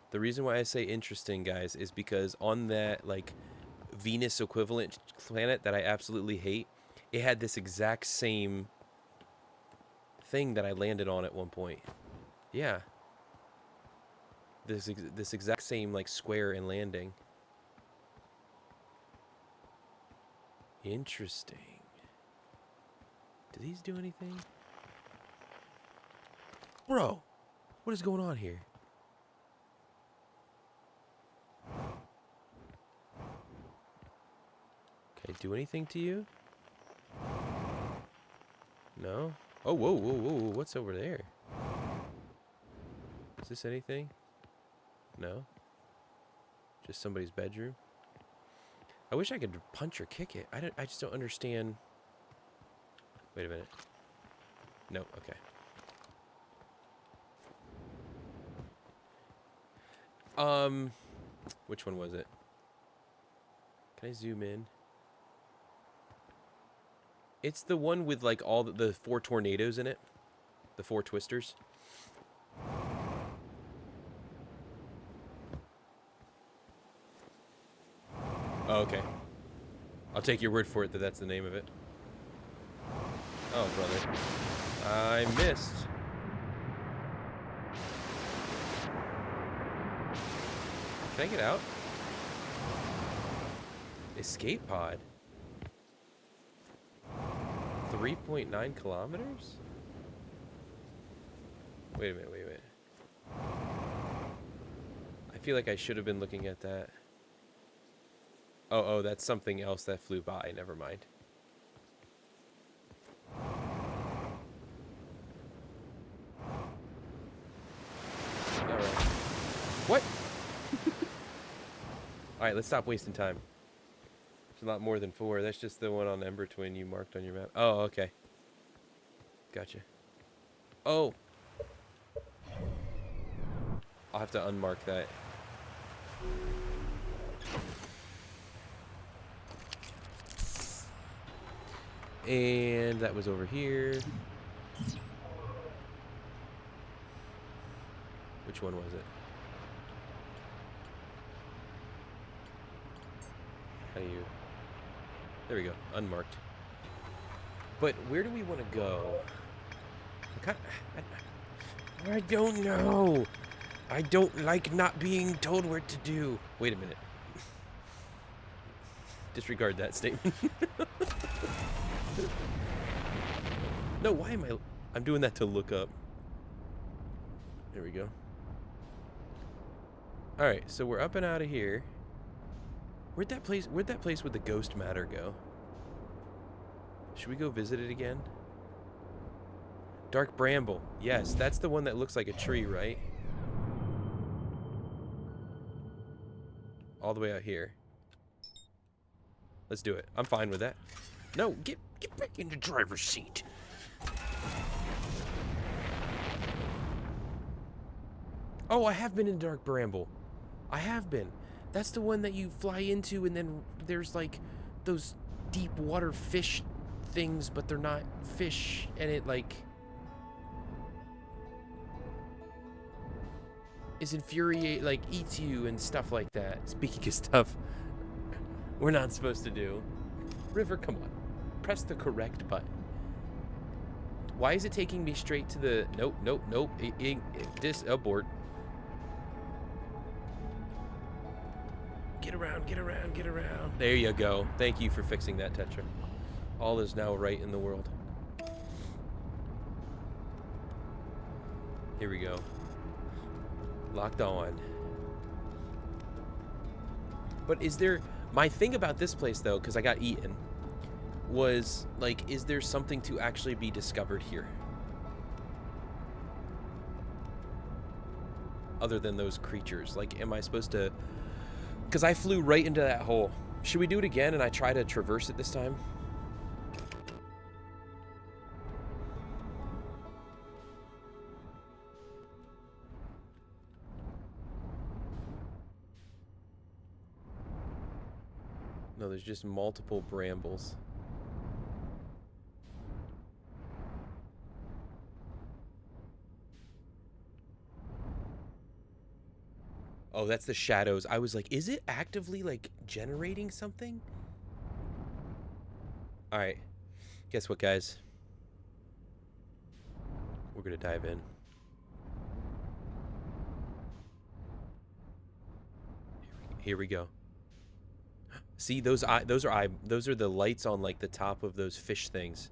The reason why I say interesting, guys, is because on that, like, Venus equivalent planet that I absolutely hate, it had this exact same thing that I landed on at one point. Yeah. This exact same, like, square and landing. Interesting. Do these do anything? Bro, what is going on here? Okay, do anything to you? No? Oh, whoa, whoa, whoa, whoa, what's over there? Is this anything? No? Just somebody's bedroom? I wish I could punch or kick it. I just don't understand. Wait a minute. No, okay. Which one was it? Can I zoom in? It's the one with like all the 4 tornadoes in it. The 4 twisters. Oh, okay. I'll take your word for it that that's the name of it. Oh, brother. I missed. Can I get out? Escape pod. 3.9 kilometers? Wait a minute, wait a minute. I feel like I should have been looking at that. Oh, that's something else that flew by. Never mind. Alright. What? Alright, let's stop wasting time. There's a lot more than 4. That's just the one on Ember Twin you marked on your map. Oh, okay. Gotcha. Oh! I'll have to unmark that. And that was over here. Which one was it? How do you... There we go. Unmarked. But where do we want to go? I don't know. I don't like not being told what to do. Wait a minute. Disregard that statement. No, why am I... I'm doing that to look up. There we go. Alright, so we're up and out of here. Where'd that place with the ghost matter go? Should we go visit it again? Dark Bramble. Yes, that's the one that looks like a tree, right? All the way out here. Let's do it. I'm fine with that. No, get back in the driver's seat. Oh, I have been in Dark Bramble. I have been. That's the one that you fly into and then there's like those deep water fish things, but they're not fish, and it like is infuriate, like eats you and stuff like that. Speaking of stuff we're not supposed to do. River, come on. Press the correct button. Why is it taking me straight to the... Nope. Abort. Get around. There you go. Thank you for fixing that, Tetra. All is now right in the world. Here we go. Locked on. But is there... My thing about this place, though, because I got eaten, was, like, is there something to actually be discovered here? Other than those creatures. Like, am I supposed to... Because I flew right into that hole. Should we do it again and I try to traverse it this time? No, there's just multiple brambles. Oh, that's the shadows. I was like, is it actively, like, generating something? Alright. Guess what, guys? We're gonna dive in. Here we go. See, those are the lights on, like, the top of those fish things.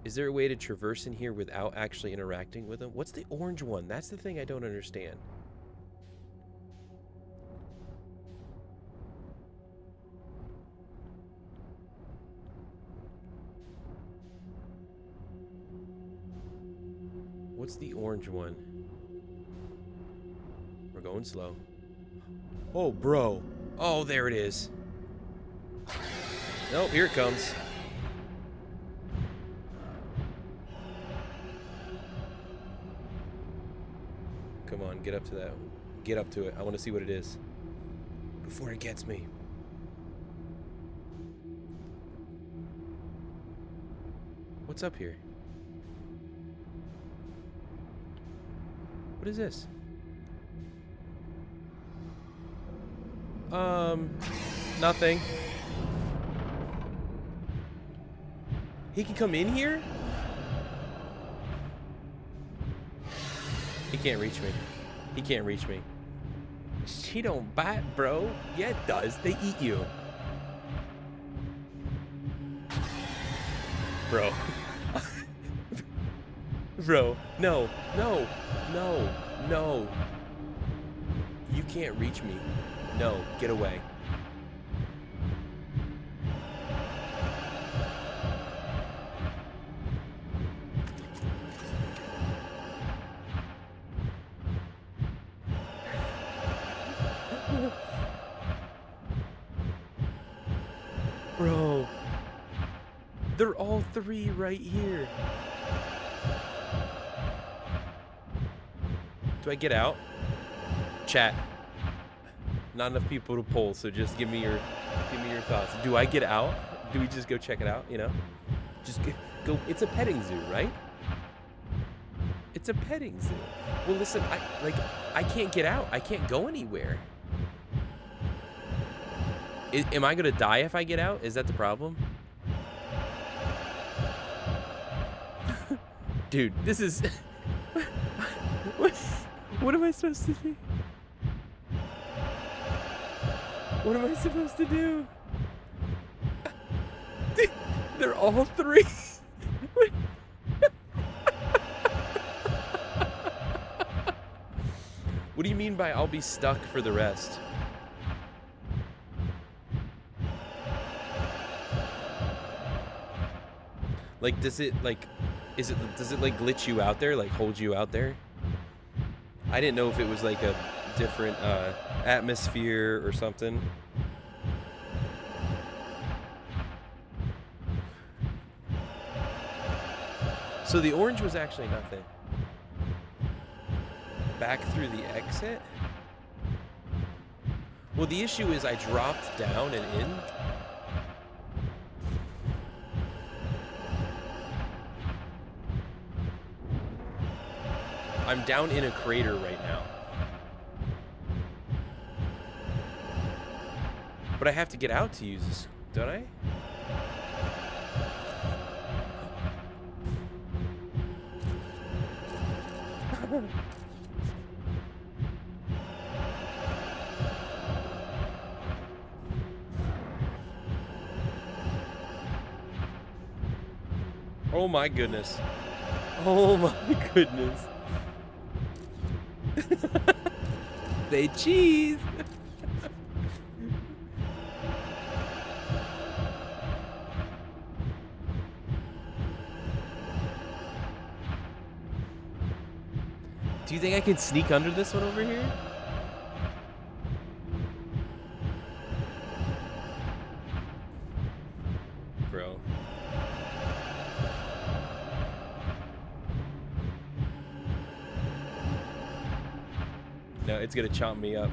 Is there a way to traverse in here without actually interacting with them? What's the orange one? That's the thing I don't understand. What's the orange one? We're going slow. Oh, bro. Oh, there it is. Nope, here it comes. Come on, get up to that. Get up to it. I want to see what it is before it gets me. What's up here? What is this? Nothing. He can come in here? He can't reach me. He can't reach me. She don't bite, bro. Yeah, it does. They eat you. Bro. Bro. No. No. No. No. You can't reach me. No. Get away. Bro, they're all three right here. Do I get out? Chat. Not enough people to poll, so just give me your thoughts. Do I get out? Do we just go check it out, you know? Just go. It's a petting zoo, right? It's a petting zoo. Well, listen, I can't get out. I can't go anywhere. Am I gonna die if I get out? Is that the problem? Dude, this is... What am I supposed to do? What am I supposed to do? They're all three. What do you mean by I'll be stuck for the rest? Like, does it like glitch you out there, like hold you out there? I didn't know if it was like a different atmosphere or something. So the orange was actually nothing. Back through the exit? Well, the issue is I dropped down and in. I'm down in a crater right now. But I have to get out to use this, don't I? Oh my goodness. Oh my goodness. Say cheese. Do you think I can sneak under this one over here? Bro. No, it's gonna chomp me up.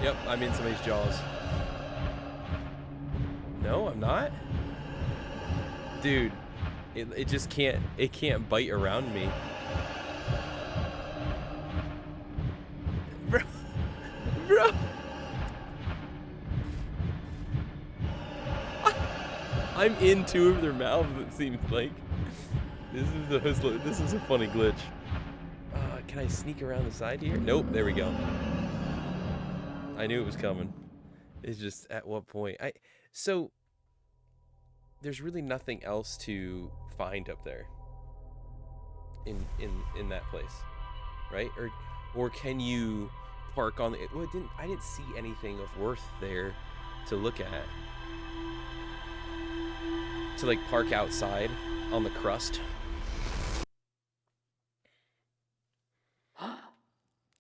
Yep, I'm in somebody's jaws. No, I'm not? Dude, it just can't bite around me. Bro. I'm in two of their mouths, it seems like. This is a funny glitch. Can I sneak around the side here? Nope, there we go. I knew it was coming. It's just at what point? So there's really nothing else to find up there in that place, right? Or can you park on the? Well, I didn't see anything of worth there to look at. To like park outside on the crust.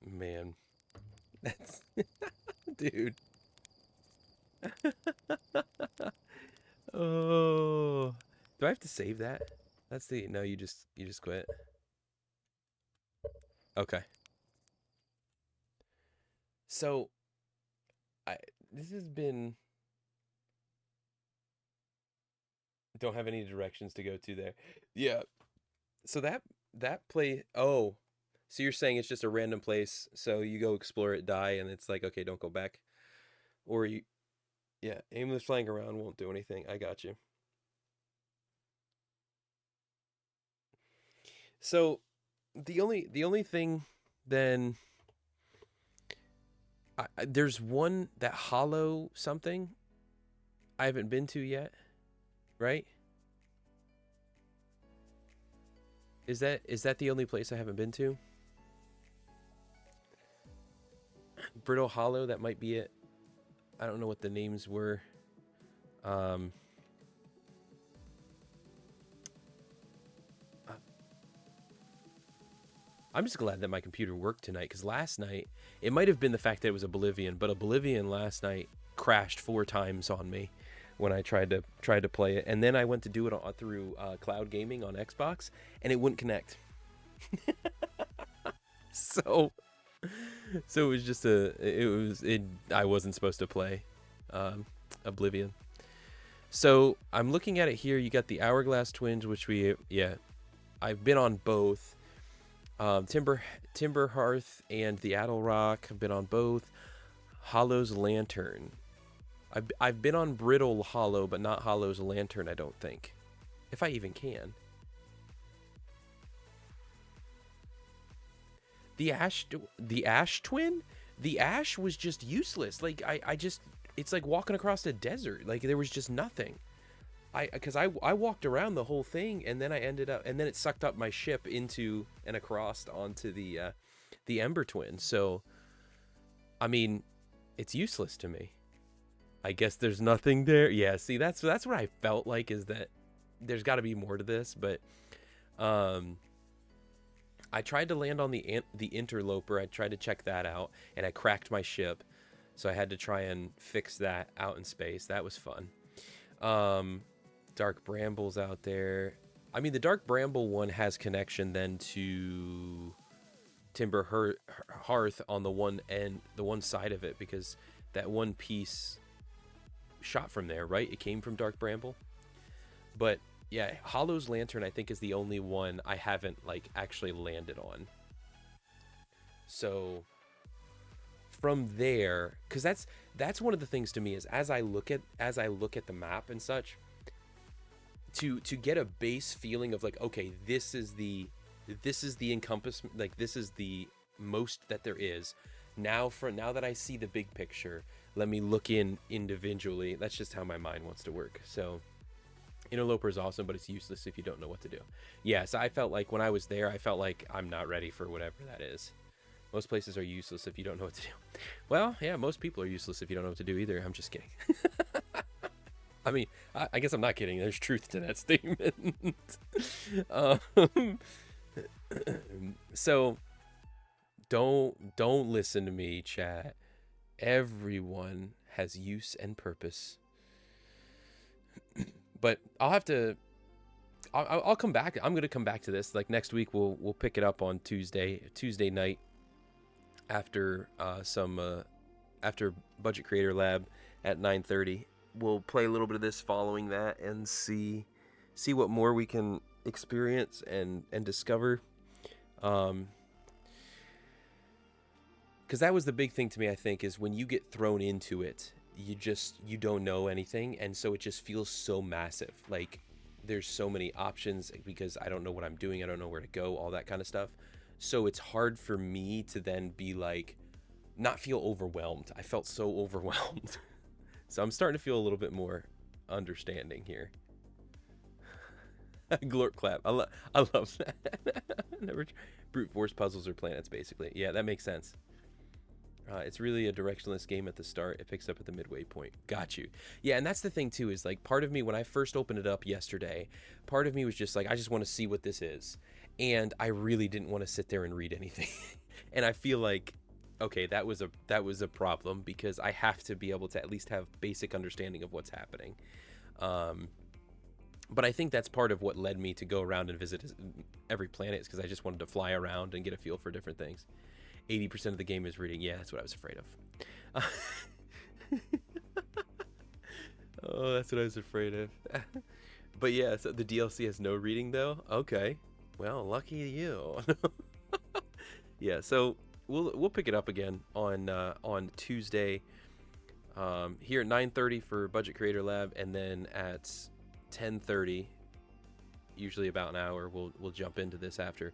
Man, that's dude. Oh, do I have to save that? That's the no. You just quit. Okay. So, this has been. Don't have any directions to go to there. Yeah. So that play. Oh. So you're saying it's just a random place, so you go explore it, die, and it's like, okay, don't go back. Or you, yeah, aimless flying around won't do anything. I got you. So the only thing then, there's one, that hollow something I haven't been to yet, right? Is that the only place I haven't been to? Brittle Hollow, that might be it. I don't know what the names were. I'm just glad that my computer worked tonight, because last night, it might have been the fact that it was Oblivion, but Oblivion last night crashed 4 times on me when I tried to play it, and then I went to do it through cloud gaming on Xbox, and it wouldn't connect. So it was just I wasn't supposed to play Oblivion. So I'm looking at it here. You got the Hourglass Twins, which I've been on both. Timber Hearth and the Addle Rock. I've been on both. Hollow's Lantern. I've been on Brittle Hollow, but not Hollow's Lantern, I don't think. If I even can. The Ash Twin? The Ash was just useless. Like, it's like walking across a desert. Like, there was just nothing. Because I walked around the whole thing, and then and then it sucked up my ship into and across onto the Ember Twin. So, I mean, it's useless to me. I guess there's nothing there. Yeah, see, that's what I felt like, is that there's got to be more to this, but I tried to land on the interloper. I tried to check that out, and I cracked my ship, so I had to try and fix that out in space. That was fun. Dark Bramble's out there. I mean, the Dark Bramble one has connection then to Timber Hearth on the one end, the one side of it, because that one piece shot from there, right? It came from Dark Bramble. But yeah, Hollow's Lantern I think is the only one I haven't like actually landed on. So from there, because that's one of the things to me is as I look at the map and such, to get a base feeling of like, okay, this is the encompassment, like this is the most that there is. Now that I see the big picture, let me look in individually. That's just how my mind wants to work. So Interloper is awesome, but it's useless if you don't know what to do. Yeah, so I felt like when I was there, I felt like I'm not ready for whatever that is. Most places are useless if you don't know what to do. Well, yeah, most people are useless if you don't know what to do either. I'm just kidding. I mean, I guess I'm not kidding. There's truth to that statement. So don't listen to me, chat. Everyone has use and purpose. But I'll come back. I'm gonna come back to this. Like next week, we'll pick it up on Tuesday night after after Budget Creator Lab at 9:30. We'll play a little bit of this following that and see what more we can experience and discover. Because that was the big thing to me, I think, is when you get thrown into it, you don't know anything, and so it just feels so massive. Like there's so many options because I don't know what I'm doing, I don't know where to go, all that kind of stuff. So it's hard for me to then be like, not feel overwhelmed. I felt so overwhelmed. So I'm starting to feel a little bit more understanding here. Glorp clap. I love that. Never brute force puzzles or planets, basically. Yeah, that makes sense. It's really a directionless game at the start. It picks up at the midway point. Got you. Yeah, and that's the thing too, is like part of me, when I first opened it up yesterday, part of me was just like, I just want to see what this is. And I really didn't want to sit there and read anything. And I feel like, okay, that was a problem, because I have to be able to at least have basic understanding of what's happening. But I think that's part of what led me to go around and visit every planet, is because I just wanted to fly around and get a feel for different things. 80% of the game is reading. Yeah, that's what I was afraid of. Oh, that's what I was afraid of. But yeah, so the DLC has no reading though? Okay. Well, lucky you. Yeah, so we'll pick it up again on Tuesday here at 9:30 for Budget Creator Lab, and then at 10:30, usually about an hour, we'll jump into this after.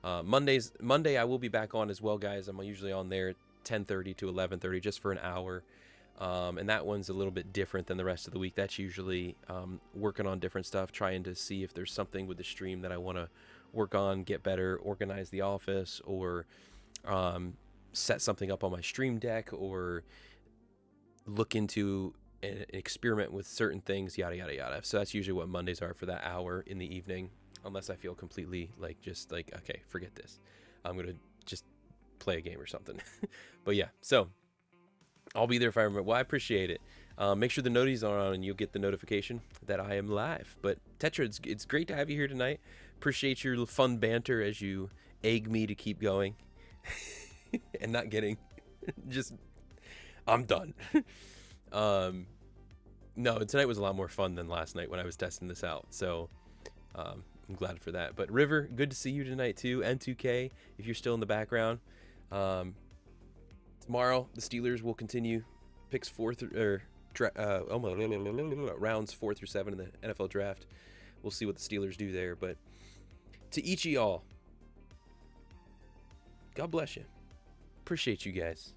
Monday I will be back on as well, guys. I'm usually on there 10:30 to 11:30 just for an hour. And that one's a little bit different than the rest of the week. That's usually working on different stuff, trying to see if there's something with the stream that I want to work on, get better, organize the office, or set something up on my stream deck, or look into an experiment with certain things, yada yada yada. So that's usually what Mondays are for that hour in the evening, unless I feel completely like just like, okay, forget this, I'm gonna just play a game or something. But yeah, so I'll be there if I remember. Well, I appreciate it. Make sure the noties are on and you'll get the notification that I am live. But Tetra, it's great to have you here tonight. Appreciate your fun banter as you egg me to keep going and not getting just, I'm done. No, tonight was a lot more fun than last night when I was testing this out. So I'm glad for that. But River, good to see you tonight too. N2K, if you're still in the background. Tomorrow the Steelers will continue picks rounds 4 through 7 in the NFL draft. We'll see what the Steelers do there. But to each of y'all, God bless you. Appreciate you guys.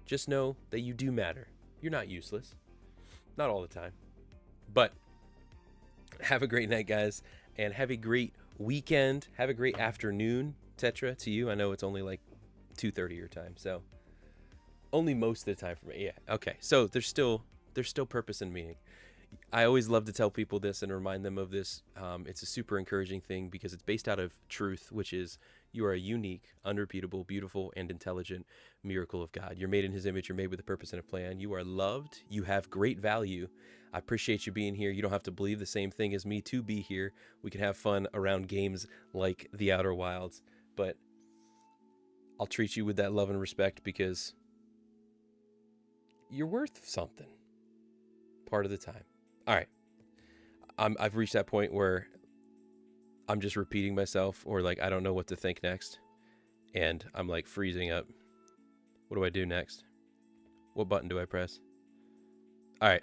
Just know that you do matter. You're not useless. Not all the time. But have a great night, guys. And have a great weekend. Have a great afternoon, Tetra, to you. I know it's only like 2:30 your time, so only most of the time for me. Yeah, okay. So there's still purpose and meaning. I always love to tell people this and remind them of this. It's a super encouraging thing because it's based out of truth, which is you are a unique, unrepeatable, beautiful, and intelligent miracle of God. You're made in His image. You're made with a purpose and a plan. You are loved. You have great value. I appreciate you being here. You don't have to believe the same thing as me to be here. We can have fun around games like The Outer Wilds, but I'll treat you with that love and respect because you're worth something part of the time. All right. I've reached that point where I'm just repeating myself, or like I don't know what to think next, and I'm like freezing up. What do I do next? What button do I press? All right.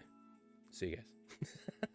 See you guys.